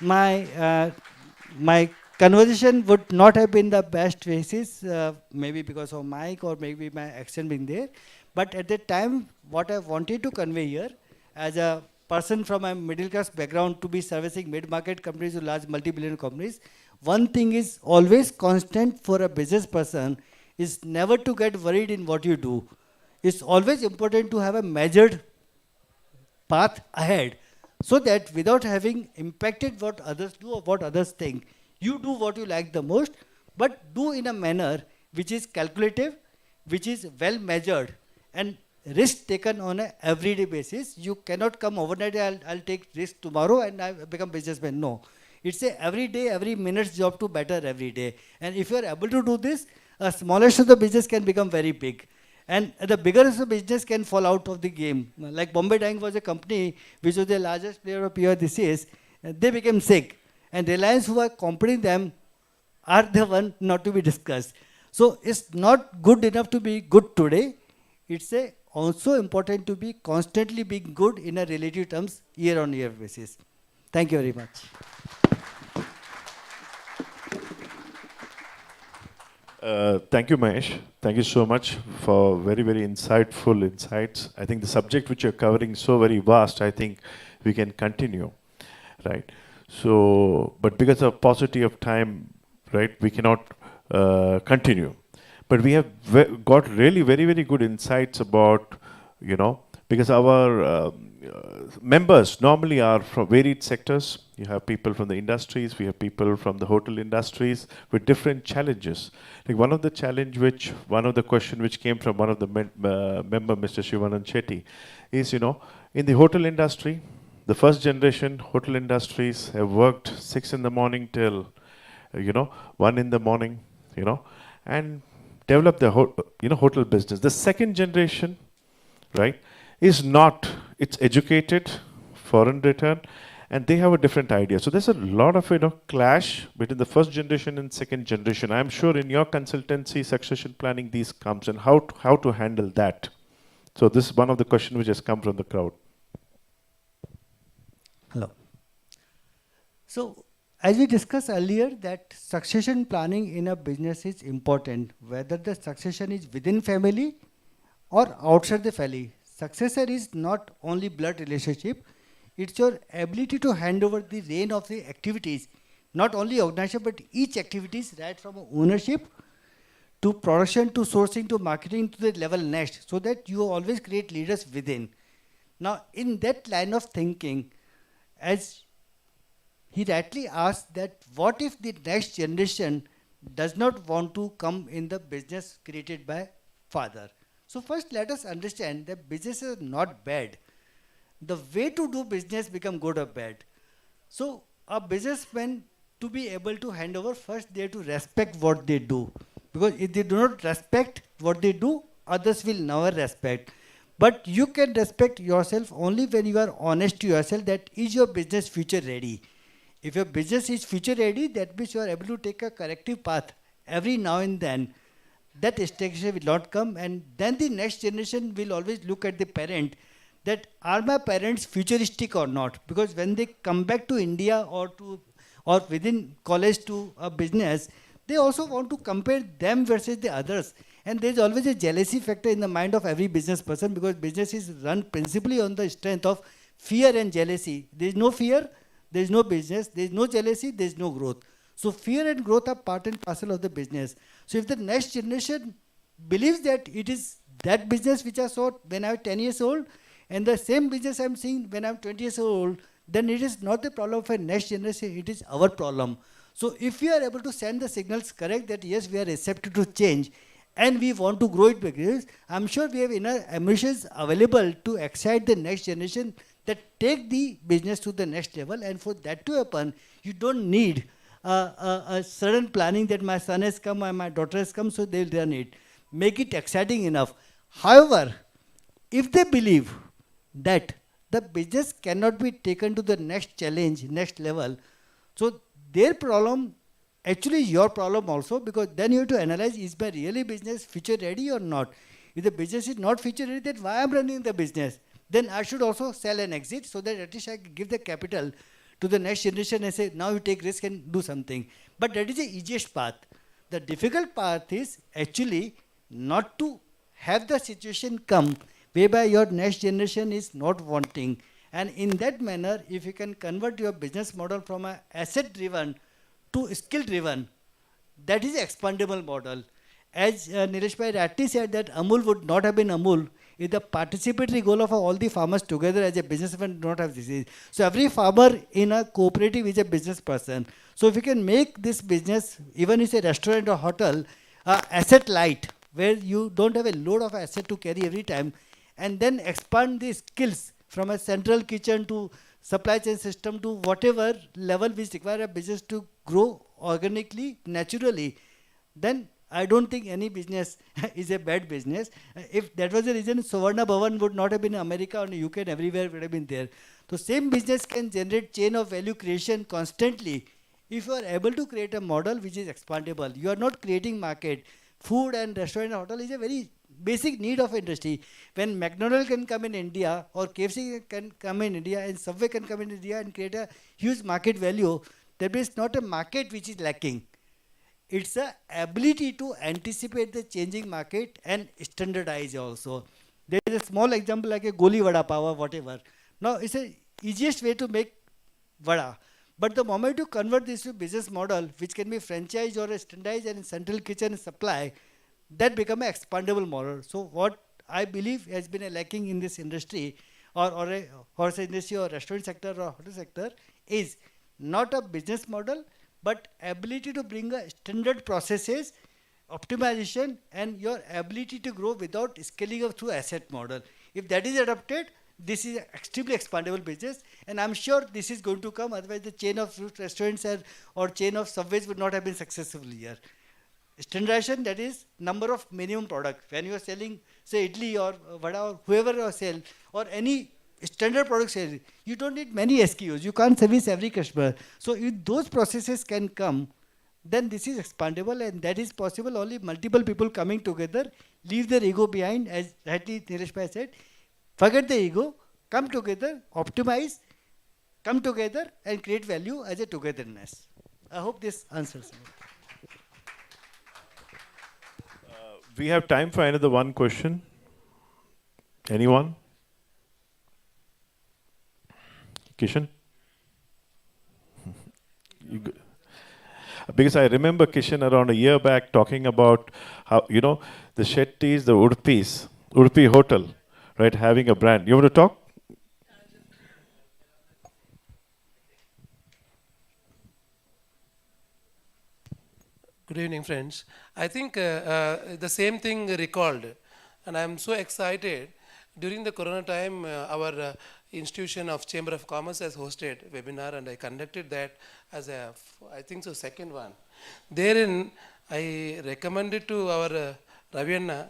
my conversation would not have been the best basis, maybe because of mic or maybe my accent being there. But at that time, what I wanted to convey here, as a person from a middle class background to be servicing mid-market companies to large multi-billion companies, one thing is always constant for a business person is never to get worried in what you do. It's always important to have a measured path ahead, so that without having impacted what others do or what others think, you do what you like the most, but do in a manner which is calculative, which is well measured, and risk taken on an everyday basis. You cannot come overnight, I'll take risk tomorrow and I become businessman. No. It's a every day, every minute's job to better every day. And if you are able to do this, a smallest of the business can become very big. And the bigger of the business can fall out of the game. Like Bombay Dyeing was a company which was the largest player of pure disease. They became sick. And Reliance, who are competing them, are the one not to be discussed. So it's not good enough to be good today. It's also important to be constantly being good in a relative terms, year on year basis. Thank you very much. Thank you, Mahesh. Thank you so much for very, very insightful insights. I think the subject which you're covering is so very vast, I think we can continue, right? So, but because of paucity of time, right, we cannot continue. But we have got really very, very good insights about, you know, because our members normally are from varied sectors. You have people from the industries, we have people from the hotel industries with different challenges. Like one of the question which came from one of the member, Mr. Shivanand Shetty, is, you know, in the hotel industry, the first generation hotel industries have worked 6 in the morning till, 1 in the morning, and developed the hotel business. The second generation, right, is not, it's educated, foreign return, and they have a different idea. So there's a lot of clash between the first generation and second generation. I'm sure in your consultancy, succession planning, these comes, and how to handle that. So this is one of the questions which has come from the crowd. Hello. So as we discussed earlier, that succession planning in a business is important, whether the succession is within family or outside the family. Successor is not only blood relationship, it's your ability to hand over the reign of the activities, not only organization, but each activities, right from ownership to production to sourcing to marketing to the level next, so that you always create leaders within. Now, in that line of thinking, as he rightly asked, that what if the next generation does not want to come in the business created by father? So first let us understand that business is not bad. The way to do business become good or bad. So a businessman, to be able to hand over, first they have to respect what they do. Because if they do not respect what they do, others will never respect. But you can respect yourself only when you are honest to yourself that is your business future ready. If your business is future ready, that means you are able to take a corrective path every now and then. That stagnation will not come, and then the next generation will always look at the parent that are my parents futuristic or not? Because when they come back to India or within college to a business, they also want to compare them versus the others. And there is always a jealousy factor in the mind of every business person, because business is run principally on the strength of fear and jealousy. There is no fear, there is no business, there is no jealousy, there is no growth. So fear and growth are part and parcel of the business. So if the next generation believes that it is that business which I saw when I was 10 years old, and the same business I am seeing when I am 20 years old, then it is not the problem of a next generation, it is our problem. So if we are able to send the signals correct that yes, we are receptive to change and we want to grow it because I'm sure we have enough ammunitions available to excite the next generation that take the business to the next level. And for that to happen, you don't need a sudden planning that my son has come and my daughter has come, so they'll run it. Make it exciting enough. However, if they believe that the business cannot be taken to the next challenge, next level, so their problem, actually your problem also, because then you have to analyze, is my really business future ready or not? If the business is not future ready, then why I'm running the business? Then I should also sell and exit so that at least I give the capital to the next generation and say, now you take risk and do something. But that is the easiest path. The difficult path is actually not to have the situation come whereby your next generation is not wanting. And in that manner, if you can convert your business model from an asset-driven to skill-driven, that is an expandable model. As Nilesh Bhai rightly said that Amul would not have been Amul if the participatory goal of all the farmers together as a businessman do not have this. So every farmer in a cooperative is a business person. So if you can make this business, even if it's a restaurant or hotel, asset light, where you don't have a load of asset to carry every time, and then expand the skills from a central kitchen to supply chain system to whatever level which require a business to grow organically, naturally, then I don't think any business is a bad business. If that was the reason, Savarna Bhavan would not have been in America or in UK and everywhere would have been there. So same business can generate chain of value creation constantly if you are able to create a model which is expandable. You are not creating market. Food and restaurant and hotel is a very basic need of industry. When McDonald's can come in India or KFC can come in India and Subway can come in India and create a huge market value, that is not a market which is lacking. It's the ability to anticipate the changing market and standardize also. There is a small example like a Goli Vada Pav or whatever. Now it's the easiest way to make vada. But the moment you convert this to business model, which can be franchise or a standardized and central kitchen supply, that become an expandable model. So what I believe has been a lacking in this industry or a horse industry or restaurant sector or hotel sector is not a business model, but ability to bring a standard processes, optimization, and your ability to grow without scaling up through asset model. If that is adopted, this is an extremely expandable business, and I'm sure this is going to come. Otherwise, the chain of restaurants or chain of subways would not have been successful here. Standardization, that is number of minimum product. When you are selling, say, idli or vada or whoever you sell, or any standard product sale, you don't need many SKUs. You can't service every customer. So if those processes can come, then this is expandable, and that is possible only multiple people coming together, leave their ego behind, as rightly Nilesh Bhai said, forget the ego, come together, optimize, come together and create value as a togetherness. I hope this answers it. We have time for another one question. Anyone? Kishan? Because I remember Kishan around a year back talking about how, the Shettis, the Udupi Hotel, right, having a brand. You want to talk? Good evening, friends. I think the same thing recalled, and I'm so excited. During the Corona time, our institution of Chamber of Commerce has hosted a webinar, and I conducted that as a, I think so, second one. Therein, I recommended to our Ravianna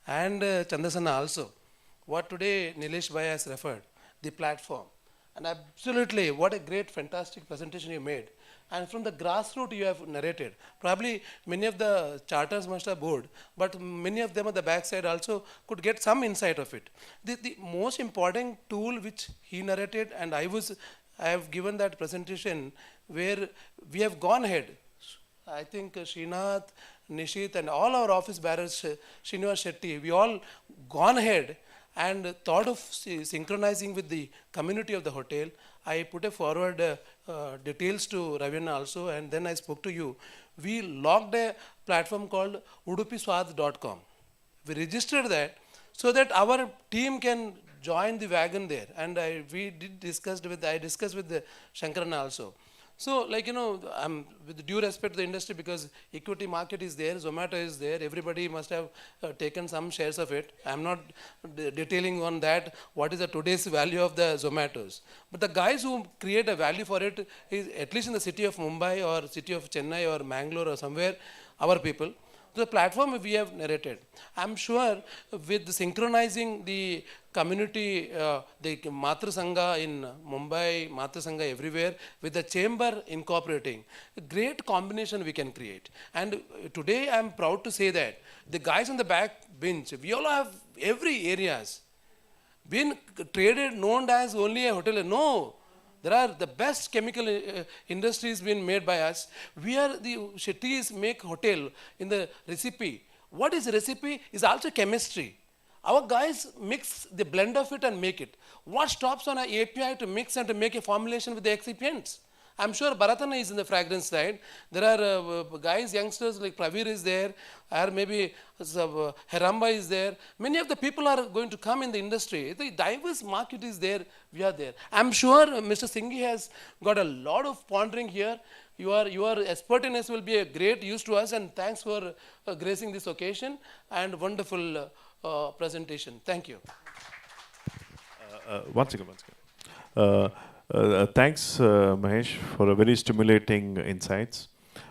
and Chandasana also, what today Nilesh Bhai has referred, the platform. And absolutely, what a great, fantastic presentation you made. And from the grassroots you have narrated. Probably many of the charters must have bored, but many of them at the backside also could get some insight of it. The most important tool which he narrated, and I have given that presentation where we have gone ahead. I think Srinath, Nishit and all our office bearers, Srinivas Shetty, we all gone ahead and thought of synchronizing with the community of the hotel. I put a forward details to Ravianna also, and then I spoke to you. We logged a platform called udupiswad.com. We registered that so that our team can join the wagon there. And I discussed with the Shankarana also. So, like, I'm with due respect to the industry, because equity market is there, Zomato is there, everybody must have taken some shares of it. I'm not detailing on that, what is the today's value of the Zomatos. But the guys who create a value for it is, at least in the city of Mumbai or city of Chennai or Mangalore or somewhere, our people. The platform we have narrated. I'm sure with synchronizing the community, the Matra Sangha in Mumbai, Matra Sangha everywhere, with the chamber incorporating, a great combination we can create. And today I'm proud to say that the guys on the back bench, we all have every areas been traded, known as only a hotel. No. There are the best chemical industries being made by us. We are the Shettis make hotel in the recipe. What is recipe is also chemistry. Our guys mix the blend of it and make it. What stops on an API to mix and to make a formulation with the excipients? I'm sure Bharatana is in the fragrance side. There are guys, youngsters like Pravir is there, or maybe Heramba is there. Many of the people are going to come in the industry. The diverse market is there, we are there. I'm sure Mr. Singhi has got a lot of pondering here. Your expertise will be a great use to us, and thanks for gracing this occasion and wonderful presentation. Thank you. One second. Thanks, Mahesh, for a very stimulating insights.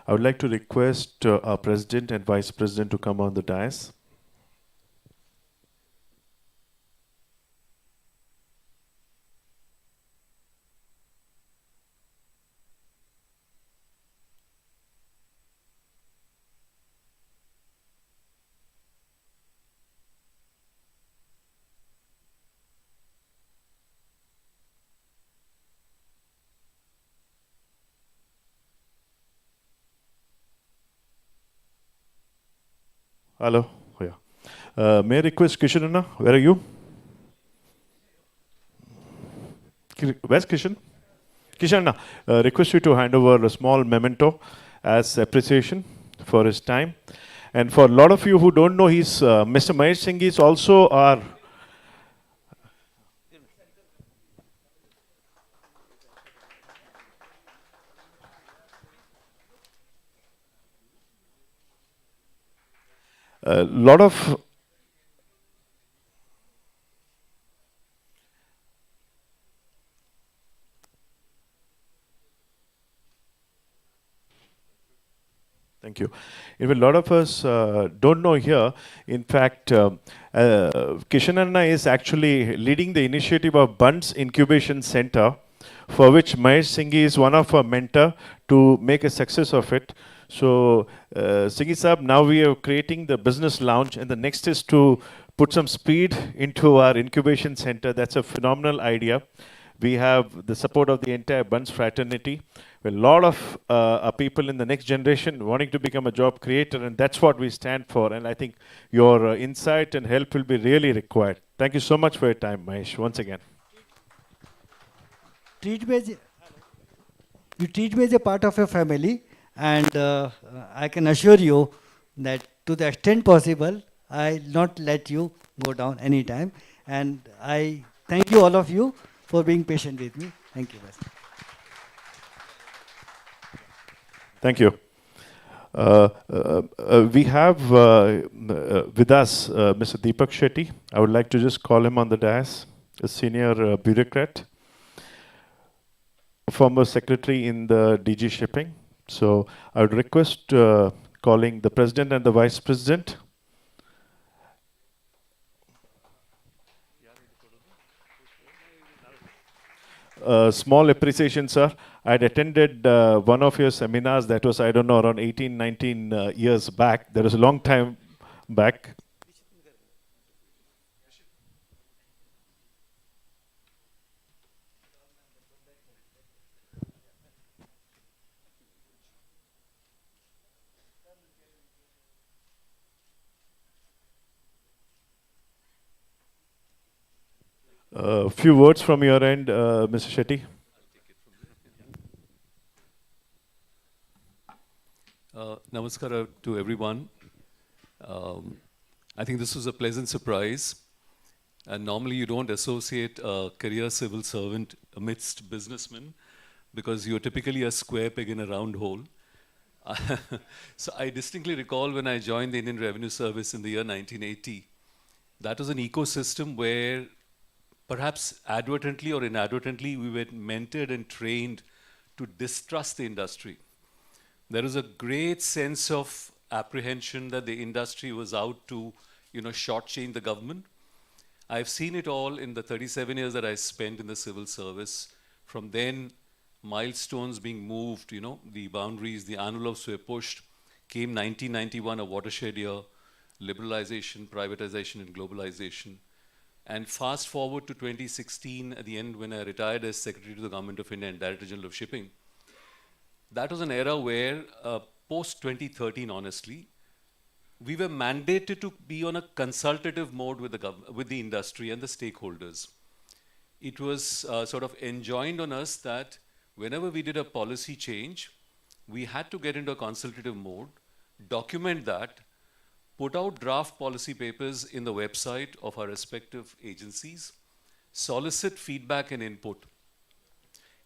I would like to request our President and Vice President to come on the dais. Hello. Oh, yeah. May I request Kishanana? Where are you? Where's Kishan? Kishanana, request you to hand over a small memento as appreciation for his time. And for a lot of you who don't know, he's Mr. Mahesh Singh is also our a lot of thank you. Even a lot of us don't know here. In fact, Kishanana is actually leading the initiative of Bunts Incubation Center, for which Mahesh Singhi is one of our mentor to make a success of it. So, Singhi Saab, now we are creating the business lounge, and the next is to put some speed into our incubation center. That's a phenomenal idea. We have the support of the entire Bunts fraternity. A lot of people in the next generation wanting to become a job creator, and that's what we stand for. And I think your insight and help will be really required. Thank you so much for your time, Mahesh, once again. You treat me as a part of your family, and I can assure you that to the extent possible, I'll not let you go down anytime. And I thank you, all of you, for being patient with me. Thank you. Thank you. We have with us Mr. Deepak Shetty. I would like to just call him on the dais, a senior bureaucrat, former secretary in the DG Shipping. So I would request calling the president and the vice president. Small appreciation, sir. I'd attended one of your seminars that was, I don't know, around 18, 19 years back. That was a long time back. A few words from your end, Mr. Shetty. Namaskara to everyone. I think this was a pleasant surprise. And normally you don't associate a career civil servant amidst businessmen because you're typically a square peg in a round hole. So I distinctly recall when I joined the Indian Revenue Service in the year 1980, that was an ecosystem where perhaps advertently or inadvertently we were mentored and trained to distrust the industry. There was a great sense of apprehension that the industry was out to, shortchange the government. I've seen it all in the 37 years that I spent in the civil service. From then, milestones being moved, the boundaries, the envelopes were pushed. Came 1991, a watershed year, liberalization, privatization, and globalization. And fast forward to 2016, at the end when I retired as Secretary to the Government of India and Director General of Shipping, that was an era where, post-2013, honestly, we were mandated to be on a consultative mode with the industry and the stakeholders. It was sort of enjoined on us that whenever we did a policy change, we had to get into a consultative mode, document that, put out draft policy papers in the website of our respective agencies, solicit feedback and input,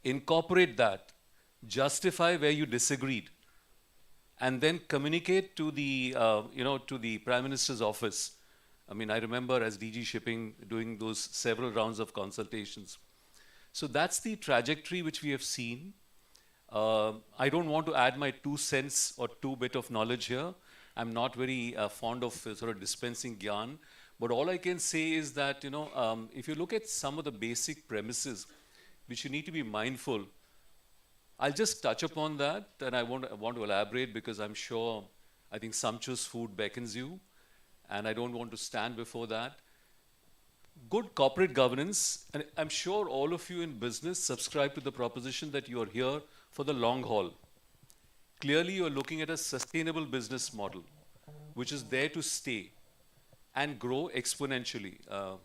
incorporate that, justify where you disagreed, and then communicate to the, to the Prime Minister's office. I mean, I remember as DG Shipping doing those several rounds of consultations. So that's the trajectory which we have seen. I don't want to add my 2 cents or 2 bit of knowledge here. I'm not very fond of sort of dispensing gyan. But all I can say is that, if you look at some of the basic premises which you need to be mindful, I'll just touch upon that, and I want to elaborate because I'm sure, I think sumptuous food beckons you, and I don't want to stand before that. Good corporate governance, and I'm sure all of you in business subscribe to the proposition that you are here for the long haul. Clearly, you're looking at a sustainable business model, which is there to stay and grow exponentially,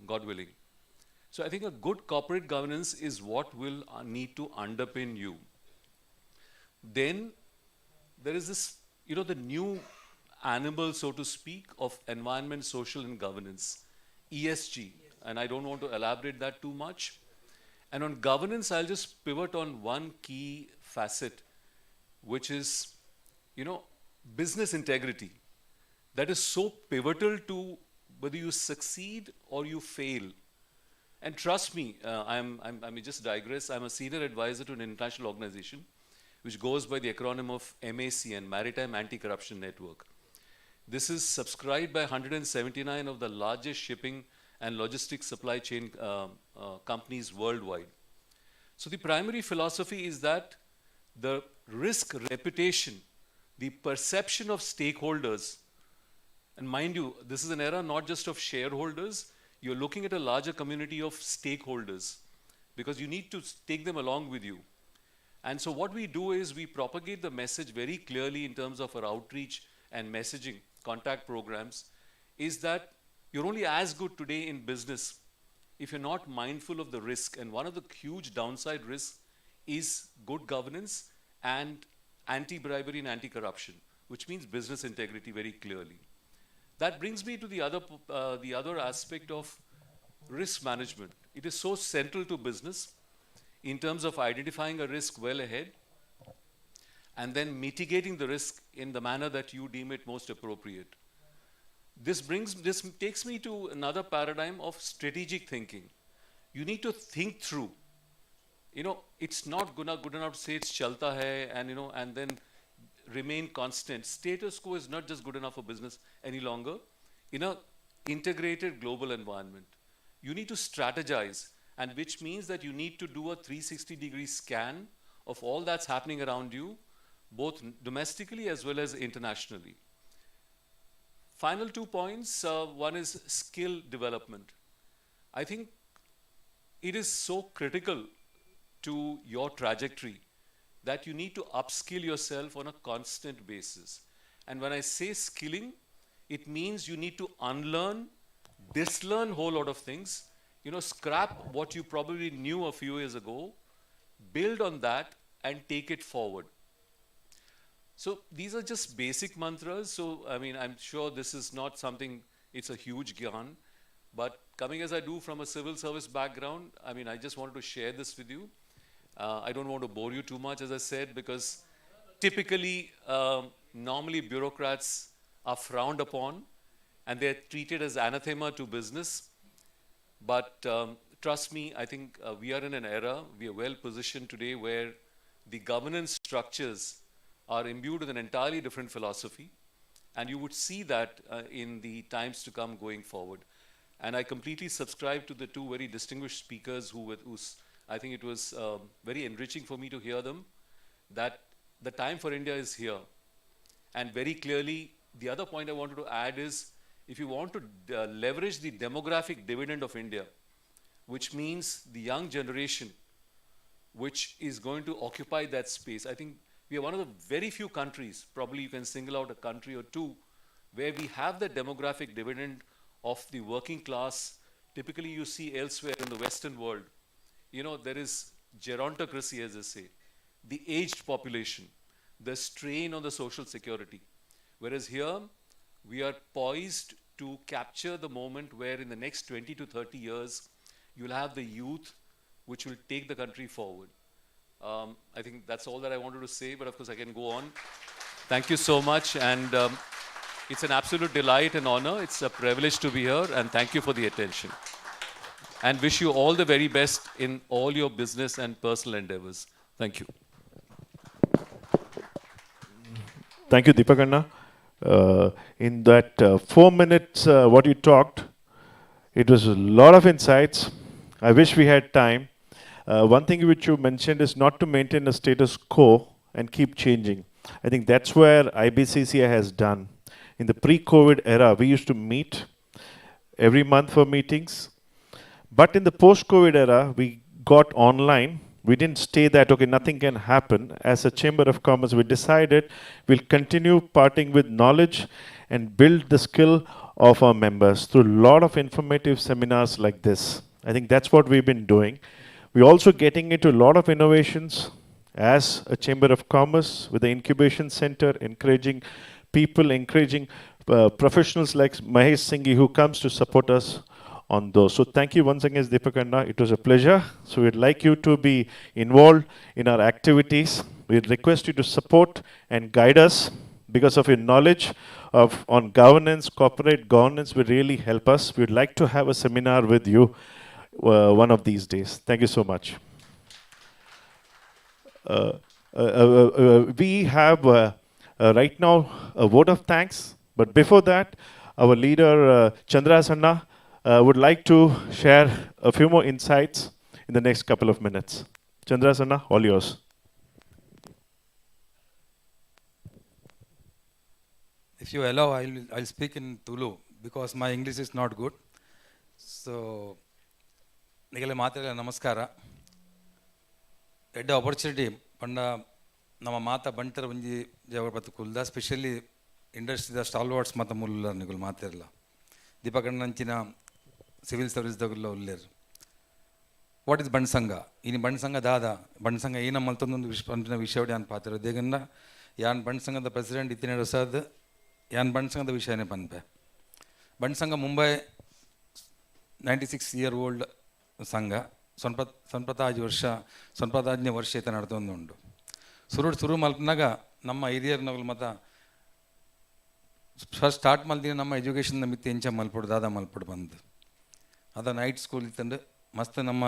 God willing. So I think a good corporate governance is what will need to underpin you. Then there is this, the new animal, so to speak, of environment, social, and governance, ESG. And I don't want to elaborate that too much. And on governance, I'll just pivot on one key facet, which is, business integrity. That is so pivotal to whether you succeed or you fail. And trust me, I may just digress. I'm a senior advisor to an international organization which goes by the acronym of MACN, Maritime Anti-Corruption Network. This is subscribed by 179 of the largest shipping and logistics supply chain companies worldwide. So the primary philosophy is that the risk reputation, the perception of stakeholders, and mind you, this is an era not just of shareholders, you're looking at a larger community of stakeholders because you need to take them along with you. And so what we do is we propagate the message very clearly in terms of our outreach and messaging, contact programs, is that you're only as good today in business if you're not mindful of the risk. And one of the huge downside risks is good governance and anti-bribery and anti-corruption, which means business integrity very clearly. That brings me to the other aspect of risk management. It is so central to business in terms of identifying a risk well ahead. and then mitigating the risk in the manner that you deem it most appropriate. This takes me to another paradigm of strategic thinking. You need to think through. It's not good enough to say it's chalta hai and then remain constant. Status quo is not just good enough for business any longer. In an integrated global environment, you need to strategize, and which means that you need to do a 360-degree scan of all that's happening around you, both domestically as well as internationally. Final 2 points. One is skill development. I think it is so critical to your trajectory that you need to upskill yourself on a constant basis. And when I say skilling, it means you need to unlearn, dislearn a whole lot of things, scrap what you probably knew a few years ago, build on that and take it forward. So these are just basic mantras. So, I'm sure this is not something, it's a huge gyan, but coming as I do from a civil service background, I just wanted to share this with you. I don't want to bore you too much, as I said, because typically, normally bureaucrats are frowned upon and they're treated as anathema to business. But trust me, I think we are in an era, we are well positioned today where the governance structures are imbued with an entirely different philosophy. And you would see that in the times to come going forward. And I completely subscribe to the two very distinguished speakers who's I think it was very enriching for me to hear them, that the time for India is here. And very clearly, the other point I wanted to add is, if you want to leverage the demographic dividend of India, which means the young generation, which is going to occupy that space, I think we are one of the very few countries, probably you can single out a country or two, where we have the demographic dividend of the working class. Typically you see elsewhere in the Western world, there is gerontocracy, as they say, the aged population, the strain on the social security. Whereas here, we are poised to capture the moment where in the next 20 to 30 years, you'll have the youth which will take the country forward. I think that's all that I wanted to say, but of course I can go on. Thank you so much, and it's an absolute delight and honor. It's a privilege to be here, and thank you for the attention. And wish you all the very best in all your business and personal endeavors. Thank you. Thank you, Deepakanna. In that 4 minutes, what you talked, it was a lot of insights. I wish we had time. One thing which you mentioned is not to maintain a status quo and keep changing. I think that's where IBCCI has done. In the pre-COVID era, we used to meet every month for meetings. But in the post-COVID era, we got online. We didn't stay that, okay, nothing can happen. As a Chamber of Commerce, we decided we'll continue parting with knowledge and build the skill of our members through a lot of informative seminars like this. I think that's what we've been doing. We're also getting into a lot of innovations as a Chamber of Commerce with the Incubation Center, encouraging people, encouraging professionals like Mahesh Singhi who comes to support us on those. So thank you once again, Deepakanna. It was a pleasure. So we'd like you to be involved in our activities. We'd request you to support and guide us because of your knowledge on governance, corporate governance will really help us. We'd like to have a seminar with you one of these days. Thank you so much. We have right now a vote of thanks, but before that, our leader Chandra Sanna would like to share a few more insights in the next couple of minutes. Chandra Sanna, all yours. If you allow, I'll speak in Tulu because my English is not good. So, Nigale Matala Namaskara. At the opportunity, Panda Nama Mata Bantar Vanji Javapatukulda, especially industry the stalwarts Matamula Nigul Materla. Deepakanna civil service dagullo ulleru. What is Bansanga? In Bansanga Dada, Bansanga Ina Maltun Vishodian Patra, Degana, Yan Bansanga the president, Itin Rasad, Yan Bansanga the Vishane Panpe. Bansanga Mumbai, 96-year-old Sangha, Sanpataj Varsha, Sanpatajna Varshetan Ardonundu. ಶುರು ಮಲ್ಪನಾಗ ನಮ್ಮ ಹಿರಿಯರ್ನವ್ರು ಮತ್ತು first start ಮಲ್ದಿನ ನಮ್ಮ education ಮಿತ್ತು ಎಂಚ ಮಲ್ಪಡು ದಾದ ಮಲ್ಪಡು ಬಂದು ಅದ night school ಇತ್ತಂಡು ಮಸ್ತ್ ನಮ್ಮ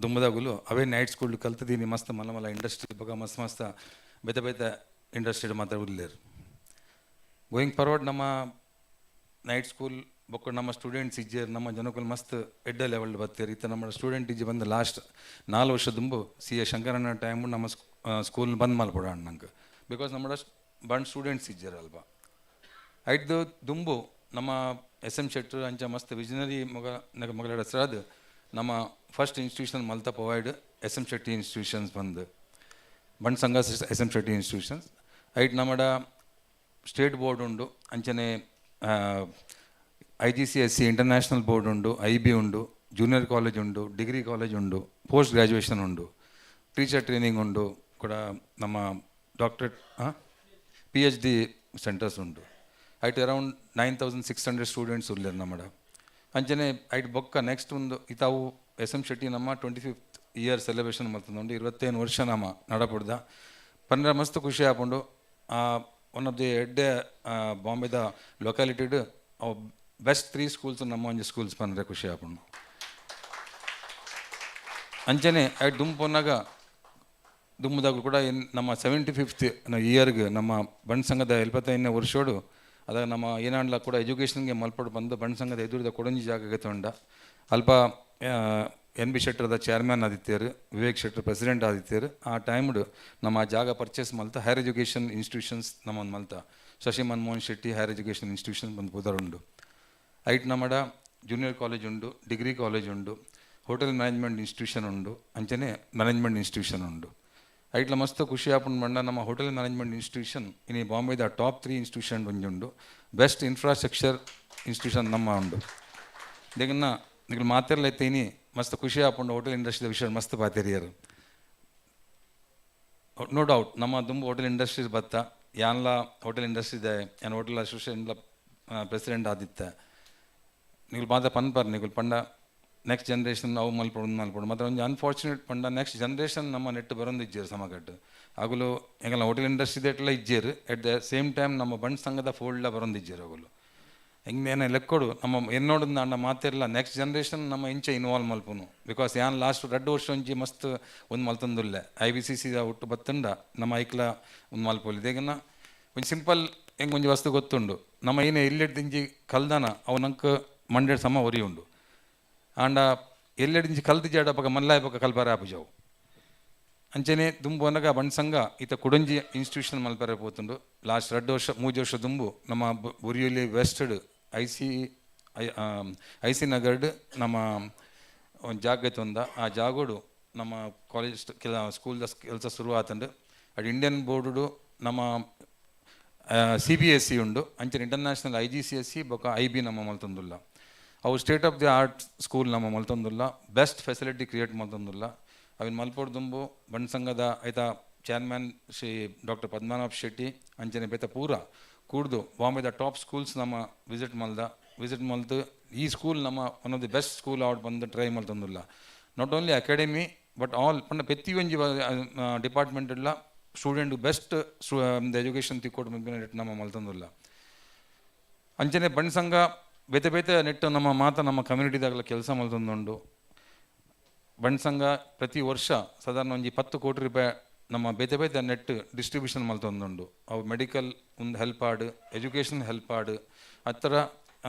ದುಂಬದಾಗುಲು ಅವೇ ನೈಟ್ ಸ್ಕೂಲ್ ಕಲ್ತಿದ್ದೀನಿ ಮಸ್ತ್ ಮಲ್ಲ ಮಲ್ಲ ಇಂಡಸ್ಟ್ರಿ ಬಗ್ಗೆ ಮಸ್ತ್ ಬೇತೆ ಬೇತೆ ಇಂಡಸ್ಟ್ರಿ ಮಾತ್ರ ಉರ್ಲೇರು ಗೋಯಿಂಗ್ ಫಾರ್ವರ್ಡ್ ನಮ್ಮ ನೈಟ್ ಸ್ಕೂಲ್ ಬೊಕ್ಕ ನಮ್ಮ ಸ್ಟೂಡೆಂಟ್ಸ್ ಇಜ್ಜೇರು ನಮ್ಮ ಜನಕ್ಕೂ ಮಸ್ತ್ ಎಡ್ಡ ಲೆವೆಲ್ ಬರ್ತಾರೆ ಇತ್ತ ನಮ್ಮ ಸ್ಟೂಡೆಂಟ್ ಇಜ್ಜಿ ಬಂದು ಲಾಸ್ಟ್ 4 ವರ್ಷ ದುಂಬು ಸಿ ಎ ಶಂಕರಣ್ಣ ಟೈಮು ನಮ್ಮ ಸ್ಕೂಲ್ ಬಂದ್ ಮಲ್ಪಡ ನಂಗೆ ಬಿಕಾಸ್ ನಮ್ಮ ಬಂಡ್ ಸ್ಟೂಡೆಂಟ್ಸ್ ಇಜ್ಜಾರಲ್ವಾ ಐದು ದುಂಬು ನಮ್ಮ ಎಸ್ ಎಂ ಶೆಟ್ಟರ್ ಅಂಚ ಮಸ್ತ್ ವಿಜನರಿ ಮಗಳ ಹೆಸರಾದ ನಮ್ಮ ಫಸ್ಟ್ ಇನ್ಸ್ಟಿಟ್ಯೂಷನ್ ಮಲ್ತ provide S M Shetty institutions ಬಂದು Bunt Sangha S M Shetty institutions ಐಟ್ ನಮ್ಮ ಸ್ಟೇಟ್ ಬೋರ್ಡ್ ಉಂಡು ಅಂಚನೆ IGCSE ಇಂಟರ್ನ್ಯಾಷನಲ್ ಬೋರ್ಡ್ ಉಂಡು IB ಉಂಡು ಜೂನಿಯರ್ ಕಾಲೇಜ್ ಉಂಡು ಡಿಗ್ರಿ ಕಾಲೇಜ್ ಉಂಡು ಪೋಸ್ಟ್ ಗ್ರ್ಯಾಜುಯೇಷನ್ ಉಂಡು ಟೀಚರ್ ಟ್ರೈನಿಂಗ್ ಉಂಡು ಕೂಡ ನಮ್ಮ ಡಾಕ್ಟ್ರೇಟ್ PhD ಸೆಂಟರ್ಸ್ ಉಂಡು ಐಟ್ ಅರೌಂಡ್ 9600 ಸ್ಟೂಡೆಂಟ್ಸ್ ಉಳ್ಳೇರು ನಮ್ಮಡ ಅಂಚನೆ ಐಟ್ ಬೊಕ್ಕ ನೆಕ್ಸ್ಟ್ ಒಂದು ಇತಾವು ಎಸ್ ಎಂ ಶೆಟ್ಟಿ ನಮ್ಮ 25th ಇಯರ್ ಸೆಲೆಬ್ರೇಷನ್ ಮಾಡ್ತಂದು 21 ವರ್ಷ ನಮ್ಮ ನಡಪಡ್ದ ಪಂದ್ರ ಮಸ್ತ್ ಖುಷಿ ಆಪುಂಡು ಒನ್ ಆಫ್ ದಿ ಎಡ್ಡೆ ಬಾಂಬೆದ ಲೊಕ್ಯಾಲಿಟಿಡ್ ಅವು ಬೆಸ್ಟ್ 3 ಸ್ಕೂಲ್ಸ್ ನಮ್ಮ ಒಂಜಿ ಸ್ಕೂಲ್ಸ್ ಬಂದರೆ ಖುಷಿ ಆಪುಂಡು ಅಂಚನೆ ಐಟ್ ದುಂಪೊನ್ನಾಗ ದುಮ್ಮದಾಗ ಕೂಡ ನಮ್ಮ 75th ಇಯರ್ಗೆ ನಮ್ಮ ಬಂಡ್ ಸಂಘದ 75ನೇ ವರ್ಷೋಡು ಅದಾಗ ನಮ್ಮ ಏನಾಡ್ಲ ಕೂಡ ಎಜುಕೇಷನ್ಗೆ ಮಲ್ಪಡು ಬಂದು ಬಂಡ್ ಸಂಘದ ಎದುರಿದ ಕೊಡಂಜಿ ಜಾಗಕ್ಕೆ ತೊಂಡ ಅಲ್ಪ NB ಶೆಟ್ಟರ್ದ ಚೇರ್ಮನ್ ಆದಿತ್ಯರು ವಿವೇಕ್ ಶೆಟ್ಟರ್ ಪ್ರೆಸಿಡೆಂಟ್ ಆದಿತ್ಯರು ಆ ಟೈಮ್ಡು ನಮ್ಮ ಜಾಗ ಪರ್ಚೇಸ್ ಮಲ್ತ ಹೈಯರ್ ಎಜುಕೇಷನ್ ಇನ್ಸ್ಟಿಟ್ಯೂಷನ್ಸ್ ನಮ್ಮ ಮಲ್ತ Shashi Manmohan Shetty higher education institution ಬಂದು ಪುದರುಂಡು ಐಟ್ ನಮ್ಮಡ ಜೂನಿಯರ್ ಕಾಲೇಜ್ ಉಂಡು ಡಿಗ್ರಿ ಕಾಲೇಜ್ ಉಂಡು ಹೋಟೆಲ್ ಮ್ಯಾನೇಜ್ಮೆಂಟ್ ಇನ್ಸ್ಟಿಟ್ಯೂಷನ್ ಉಂಡು ಅಂಚನೆ ಮ್ಯಾನೇಜ್ಮೆಂಟ್ ಇನ್ಸ್ಟಿಟ್ಯೂಷನ್ ಉಂಡು ಐಟ್ಲ ಮಸ್ತ್ ಖುಷಿ ಆಪುಂಡು ಬಂಡ ನಮ್ಮ ಹೋಟೆಲ್ ಮ್ಯಾನೇಜ್ಮೆಂಟ್ ಇನ್ಸ್ಟಿಟ್ಯೂಷನ್ ಇನಿ ಬಾಂಬೆದ ಟಾಪ್ 3 ಇನ್ಸ್ಟಿಟ್ಯೂಷನ್ ಒಂಜುಂಡು ಬೆಸ್ಟ್ ಇನ್ಫ್ರಾಸ್ಟ್ರಕ್ಚರ್ ಇನ್ಸ್ಟಿಟ್ಯೂಷನ್ ನಮ್ಮ ಉಂಡು ದೇಗನ್ನ ನೀವು ಮಾತೆಲ್ಲ ಎತ್ತೇನಿ ಮಸ್ತ್ ಖುಷಿ ಆಪುಂಡು ಹೋಟೆಲ್ ಇಂಡಸ್ಟ್ರಿದ ವಿಷಯ ಮಸ್ತ್ ಪಾತೆರಿಯರು ನೋ ಡೌಟ್ ನಮ್ಮ ದುಂಬು ಹೋಟೆಲ್ ಇಂಡಸ್ಟ್ರೀಸ್ ಬತ್ತ ಯಾನ್ಲ ಹೋಟೆಲ್ ಇಂಡಸ್ಟ್ರಿ ಇದೆ ಯಾನ್ ಹೋಟೆಲ್ ಅಸೋಸಿಯೇಷನ್ಲ ಪ್ರೆಸಿಡೆಂಟ್ ಆದಿತ್ತ ನೀವು ಮಾತ ಪನ್ಪರ್ ನೀವು ಪಂಡ ನೆಕ್ಸ್ಟ್ ಜನ್ರೇಷನ್ ಅವು ಮಲ್ಪಡು ಮತ್ತು ಒಂದು ಅನ್ಫಾರ್ಚುನೇಟ್ ಪಂಡ ನೆಕ್ಸ್ಟ್ ಜನ್ರೇಷನ್ ನಮ್ಮ ನೆಟ್ಟು ಬರೋದು ಇಜ್ಜೇರು ಸಮಗಟ್ಟು ಆಗಲು ಹೆಂಗಲ್ಲ ಹೋಟೆಲ್ ಇಂಡಸ್ಟ್ರಿದ ಎಟ್ಲ ಇಜ್ಜೇರು ಎಟ್ ದ ಸೇಮ್ ಟೈಮ್ ನಮ್ಮ ಬಂಡ್ ಸಂಘದ ಫೋಲ್ಡ್ಲ ಬರೋದು ಇಜ್ಜೇರು ಆಗಲು ಹೆಂಗೇನೆ ಲೆಕ್ಕೊಡು ನಮ್ಮ ಎನ್ನೋಡು ನನ್ನ ಮಾತೆಲ್ಲ ನೆಕ್ಸ್ಟ್ ಜನ್ರೇಷನ್ ನಮ್ಮ ಇಂಚೆ ಇನ್ವಾಲ್ವ್ ಮಲ್ಪುನು ಬಿಕಾಸ್ ಯಾನ್ ಲಾಸ್ಟ್ 2 ವರ್ಷ ಒಂಜಿ ಮಸ್ತ್ ಒಂದು ಮಲ್ತಂದುಲ್ಲೆ IBCC ಒಟ್ಟು ಬತ್ತಂಡ ನಮ್ಮ ಐಕ್ಲ ಒಂದು ಮಲ್ಪೊಲಿ ದೇಗನ್ನ ಒಂದು ಸಿಂಪಲ್ ಹೆಂಗೆ ಒಂಜಿ ವಸ್ತು ಗೊತ್ತುಂಡು ನಮ್ಮ ಏನೇ ಇಲ್ಲೆಡ್ದಿಂಜಿ ಕಲ್ದಾನ ಅವು ನಂಗೆ ಮಂಡ್ಯಡ್ ಸಮ ಒರಿ ಉಂಡು ಆಂಡ ಎಲ್ಲೆಡ್ದಿಂಜಿ ಕಲ್ತು ಜಾಡ ಪಕ್ಕ ಮಲ್ಲಾಯ ಪಕ್ಕ ಕಲ್ಪಾರ ಆಪುಜಾವು ಅಂಚನೆ ದುಂಬು ಅನ್ನಗ ಬಂಡ್ ಸಂಘ ಈತ ಕುಡಂಜಿ ಇನ್ಸ್ಟಿಟ್ಯೂಷನ್ ಮಲ್ಪರೆ ಪೋತುಂಡು ಲಾಸ್ಟ್ 2 ವರ್ಷ 3 ವರ್ಷ ದುಂಬು ನಮ್ಮ ಬುರಿಯಲ್ಲಿ ವೆಸ್ಟಡ್ ಐ ಸಿ ನಗರ್ಡ್ ನಮ್ಮ ಒಂದು ಜಾಗ ತೊಂದ ಆ ಜಾಗೋಡು ನಮ್ಮ ಕಾಲೇಜ್ ಸ್ಕೂಲ್ದ ಕೆಲಸ ಶುರು ಆತಂಡು ಅದು ಇಂಡಿಯನ್ ಬೋರ್ಡು ನಮ್ಮ CBSE ಉಂಡು ಅಂಚನೆ ಇಂಟರ್ನ್ಯಾಷನಲ್ IGCSE ಬೊಕ IB ನಮ್ಮ ಮಲ್ತೊಂದುಲ್ಲ ಅವು state of the art school ನಮ್ಮ ಮಲ್ತೊಂದುಲ್ಲ ಬೆಸ್ಟ್ ಫೆಸಿಲಿಟಿ ಕ್ರಿಯೇಟ್ ಮಲ್ತೊಂದುಲ್ಲ ಅವಿನ ಮಲ್ಪೋಡು ದುಂಬು ಬಂಡ್ ಸಂಘದ ಐತ ಚೇರ್ಮನ್ ಶ್ರೀ ಡಾಕ್ಟರ್ ಪದ್ಮನಾಭ್ ಶೆಟ್ಟಿ ಅಂಚನೆ ಬೇತ ಪೂರ ಕೂಡ್ದು ಬಾಂಬೆದ ಟಾಪ್ ಸ್ಕೂಲ್ಸ್ ನಮ್ಮ ವಿಸಿಟ್ ಮಲ್ತು ಈ ಸ್ಕೂಲ್ ನಮ್ಮ one of the best school out ಬಂದು ಟ್ರೈ ಮಲ್ತೊಂದುಲ್ಲ not only academy but all ಪಂಡ ಪ್ರತಿ ಒಂಜಿ ಡಿಪಾರ್ಟ್ಮೆಂಟ್ ಎಲ್ಲ ಸ್ಟೂಡೆಂಟ್ ಬೆಸ್ಟ್ ಎಜುಕೇಷನ್ ತಿಕ್ಕೋಡು ನಮ್ಮ ಮಲ್ತೊಂದುಲ್ಲ ಅಂಚನೆ ಬಂಡ್ ಸಂಘ ಬೇತೆ ಬೇತೆ ನೆಟ್ಟು ನಮ್ಮ ನಮ್ಮ ಕಮ್ಯುನಿಟಿದಾಗಲ ಕೆಲಸ ಮಲ್ತೊಂದುಂಡು ಬಂಡ್ ಸಂಘ ಪ್ರತಿ ವರ್ಷ ಸಾಧಾರಣ ಒಂಜಿ 10 ಕೋಟಿ ರೂಪಾಯಿ ನಮ್ಮ ಬೇತೆ ಬೇತೆ ನೆಟ್ ಡಿಸ್ಟ್ರಿಬ್ಯೂಷನ್ ಮಲ್ತೊಂದುಂಡು ಅವು ಮೆಡಿಕಲ್ ಒಂದು ಹೆಲ್ಪ್ ಆಡು ಎಜುಕೇಷನ್ ಹೆಲ್ಪ್ ಆಡು ಹತ್ತಿರ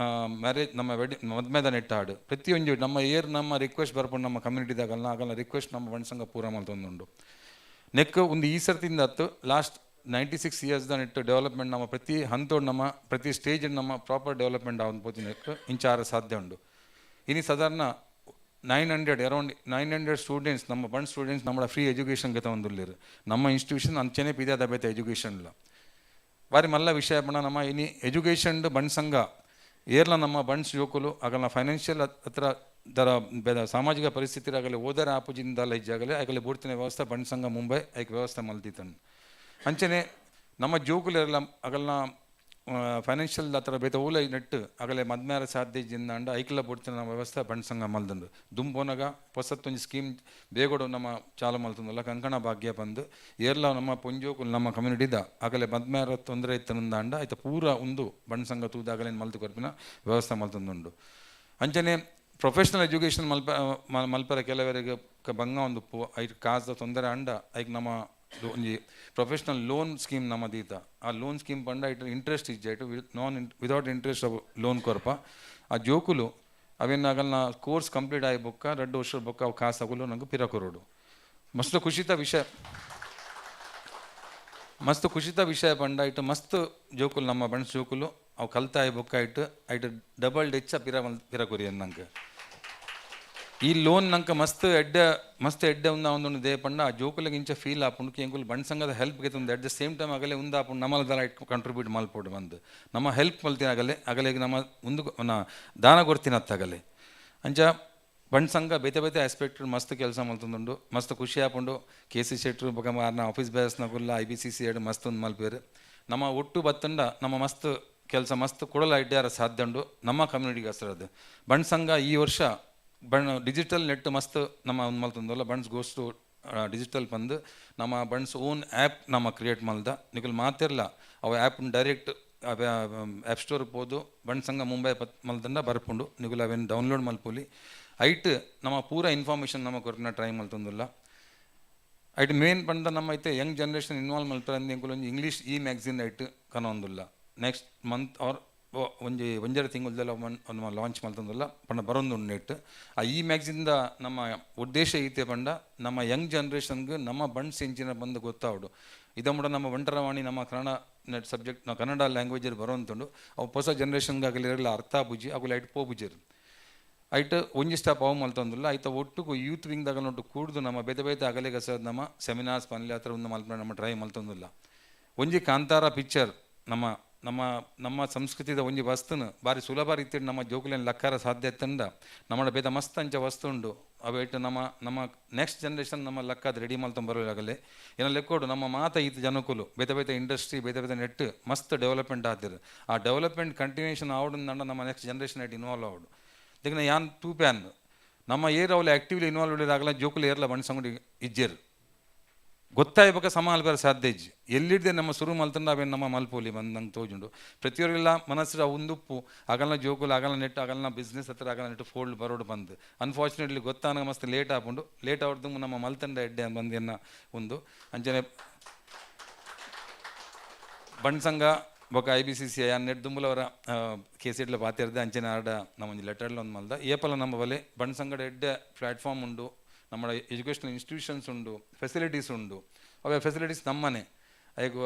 ಮ್ಯಾರೇಜ್ ನಮ್ಮ ಮದ್ಮೆದ ನೆಟ್ ಆಡು ಪ್ರತಿಯೊಂದು ನಮ್ಮ ರಿಕ್ವೆಸ್ಟ್ ಬರ್ಕೊಂಡು ನಮ್ಮ ಕಮ್ಯುನಿಟಿದಾಗಲ್ಲ ಆಗಲ್ಲ ರಿಕ್ವೆಸ್ಟ್ ನಮ್ಮ ಬಂಡ್ ಸಂಘ ಪೂರ ಮಲ್ತೊಂದುಂಡು ನೆಕ್ ಒಂದು ಈ ಸರ್ತಿಂದ ಹತ್ತು ಲಾಸ್ಟ್ 96 ಇಯರ್ಸ್ದ ನೆಟ್ ಡೆವಲಪ್ಮೆಂಟ್ ನಮ್ಮ ಪ್ರತಿ ಹಂತೋಡು ನಮ್ಮ ಪ್ರತಿ ಸ್ಟೇಜ್ ನಮ್ಮ ಪ್ರಾಪರ್ ಡೆವಲಪ್ಮೆಂಟ್ ಆಗೋದು ಪೋತಿ ನೆಕ್ ಇಂಚಾರ ಸಾಧ್ಯ ಉಂಡು ಇನಿ ಸಾಧಾರಣ 900 ಅರೌಂಡ್ 900 ಸ್ಟೂಡೆಂಟ್ಸ್ ನಮ್ಮ ಬಂಡ್ ಸ್ಟೂಡೆಂಟ್ಸ್ ನಮ್ಮ ಫ್ರೀ ಎಜುಕೇಷನ್ಗೆ ತಗೊಂಡಿಲ್ಲೇರು ನಮ್ಮ ಇನ್ಸ್ಟಿಟ್ಯೂಷನ್ ಅಂಚನೆ ಪಿದಾದ ಬೇತೆ ಎಜುಕೇಷನ್ಲ ಬಾರಿ ಮಲ್ಲ ವಿಷಯ ಬಣ್ಣ ನಮ್ಮ ಇನಿ ಎಜುಕೇಷನ್ ಬಂಡ್ ಸಂಘ ಏರ್ಲ ನಮ್ಮ ಬಂಡ್ಸ್ ಜೋಕುಲು ಆಗಲ್ಲ ಫೈನಾನ್ಷಿಯಲ್ ಹತ್ರ ದರ ಸಾಮಾಜಿಕ ಪರಿಸ್ಥಿತಿ ಆಗಲಿ ಓದರ ಆಪುಜಿಂದಲ್ಲ ಇಜ್ಜಾಗಲೇ ಆಗಲೇ ಬೂಡ್ತಿನ ವ್ಯವಸ್ಥೆ ಬಂಡ್ ಸಂಘ ಮುಂಬೈ ಐಕ್ ವ್ಯವಸ್ಥೆ ಮಲ್ತಿತ್ತನು ಅಂಚನೆ ನಮ್ಮ ಜೋಕುಲೆಲ್ಲ ಆಗಲ್ಲ ಫೈನಾನ್ಷಿಯಲ್ ಆ ಬೇತ ಊಲ ನೆಟ್ಟು ಆಗಲೇ ಮದ್ಮೇರ ಸಾಧ್ಯದಿಂದ ಅಂಡ ಐಕ್ಲ ಬುಡ್ತಿನ ವ್ಯವಸ್ಥೆ ಬಂಡ್ ಸಂಘ ಮಲ್ದಂಡು ದುಂಬೋನಗ ಹೊಸತ್ತೊಂದು ಸ್ಕೀಮ್ ಬೇಗೋಡು ನಮ್ಮ ಚಾಲು ಮಲ್ತಂದಲ್ಲ ಕಂಕಣ ಭಾಗ್ಯ ಬಂದು ಏರ್ಲ ನಮ್ಮ ಪೊಂಜೋಕು ನಮ್ಮ ಕಮ್ಯುನಿಟಿದ ಆಗಲೇ ಮದ್ಮೇರ ತೊಂದರೆ ಇತ್ತನಿಂದ ಅಂಡ ಆಯ್ತು ಪೂರ ಒಂದು ಬಂಡ್ ಸಂಘ ತೂದಾಗಲೇ ಮಲ್ತು ಕೊರ್ಪಿನ ವ್ಯವಸ್ಥೆ ಮಲ್ತಂದುಂಡು ಅಂಚನೆ ಪ್ರೊಫೆಷನಲ್ ಎಜುಕೇಷನ್ ಮಲ್ಪರ ಕೆಲವರಿಗೆ ಬಂಗ ಒಂದು ಐದು ಕಾಸದ ತೊಂದರೆ ಅಂಡ ಐಕ್ ನಮ್ಮ ಒಂಜಿ ಪ್ರೊಫೆಷನಲ್ ಲೋನ್ ಸ್ಕೀಮ್ ನಮ್ಮದೀತ ಆ ಲೋನ್ ಸ್ಕೀಮ್ ಪಂಡ ಇಟ್ಟು ಇಂಟ್ರೆಸ್ಟ್ ಇಜ್ಜಾಯ್ತು ವಿದೌಟ್ ಇಂಟ್ರೆಸ್ಟ್ ಲೋನ್ ಕೊರಪ ಆ ಜೋಕುಲು ಅವೇನು ಆಗಲ್ಲ ಕೋರ್ಸ್ ಕಂಪ್ಲೀಟ್ ಆಗಿ ಬೊಕ್ಕ 2 ವರ್ಷ ಬೊಕ್ಕ ಅವು ಕಾಸು ಆಗಲು ನಂಗೆ ಪಿರ ಕೊರೋಡು ಮಸ್ತ್ ಖುಷಿತ ವಿಷಯ ಪಂಡ ಇಟ್ಟು ಮಸ್ತ್ ಜೋಕುಲು ನಮ್ಮ ಬಣ್ಸ್ ಜೋಕುಲು ಅವು ಕಲ್ತಾಯಿ ಬೊಕ್ಕ ಇಟ್ಟು ಐಟು ಡಬಲ್ ಡೆಚ್ಚ ಪಿರ ಕೊರಿಯನ್ ನಂಗೆ ಈ ಲೋನ್ ನಂಗೆ ಮಸ್ತ್ ಎಡ್ಡೆ ಒಂದು ದೇ ಪಂಡ ಆ ಜೋಕುಲಿಗೆ ಇಂಚ ಫೀಲ್ ಆಪುಂಡು ಎಂಕುಲು ಬಂಡ್ ಸಂಘದ ಹೆಲ್ಪ್ ಗೆತ್ತುಂದು ಅಟ್ ದ ಸೇಮ್ ಟೈಮ್ ಆಗಲೇ ಒಂದು ಆಪುಂಡು ನಮ್ಮಲ್ಲಿ ದರ ಇಟ್ಟು ಕಂಟ್ರಿಬ್ಯೂಟ್ ಮಲ್ಪೋಡು ಬಂದು ನಮ್ಮ ಹೆಲ್ಪ್ ಮಲ್ತೀನಿ ಆಗಲೇ ನಮ್ಮ ಮುಂದೆ ದಾನ ಕೊಡ್ತೀನತ್ತಾಗಲೇ ಅಂಚ ಬಂಡ್ ಸಂಘ ಬೇತೆ ಆಸ್ಪೆಕ್ಟ್ ಮಸ್ತ್ ಕೆಲಸ ಮಲ್ತುಂಡು ಮಸ್ತ್ ಖುಷಿ ಆಪುಂಡು KC ಶೆಟ್ರು ಬೊಕ ಮಾರ್ನ ಆಫೀಸ್ ಬೇಸ್ನಗುಲ್ಲ IBCC ಎಡ್ ಮಸ್ತ್ ಒಂದು ಮಲ್ಪೇರು ನಮ್ಮ ಒಟ್ಟು ಬತ್ತಂಡ ನಮ್ಮ ಮಸ್ತ್ ಕೆಲಸ ಮಸ್ತ್ ಕೊಡಲ ಇಡ್ಯಾರ ಸಾಧ್ಯ ಉಂಡು ನಮ್ಮ ಕಮ್ಯುನಿಟಿಗೆ ಹೆಸರದು ಬಂಡ್ ಸಂಘ ಈ ವರ್ಷ ಡಿಜಿಟಲ್ ನೆಟ್ ಮಸ್ತ್ ನಮ್ಮ ಒಂದು ಮಲ್ತಂದಲ್ಲ ಬಂಡ್ಸ್ ಗೋಸ್ ಟು ಡಿಜಿಟಲ್ ಬಂದು ನಮ್ಮ ಬಂಡ್ಸ್ ಓನ್ ಆ್ಯಪ್ ನಮ್ಮ ಕ್ರಿಯೇಟ್ ಮಲ್ದ ನಿಖಲ್ ಮಾತಿರಲ್ಲ ಅವು ಆ್ಯಪ್ ಡೈರೆಕ್ಟ್ ಆ್ಯಪ್ ಸ್ಟೋರ್ ಹೋದು ಬಂಡ್ ಸಂಘ ಮುಂಬೈ ಮಲ್ದಂಡ ಬರ್ಪುಂಡು ನಿಖಲ್ ಅವೇನು ಡೌನ್ಲೋಡ್ ಮಲ್ಪೋಲಿ ಐಟ್ ನಮ್ಮ ಪೂರ ಇನ್ಫಾರ್ಮೇಷನ್ ನಮ್ಮ ಕೊರಕಿನ ಟ್ರೈ ಮಲ್ತಂದಿಲ್ಲ ಐಟ್ ಮೇನ್ ಬಂದ ನಮ್ಮ ಐತೆ ಯಂಗ್ ಜನ್ರೇಷನ್ ಇನ್ವಾಲ್ವ್ ಮಲ್ತಾರೆ ಅಂದು ಇಂಗ್ಲೀಷ್ ಮ್ಯಾಗ್ಝಿನ್ ಐಟ್ ಕನೊಂದಿಲ್ಲ ನೆಕ್ಸ್ಟ್ ಮಂತ್ ಆರ್ ಒಂಜರ ತಿಂಗಳದೆಲ್ಲ ಒಂದು ಲಾಂಚ್ ಮಾಡ್ತಂದಲ್ಲ ಪಂಡ ಬರೋದು ನೆಟ್ ಆ ಮ್ಯಾಗ್ಝಿನ್ದ ನಮ್ಮ ಉದ್ದೇಶ ಐತೆ ಪಂಡ ನಮ್ಮ ಯಂಗ್ ಜನ್ರೇಷನ್ಗೆ ನಮ್ಮ ಬಂಡ್ಸ್ ಎಂಚಿನ ಬಂದು ಗೊತ್ತಾವಡು ಇದಮ್ಮಡ ನಮ್ಮ ಒಂಟರವಾಣಿ ನಮ್ಮ ಕನ್ನಡ ನೆಟ್ ಸಬ್ಜೆಕ್ಟ್ ನಾವು ಕನ್ನಡ ಲ್ಯಾಂಗ್ವೇಜಲ್ಲಿ ಬರೋಂತುಂಡು ಅವು ಹೊಸ ಜನ್ರೇಷನ್ಗೆ ಆಗಲಿ ಇರಲ್ಲ ಅರ್ಥ ಬುಜಿ ಅವು ಐಟ್ ಪೋಬುಜಿರು ಐಟ್ ಒಂಜಿ ಸ್ಟಾಪ್ ಅವು ಮಲ್ತಂದಿಲ್ಲ ಐತ ಒಟ್ಟಿಗೂ ಯೂತ್ ವಿಂಗ್ದಾಗ ನೋಟು ಕೂಡ್ದು ನಮ್ಮ ಬೇತೆ ಆಗಲೇ ಗಸದ ನಮ್ಮ ಸೆಮಿನಾರ್ಸ್ ಪನ್ಲೆ ಹತ್ರ ಒಂದು ಮಲ್ಪ ನಮ್ಮ ಟ್ರೈ ಮಲ್ತಂದಿಲ್ಲ ಒಂಜಿ ಕಾಂತಾರ ಪಿಕ್ಚರ್ ನಮ್ಮ ಸಂಸ್ಕೃತಿದ ಒಂಜಿ ವಸ್ತುನು ಭಾರಿ ಸುಲಭ ರೀತಿಯಲ್ಲಿ ನಮ್ಮ ಜೋಕುಲೇನು ಲಕ್ಕಾರ ಸಾಧ್ಯ ತಂಡ ನಮ್ಮ ಬೇದ ಮಸ್ತ್ ಅಂಚ ವಸ್ತು ಉಂಡು ಅವೇಟು ನಮ್ಮ ನೆಕ್ಸ್ಟ್ ಜನ್ರೇಷನ್ ನಮ್ಮ ಲಕ್ಕದ ರೆಡಿ ಮಲ್ತೊಂಡು ಬರೋಲಾಗಲೇ ಏನೋ ಲೆಕ್ಕೋಡು ನಮ್ಮ ಮಾತ ಈತ ಜನಕುಲು ಬೇತೆ ಇಂಡಸ್ಟ್ರಿ ಬೇತೆ ನೆಟ್ ಮಸ್ತ್ ಡೆವಲಪ್ಮೆಂಟ್ ಆದಿರು ಆ ಡೆವಲಪ್ಮೆಂಟ್ ಕಂಟಿನ್ಯೂಷನ್ ಆವಡಂದ ನಮ್ಮ ನೆಕ್ಸ್ಟ್ ಜನ್ರೇಷನ್ ಆಯ್ತು ಇನ್ವಾಲ್ವ್ ಆವಡು ದಿನ ಯಾನ್ ಟೂ ಪ್ಯಾನ್ ನಮ್ಮ ಏರ್ ಅವಳು ಆ್ಯಕ್ಟಿವ್ಲಿ ಇನ್ವಾಲ್ವ್ ಇಡೋದಾಗಲ್ಲ ಜೋಕುಲು ಏರ್ಲ ಬಣ್ಣ ಸಂಗಡಿ ಇಜ್ಜೇರು ಗೊತ್ತಾಯ್ಬೇಕ ಸಮಾಲ್ಬರ ಸಾಧ್ಯ ಇಜ್ಜಿ ಎಲ್ಲಿಡ್ದೆ ನಮ್ಮ ಸುರು ಮಲ್ತಂಡ ಅವೇನು ನಮ್ಮ ಮಲ್ಪೋಲಿ ಬಂದು ನಂಗೆ ತೋಜುಂಡು ಪ್ರತಿಯೊರಿಗೆಲ್ಲ ಮನಸ್ಸು ಒಂದುಪ್ಪು ಆಗಲ್ಲ ಜೋಕುಲು ಆಗಲ್ಲ ನೆಟ್ ಆಗಲ್ಲ ಬಿಸ್ನೆಸ್ ಹತ್ರ ಆಗಲ್ಲ ನೆಟ್ಟು ಫೋಲ್ಡ್ ಬರೋಡು ಬಂದು ಅನ್ಫಾರ್ಚುನೇಟ್ಲಿ ಗೊತ್ತಾಗ ಮಸ್ತ್ ಲೇಟ್ ಆಪುಂಡು ಲೇಟ್ ಅವ್ರದ್ದು ನಮ್ಮ ಮಲ್ತಂಡ ಎಡ್ಡೆ ಬಂದೇನ ಒಂದು ಅಂಚನೆ ಬಂಡ್ ಸಂಘ ಬೊಕ IBCC ನೆಟ್ ದುಂಬುಲವರ ಕೇಸಿಡ್ಲ ಪಾತಿರ್ದೆ ಅಂಚನೆ ಆಡ ನಮ್ಮ ಒಂದು ಲೆಟರ್ಲ ಒಂದು ಮಲ್ದ ಏಪಲ ನಮ್ಮ ಬಲೆ ಬಂಡ್ ಸಂಘದ ಎಡ್ಡೆ ಪ್ಲಾಟ್ಫಾರ್ಮ್ ಉಂಡು ನಮ್ಮ ಎಜುಕೇಷನಲ್ ಇನ್ಸ್ಟಿಟ್ಯೂಷನ್ಸ್ ಉಂಡು ಫೆಸಿಲಿಟೀಸ್ ಉಂಡು ಅವೇ ಫೆಸಿಲಿಟೀಸ್ ನಮ್ಮನೆ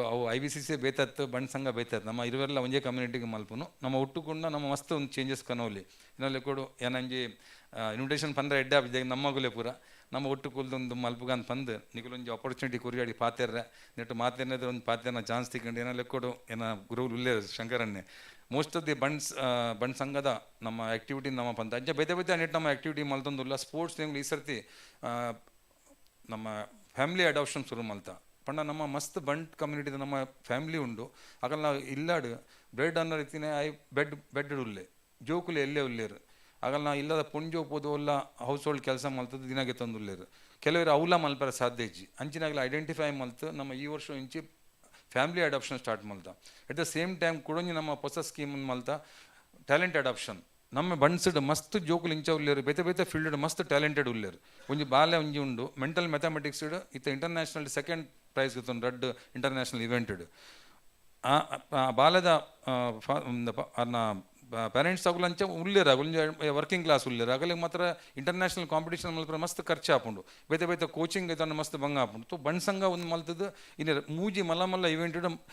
ಅವು IBCC ಬೇತತ್ತು ಬಂಡ್ ಸಂಘ ಬೇತತ್ತು ನಮ್ಮ ಇರುವೆಲ್ಲ ಒಂದೇ ಕಮ್ಯುನಿಟಿಗೆ ಮಲ್ಪುನು ನಮ್ಮ ಒಟ್ಟುಕೊಂಡ ನಮ್ಮ ಮಸ್ತ್ ಒಂದು ಚೇಂಜಸ್ ಕನೋಲಿ ಇನ್ನೊಲ್ಲಿ ಕೊಡು ಏನಂಜಿ ಇನ್ವಿಟೇಷನ್ ಪಂದ್ರೆ ಎಡ್ಡೆ ಬಿದ್ದಾಗ ನಮ್ಮಗುಲೆ ಪೂರ ನಮ್ಮ ಒಟ್ಟು ಕುಲ್ದೊಂದು ಮಲ್ಪುಗಂತ ಬಂದು ನಿಗಲೊಂದು ಆಪರ್ಚುನಿಟಿ ಕುರಿಯಾಡಿ ಪಾತೆರ್ರೆ ನೆಟ್ಟು ಮಾತೇನದ್ರೆ ಒಂದು ಪಾತೆನ ಚಾನ್ಸ್ ತಿಕೊಂಡು ಏನೋ ಲೆಕ್ಕೊಡು ಏನೋ ಗುರುಗಳು ಉಲ್ಲೇ ಶಂಕರನ್ನೇ ಮೋಸ್ಟ್ ಆಫ್ ದಿ ಬಂಡ್ ಸಂಘದ ನಮ್ಮ ಆ್ಯಕ್ಟಿವಿಟಿ ನಮ್ಮ ಪಂತ ಅಂಚೆ ಬೇತೆ ನೆಟ್ಟು ನಮ್ಮ ಆ್ಯಕ್ಟಿವಿಟಿ ಮಲ್ತೊಂದಿಲ್ಲ ಸ್ಪೋರ್ಟ್ಸ್ ನಿಮ್ಗೆ ಈ ಸರ್ತಿ ನಮ್ಮ ಫ್ಯಾಮಿಲಿ ಅಡಾಪ್ಷನ್ ಶುರು ಮಲ್ತ ಪಂಡ ನಮ್ಮ ಮಸ್ತ್ ಬಂಡ್ ಕಮ್ಯುನಿಟಿದ ನಮ್ಮ ಫ್ಯಾಮಿಲಿ ಉಂಡು ಆಗಲ್ಲ ಇಲ್ಲಾಡು ಬ್ರೆಡ್ ಅನ್ನೋ ರೀತಿನೇ ಬೆಡ್ ಉಲ್ಲೆ ಜೋಕುಲೆ ಎಲ್ಲೇ ಉಲ್ಲೇರು ಆಗಲ್ಲ ಇಲ್ಲದ ಪುಂಜೋ ಪೋದು ಎಲ್ಲ ಹೌಸ್ ಹೋಲ್ಡ್ ಕೆಲಸ ಮಲ್ತದ್ದು ದಿನಗೆ ತಂದುಲ್ಲೇರು ಕೆಲವರು ಅವಲ ಮಲ್ಪರ ಸಾಧ್ಯ ಇಜ್ಜಿ ಅಂಚಿನಾಗಲ ಐಡೆಂಟಿಫೈ ಮಲ್ತು ನಮ್ಮ ಈ ವರ್ಷ ಇಂಚಿ ಫ್ಯಾಮಿಲಿ ಅಡಾಪ್ಷನ್ ಸ್ಟಾರ್ಟ್ ಮಲ್ತ ಎಟ್ ದ ಸೇಮ್ ಟೈಮ್ ಕೊಡೊಂಜಿ ನಮ್ಮ ಹೊಸ ಸ್ಕೀಮ್ ಮಲ್ತ ಟ್ಯಾಲೆಂಟ್ ಅಡಾಪ್ಷನ್ ನಮ್ಮ ಬಣ್ಸಡ್ ಮಸ್ತ್ ಜೋಕುಲು ಇಂಚ ಉಲ್ಲೇರು ಬೇತೆ ಫೀಲ್ಡ್ ಮಸ್ತ್ ಟ್ಯಾಲೆಂಟೆಡ್ ಉಲ್ಲೇರು ಒಂಜಿ ಬಾಲ್ಯ ಒಂಜಿ ಉಂಡು ಮೆಂಟಲ್ ಮ್ಯಾಥಮೆಟಿಕ್ಸ್ ಇತ್ತ ಇಂಟರ್ನ್ಯಾಷನಲ್ ಸೆಕೆಂಡ್ ಪ್ರೈಸ್ ಗಿತ್ತು ರಡ್ ಇಂಟರ್ನ್ಯಾಷನಲ್ ಇವೆಂಟ್ ಬಾಲ್ಯದ ಪೇರೆಂಟ್ಸ್ ಆಗುಲಂಚ ಉಲ್ಲೇರ ವರ್ಕಿಂಗ್ ಕ್ಲಾಸ್ ಉಲ್ಲೇರ ಆಗಲಿಗೆ ಮಾತ್ರ ಇಂಟರ್ನ್ಯಾಷನಲ್ ಕಾಂಪಿಟೇಷನ್ ಮಲ್ಪರ ಮಸ್ತ್ ಖರ್ಚು ಹಾಪುಂಡು ಬೇತೆ ಕೋಚಿಂಗ್ ಇದನ್ನು ಮಸ್ತ್ ಬಂಗ ಹಾಪುಂಡು ತೋ ಬಂಡ್ ಸಂಘ ಒಂದು ಮಲ್ತದ್ದು ಇನ್ನು ಮೂಜಿ ಮಲ್ಲ ಇವೆಂಟ್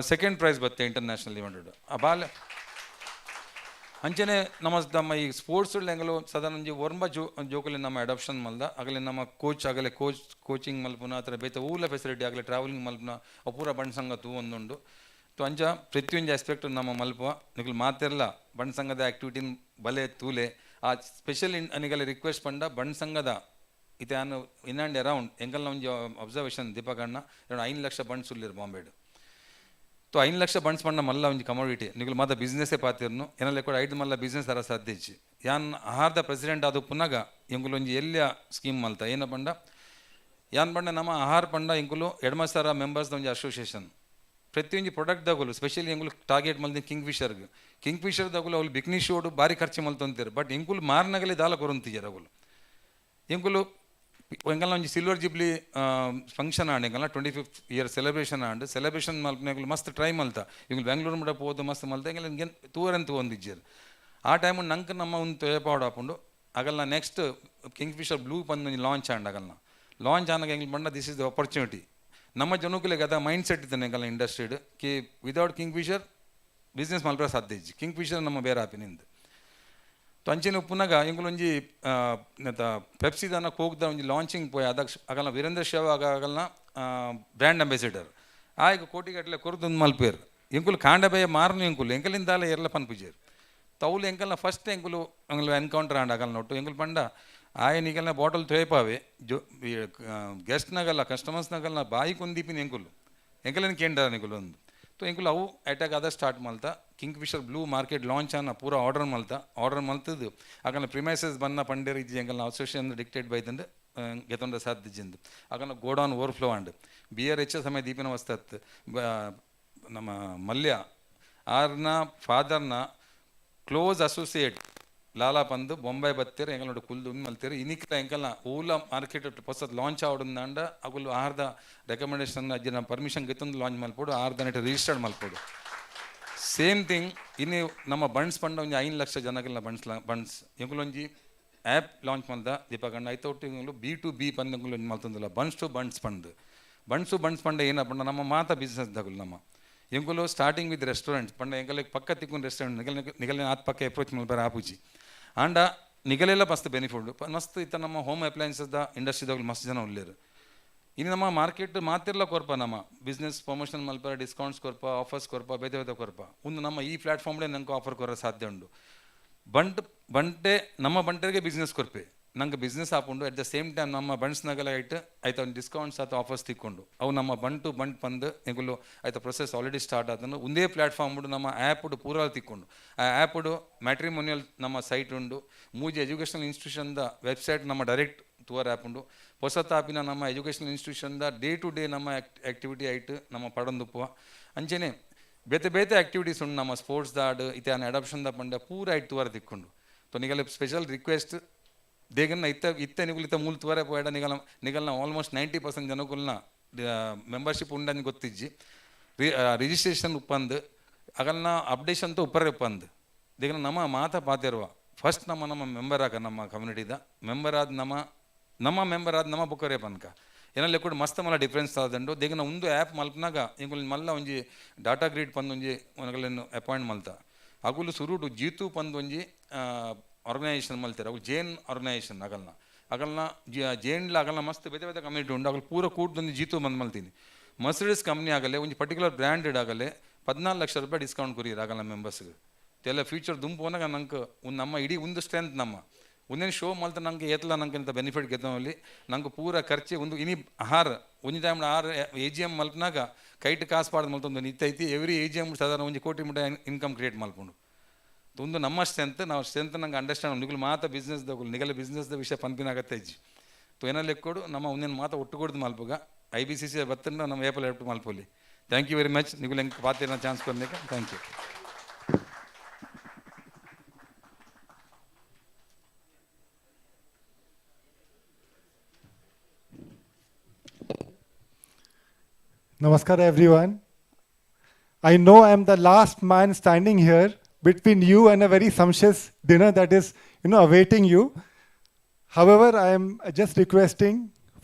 ಸೆಕೆಂಡ್ ಪ್ರೈಸ್ ಬತ್ತೆ ಇಂಟರ್ನ್ಯಾಷನಲ್ ಇವೆಂಟ್ ಆ ಬಾಲ್ಯ ಅಂಚನೆ ನಮ್ಮ ಈ ಸ್ಪೋರ್ಟ್ಸ್ ಎಂಗಲು ಸಾಧಾರಣ ಒರ್ಮ ಜೋಕಲ್ಲಿ ನಮ್ಮ ಅಡಾಪ್ಷನ್ ಮಲ್ದ ಆಗಲೇ ನಮ್ಮ ಕೋಚ್ ಆಗಲೇ ಕೋಚಿಂಗ್ ಮಲ್ಪುನ ಅಥವಾ ಬೇತೆ ಊಲ ಫೆಸಿಲಿಟಿ ಆಗಲೇ ಟ್ರಾವೆಲಿಂಗ್ ಮಲ್ಪುನ ಪೂರ ಬಂಡ್ ಸಂಘ ತೂ ಒಂದುಂಡು ತೋ ಅಂಚ ಪ್ರತಿಯೊಂದು ಆಸ್ಪೆಕ್ಟ್ ನಮ್ಮ ಮಲ್ಪುವ ನಿಖಲ್ ಮಾತಿರಲ್ಲ ಬಂಡ್ ಸಂಘದ ಆ್ಯಕ್ಟಿವಿಟಿನ ಬಲೆ ತೂಲೆ ಆ ಸ್ಪೆಷಲ್ ಅನಿಗೆಲ್ಲ ರಿಕ್ವೆಸ್ಟ್ ಪಂಡ ಬಂಡ್ ಸಂಘದ ಇತಾನು ಇನ್ ಆ್ಯಂಡ್ ಅರೌಂಡ್ ಎಂಗಲ್ನ ಒಂದು ಅಬ್ಸರ್ವೇಷನ್ ದೀಪಕಣ್ಣ 5 ಲಕ್ಷ ಬಂಡ್ಸ್ ಉಲ್ಲಿರು ಬಾಂಬೆಡು तो 5 ಲಕ್ಷ ಬಂಡ್ಸ್ ಪಂಡ ಮಲ್ಲ ಒಂಜಿ ಕಮೋಡಿಟಿ ನಿಗುಲು ಮಾತ ಬಿಸ್ನೆಸ್ಸೇ ಪಾತಿರ್ನು ಏನಲ್ಲ ಕೂಡ 5 ಮಲ್ಲ ಬಿಸ್ನೆಸ್ ತರ ಸಾಧ್ಯಚ್ಚಿ ಯಾನ್ ಆಹಾರದ ಪ್ರೆಸಿಡೆಂಟ್ ಅದು ಪುನಗ ಎಂಗುಲು ಒಂಜಿ ಎಲ್ಯ ಸ್ಕೀಮ್ ಮಲ್ತ ಏನ ಪಂಡ ಯಾನ್ ಪಂಡ ನಮ್ಮ ಆಹಾರ ಪಂಡ ಎಂಗುಲು ಎಡ್ಮಸಾರ ಮೆಂಬರ್ಸ್ ಒಂಜಿ ಅಸೋಸಿಯೇಷನ್ ಪ್ರತಿಯೊಂದು ಪ್ರಾಡಕ್ಟ್ ದಾಗುಲು ಸ್ಪೆಷಲಿ ಎಂಗುಲು ಟಾರ್ಗೆಟ್ ಮಲ್ದಿ ಕಿಂಗ್ ಫಿಶರ್ ದಾಗುಲು ಅವ್ಲು ಬಿಕ್ನಿ ಶೋಡು ಭಾರಿ ಖರ್ಚು ಮಲ್ತೊಂತೀರು ಬಟ್ ಎಂಗುಲು ಮಾರ್ನಗಲಿ ದಾಲ ಕೊರಂತಿದ್ದಾರೆ ಅವುಲು ಎಂಗುಲು ಎಂಗಲ್ಲ ಒಂಜಿ ಸಿಲ್ವರ್ ಜಿಬ್ಲಿ ಫಂಕ್ಷನ್ ಆಂಡ್ ಎಂಗಲ್ಲ 25th ಇಯರ್ ಸೆಲೆಬ್ರೇಷನ್ ಮಲ್ಪನೆಗಳು ಮಸ್ತ್ ಟ್ರೈ ಮಲ್ತ ಎಂಗುಲು ಬೆಂಗಳೂರು ಮುಡ ಪೋದು ಮಸ್ತ್ ಮಲ್ತ ಎಂಗಲ್ಲ ಇಂಗೆ ತೂರಂತ ಒಂದಿಜ್ಜರು ಆ ಟೈಮ್ ನಂಗೆ ನಮ್ಮ ಒಂದು ತೊಯಪಾಡು ಹಾಕೊಂಡು ಆಗಲ್ಲ ನೆಕ್ಸ್ಟ್ ಕಿಂಗ್ ಫಿಶರ್ ಬ್ಲೂ ಬಂದು ಲಾಂಚ್ ಆಂಡ್ ಆಗಲ್ಲ ಲಾಂಚ್ ಆನಾಗ ಎಂಗ್ಲು ಬಂಡ ದಿಸ್ ಇಸ್ ದ ಆಪರ್ಚುನಿಟಿ ನಮ್ಮ ಜನಕ್ಕೂಲಿಗೆ ಅದ ಮೈಂಡ್ ಸೆಟ್ ಇದ್ದಾನೆ ಎಂಗಲ್ಲ ಇಂಡಸ್ಟ್ರಿಡ್ ಕಿ ವಿದೌಟ್ ಕಿಂಗ್ ಫಿಶರ್ ಬಿಸ್ನೆಸ್ ಮಲ್ಪರ ಸಾಧ್ಯ ಇಜ್ಜಿ ಕಿಂಗ್ ಫಿಶರ್ ನಮ್ಮ ಬೇರೆ ಆಪಿನಿಂದ ಅಂಚೆನ ಪುನಗ ಎಂಗುಲೊಂಜಿ ಪೆಪ್ಸಿದಾನ ಕೋಕ್ದ ಒಂಜಿ ಲಾಂಚಿಂಗ್ ಪೋಯ್ ಅದಾಗ ಆಗಲ್ಲ ವೀರೇಂದ್ರ ಶೇವ್ ಆಗಲ್ಲ ಬ್ರ್ಯಾಂಡ್ ಅಂಬಾಸಿಡರ್ ಆಯ್ಕೆ ಕೋಟಿಗಟ್ಟಲೆ ಕೊರದೊಂದು ಮಲ್ಪೇರು ಎಂಕುಲು ಕಾಂಡಬೇಯ ಮಾರನು ಎಂಕಲಿಂದಾಲ ಎರಲ ಪನ್ಪುಜೇರು ತೌಲು ಎಂಕಲ್ನ ಫಸ್ಟ್ ಎಂಕುಲು ಎನ್ಕೌಂಟರ್ ಆಂಡ್ ಆಗಲ್ಲ ನೋಟು ಎಂಕುಲು ಪಂಡ ಆಯನಿಗೆಲ್ಲ ಬಾಟಲ್ ತೋಯಪಾವೆ ಗೆಸ್ಟ್ನಾಗಲ್ಲ ಕಸ್ಟಮರ್ಸ್ನಾಗಲ್ಲ ಬಾಯಿ ಕೊಂದೀಪಿನ ಎಂಕಲಿನ ಕೇಂದ್ರ ನಿಗುಲು ಒಂದು तो इंकुल अವು अटैक आदा स्टार्ट मल्ता Kingfisher blue market launch आना पूरा ऑर्डर मल्तदु अगन प्रिमैसेस बन्न पंडेर इज्जि ಎಂಗಲ ಅಸೋಸಿಯೇಷನ್ ಡಿಕ್ಟೇಟ್ ಬೈದಂದ ಗೆತೊಂಡ ಸಾಧ್ಯಜಿಂದು ಅಗನ ಗೋಡೌನ್ ಓವರ್ಫ್ಲೋ ಅಂಡ್ ಬಿಯರ್ ಹೆಚ್ಚ ಸಮಯ ದೀಪಿನ ವಸ್ತತ್ ನಮ್ಮ ಮಲ್ಯ ಆರ್ನ ಫಾದರ್ನ ಕ್ಲೋಸ್ ಅಸೋಸಿಯೇಟ್ ಲಾಲಾ ಪಂದು ಬೊಂಬೈ ಬತ್ತೀರ ಎಂಗಲೋಡು ಕುಲ್ದು ಮಲ್ತೀರು ಇನಿಕ್ಲ ಎಂಕಲ್ನ ಓಲ ಮಾರ್ಕೆಟ್ ಹೊಸತ್ ಲಾಂಚ್ ಆವಡಂದ ಅಗುಲು ಆಹಾರದ ರೆಕಮೆಂಡೇಶನ್ ಅಜ್ಜಿನ ಪರ್ಮಿಷನ್ ಗೆತ್ತೊಂದು ಲಾಂಚ್ ಮಲ್ಪೋಡು ಆರ್ದ ನೆಟ್ ರಿಜಿಸ್ಟರ್ಡ್ ಮಲ್ಪೋಡು ಸೇಮ್ ಥಿಂಗ್ ಇನ್ನು ನಮ್ಮ ಬಂಡ್ಸ್ ಪಂಡ ಒಂಜಿ 5 ಲಕ್ಷ ಜನಗಲ್ನ ಬಂಡ್ಸ್ ಎಂಕುಲೊಂಜಿ ಆ್ಯಪ್ ಲಾಂಚ್ ಮಲ್ದ ದೀಪಕಂಡ ಐತೊಟ್ಟು ಎಂಗುಲು B2B ಪಂದ ಎಂಗುಲು ಮಲ್ತೊಂದಿಲ್ಲ ಬಂಡ್ಸ್ ಟು ಬಂಡ್ಸ್ ಪಂಡ ಏನ ಪಂಡ ನಮ್ಮ ಮಾತ ಬಿಸ್ನೆಸ್ ದಗುಲು ನಮ್ಮ ಎಂಗುಲು ಸ್ಟಾರ್ಟಿಂಗ್ ವಿತ್ ರೆಸ್ಟೋರೆಂಟ್ಸ್ ಪಂಡ ಎಂಗಲಿಗೆ ಪಕ್ಕ ತಿಕ್ಕೊಂಡು ರೆಸ್ಟೋರೆಂಟ್ ನಿಗಲಿನ ಆತ್ ಪಕ್ಕ ಅಪ್ರೋಚ್ ಮಲ್ಪರ ಆಪುಜಿ ಆಂಡ ನಿಗಲೆಲ್ಲ ಮಸ್ತ್ ಬೆನಿಫಿಟ್ ಮಸ್ತ್ ಇತ್ತ ನಮ್ಮ ಹೋಮ್ ಅಪ್ಲಯನ್ಸದ ಇಂಡಸ್ಟ್ರಿದಾಗಲು ಮಸ್ತ್ ಜನ ಉಳ್ಳೇರು ಇನ್ನು ನಮ್ಮ ಮಾರ್ಕೆಟ್ ಮಾತಿರ್ಲ ಕೊರ್ಪ ನಮ್ಮ ಬಿಸ್ನೆಸ್ ಪ್ರಮೋಷನ್ ಮಲ್ಪ ಡಿಸ್ಕೌಂಟ್ಸ್ ಕೊರ್ಪ ಆಫರ್ಸ್ ಕೊರ್ಪ ಬೇತೆ ಕೊರ್ಪ ಒಂದು ನಮ್ಮ ಈ ಪ್ಲಾಟ್ಫಾರ್ಮ್ಡೆ ನಂಗೆ ಆಫರ್ ಕೊರ ಸಾಧ್ಯ ಉಂಡು ಬಂಟೆ ನಮ್ಮ ಬಂಟರಿಗೆ ಬಿಸ್ನೆಸ್ ಕೊರ್ಪೆ ನಂಗೆ ಬಿಸ್ನೆಸ್ ಹಾಕೊಂಡು ಅಟ್ ದ ಸೇಮ್ ಟೈಮ್ ನಮ್ಮ ಬಂಡ್ಸ್ನಾಗೆಲ್ಲ ಆಯ್ತು ಒಂದು ಡಿಸ್ಕೌಂಟ್ಸ್ ಅಥವಾ ಆಫರ್ಸ್ ತಿಕ್ಕೊಂಡು ಅವು ನಮ್ಮ ಬಂಟು ಬಂದು ಎಂಗುಲು ಆಯ್ತು ಪ್ರೊಸೆಸ್ ಆಲ್ರೆಡಿ ಸ್ಟಾರ್ಟ್ ಆದನು ಒಂದೇ ಪ್ಲಾಟ್ಫಾರ್ಮ್ ನಮ್ಮ ಆ್ಯಪ್ ಪೂರ ತಿಕ್ಕೊಂಡು ಆ ಆ್ಯಪ್ ಮ್ಯಾಟ್ರಿಮೋನಿಯಲ್ ನಮ್ಮ ಸೈಟ್ ಉಂಡು ಮೂಜಿ ಎಜುಕೇಷನಲ್ ಇನ್ಸ್ಟಿಟ್ಯೂಷನ್ದ ವೆಬ್ಸೈಟ್ ನಮ್ಮ ಡೈರೆಕ್ಟ್ ತೂವರ್ ಆ್ಯಪ್ ಉಂಡು ಹೊಸ ತಾಪಿನ ನಮ್ಮ ಎಜುಕೇಷನಲ್ ಇನ್ಸ್ಟಿಟ್ಯೂಷನ್ದ ಡೇ ಟು ಡೇ ನಮ್ಮ ಆ್ಯಕ್ಟಿವಿಟಿ ಆಯ್ತು ನಮ್ಮ ಪಡಂದುಪ್ಪುವ ಅಂಚೆನೆ ಬೇತೆ ಆ್ಯಕ್ಟಿವಿಟೀಸ್ ಉಂಡು ನಮ್ಮ ಸ್ಪೋರ್ಟ್ಸ್ ದಾಡ್ ಇತ್ಯಾನ ಅಡಾಪ್ಷನ್ದ ಪಂಡ ಪೂರ ಆಯ್ತು ತೂವರ್ ತಿಕ್ಕೊಂಡು ಸೊ ನಿಗಲ ಸ್ಪೆಷಲ್ ರಿಕ್ವೆಸ್ಟ್ ದೇಗನ್ನ ಇತ್ತ ನಿಗುಲಿತ ಮೂಲ ತೂವರೆ ಪೋಯಡ ನಿಗಲ್ನ ಆಲ್ಮೋಸ್ಟ್ 90% ಜನಗುಲ್ನ ಮೆಂಬರ್ಶಿಪ್ ಉಂಡని ಗೊತ್ತಿಜ್ಜಿ ರಿಜಿಸ್ಟ್ರೇಷನ್ ಉಪ್ಪಂದು ಅಗಲ್ನ ಅಪ್ಡೇಷನ್ ತ ಉಪ್ಪರೆ ಉಪ್ಪಂದು ದೇಗನ ನಮ್ಮ ಮಾತ ಪಾತಿರುವ ಫಸ್ಟ್ ನಮ್ಮ ಮೆಂಬರ್ ಆಗ ನಮ್ಮ ಕಮ್ಯುನಿಟಿದ ಮೆಂಬರ್ ಆದ ನಮ್ಮ ಮೆಂಬರ್ ಆದ ನಮ್ಮ ಬುಕ್ಕರೆ ಪನ್ಕ ಏನಲ್ಲಿ ಕೂಡ ಮಸ್ತ್ ಮಲ್ಲ ಡಿಫ್ರೆನ್ಸ್ ಆದಂಡು ದೇಗನ ಒಂದು ಆ್ಯಪ್ ಮಲ್ಪನಾಗ ಇಂಗುಲ್ ಮಲ್ಲ ಒಂಜಿ ಡಾಟಾ ಗ್ರಿಡ್ ಪಂದು ಒಂಜಿ ಒನಗಲೇನು ಅಪಾಯಿಂಟ್ ಮಲ್ತ ಅಗುಲು ಸುರುಡು ಜೀತು ಪಂದು ಒಂಜಿ ಆರ್ಗನೈಸೇಷನ್ ಮಲ್ತಾರೆ ಅವು ಜೇನ್ ಆರ್ಗನೈಸೇಷನ್ ಅಗಲ್ನ ಜೇನ್ಲ ಅಗಲ್ನ ಮಸ್ತ್ ಬೇತೆ ಕಮ್ಯುನಿಟಿ ಉಂಡು ಅಗಲ್ ಪೂರ ಕೂಟದೊಂದು ಜೀತು ಮಲ್ತೀನಿ ಮರ್ಸಿಡೀಸ್ ಕಂಪ್ನಿ ಆಗಲೇ ಒಂದು ಪರ್ಟಿಕ್ಯುಲರ್ ಬ್ರ್ಯಾಂಡೆಡ್ ಆಗಲೇ 14 ಲಕ್ಷ ರೂಪಾಯಿ ಡಿಸ್ಕೌಂಟ್ ಕೊರಿಯರ್ ಆಗಲ್ಲ ಮೆಂಬರ್ಸ್ಗೆ ಎಲ್ಲ ಫ್ಯೂಚರ್ ದುಂಪೋನಾಗ ನಂಗೆ ನಮ್ಮ ಇಡೀ ಒಂದು ಸ್ಟ್ರೆಂತ್ ನಮ್ಮ ಒಂದೇನು ಶೋ ಮಲ್ತ ನಂಗೆ ಏತಲ ನಂಗೆ ಇಂಥ ಬೆನಿಫಿಟ್ ಗೆತ್ತವಲ್ಲಿ ನಂಗೆ ಪೂರ ಖರ್ಚೆ ಒಂದು ಇನಿ ಆಹಾರ ಒಂದು ಟೈಮ್ ಆರು AGM ಮಲ್ಪನಾಗ ಕೈಟ್ ಕಾಸು ಪಾಡ್ದು ಮಲ್ತೊಂದು ನಿತ್ತೈತಿ ಎವ್ರಿ AGM ಸಾಧಾರಣ 1 ಕೋಟಿ ಮುಟ ಇನ್ಕಮ್ ಕ್ರಿಯೇಟ್ ಮಲ್ಕೊಂಡು ಒಂದು ನಮ್ಮ ಸ್ಟ್ರೆಂತ್ ನಾವು ಸ್ಟ್ರೆಂತ್ ನಂಗೆ ಅಂಡರ್ಸ್ಟ್ಯಾಂಡ್ ನಿಗಲು ಮಾತ ಬಿಸ್ನೆಸ್ದಾಗಲು ನಿಗಲ ಬಿಸ್ನೆಸ್ದ ವಿಷಯ ಪನ್ಪಿನಾಗತ್ತೆ ಇಜ್ಜಿ ತೋ ಏನಲ್ಲಿ ಎಕ್ಕೋಡು ನಮ್ಮ ಒಂದೇನು ಮಾತ ಒಟ್ಟುಕೊಡ್ದು ಮಲ್ಪಗ IBCC ಬತ್ತಂಡ ನಮ್ಮ ಏಪಲ್ ಎಟ್ಟು ಮಲ್ಪೋಲಿ ಥ್ಯಾಂಕ್ ಯು ವೆರಿ ಮಚ್ ನಿಗಲು ಹೆಂಗೆ ಪಾತಿನ ಚಾನ್ಸ್ ಕೊಡ್ಲಿಕ್ಕೆ thank you Namaskar everyone. I know I am the last man standing here between you and a very sumptuous dinner that is, awaiting you. However, I am just requesting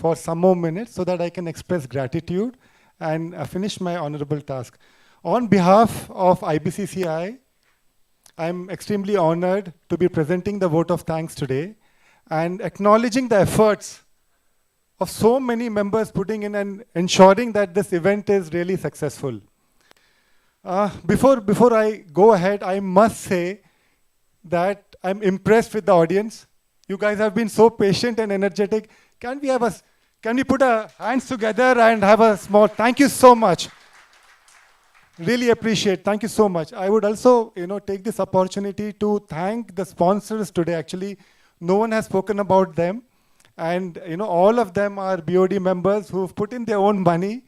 for some more minutes so that I can express gratitude and finish my honorable task. On behalf of IBCCI, I am extremely honored to be presenting the vote of thanks today and acknowledging the efforts of so many members putting in and ensuring that this event is really successful. Before I go ahead, I must say that I'm impressed with the audience. You guys have been so patient and energetic. Can we put our hands together and have a small thank you so much. Really appreciate. Thank you so much. I would also, take this opportunity to thank the sponsors today. Actually, no one has spoken about them. And, all of them are BOD members who've put in their own money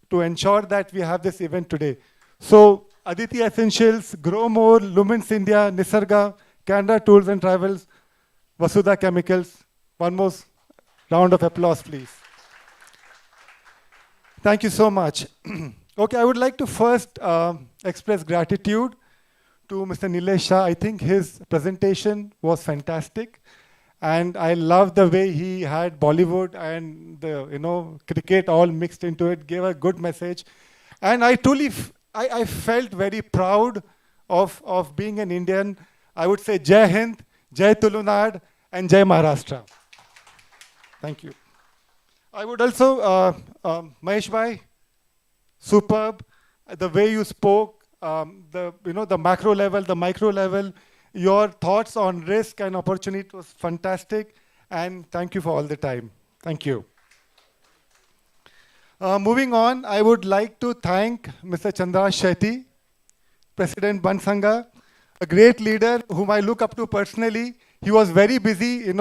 to ensure that we have this event today. So, Aditi Essentials, Grow More, Lumens India, Nisarga, Canada Tours and Travels, Vasudha Chemicals. One more round of applause, please. Thank you so much. Okay, I would like to first express gratitude to Mr. Nilesh Shah. I think his presentation was fantastic. And I love the way he had Bollywood and the, cricket all mixed into it, gave a good message. And I truly, I felt very proud of being an Indian. I would say Jai Hind, Jai Tulunad, and Jai Maharashtra. Thank you. I would also, Mahesh Bhai, superb. The way you spoke, the macro level, the micro level, your thoughts on risk and opportunity was fantastic. And thank you for all the time. Thank you. Moving on, I would like to thank Mr. Chandra Shetty, President Bunts Sangha, a great leader whom I look up to personally. He was very busy,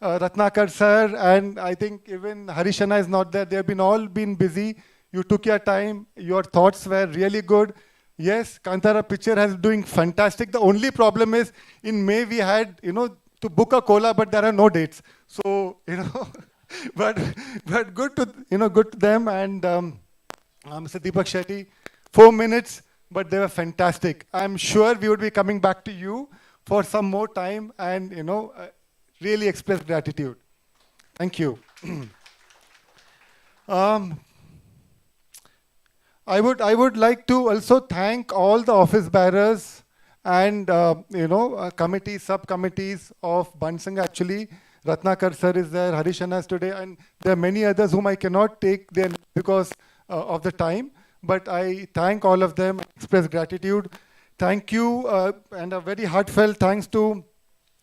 Ratnakar sir, and I think even Harishana is not there. They've all been busy. You took your time. Your thoughts were really good. Yes, Kantara picture has doing fantastic. The only problem is in May we had, to book a cola, but there are no dates. So, but good to, good to them. And Mr. Deepak Shetty, 4 minutes, but they were fantastic. I'm sure we would be coming back to you for some more time and, really express gratitude. Thank you. I would like to also thank all the office bearers and committees, subcommittees of Bunts Sangha. Actually, Ratnakar sir is there, Harishana is today, and there are many others whom I cannot take there because of the time. But I thank all of them, express gratitude. Thank you, and a very heartfelt thanks to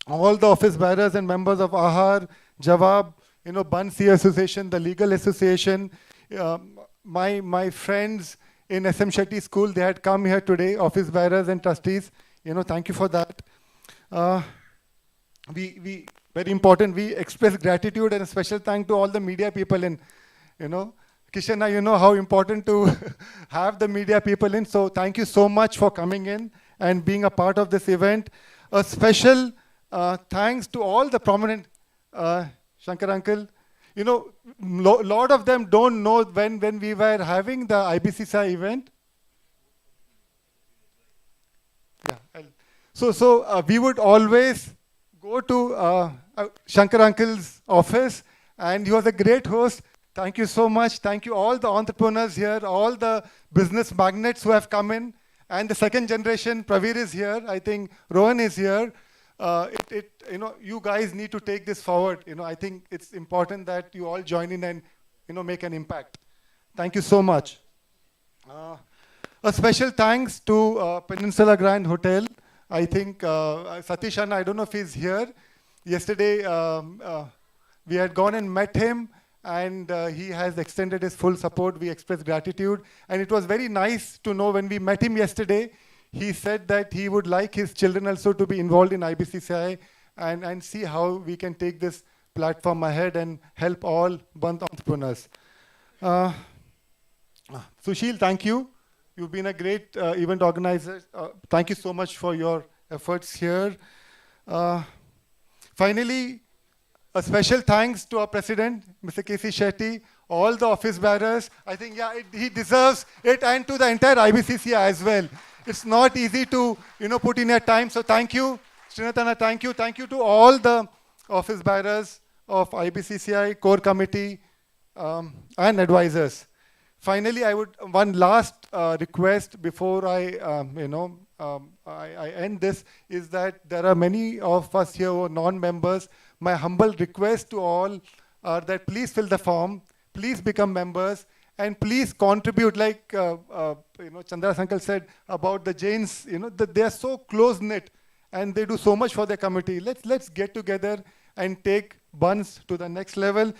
all the office bearers and members of AHAR, Jawab, Bunts Association, the Legal Association, my friends in SM Shetty School, they had come here today, office bearers and trustees. Thank you for that. We very important, we express gratitude and a special thank to all the media people in, Kishana, you know how important to have the media people in. So thank you so much for coming in and being a part of this event. A special thanks to all the prominent, Shankar uncle. Lot of them don't know when we were having the IBCCI event. Yeah. So we would always go to Shankar uncle's office, and he was a great host. Thank you so much. Thank you all the entrepreneurs here, all the business magnates who have come in, and the second generation. Praveer is here. I think Rohan is here. You guys need to take this forward. I think it's important that you all join in and, make an impact. Thank you so much. A special thanks to Peninsula Grand Hotel. I think Satish Anna, I don't know if he's here. Yesterday, we had gone and met him, and he has extended his full support. We express gratitude. And it was very nice to know when we met him yesterday, he said that he would like his children also to be involved in IBCCI and see how we can take this platform ahead and help all Bunts entrepreneurs. Sushil, thank you. You've been a great event organizer. Thank you so much for your efforts here. Finally, a special thanks to our president, Mr. K.C. Shetty, all the office bearers. I think, he deserves it, and to the entire IBCCI as well. It's not easy to, put in your time. So thank you, Srinatana, thank you. Thank you to all the office bearers of IBCCI, core committee, and advisors. Finally, I would, one last request before I end this, is that there are many of us here who are non-members. My humble request to all are that please fill the form, please become members, and please contribute, like Chandra's uncle said about the Jains, that they are so close-knit and they do so much for their community. Let's get together and take Bunts to the next level.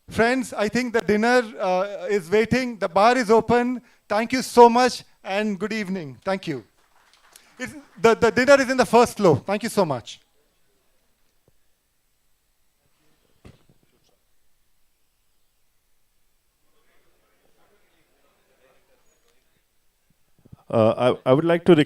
Friends, I think the dinner is waiting. The bar is open. Thank you so much and good evening. Thank you. The dinner is in the first floor. Thank you so much. I would like to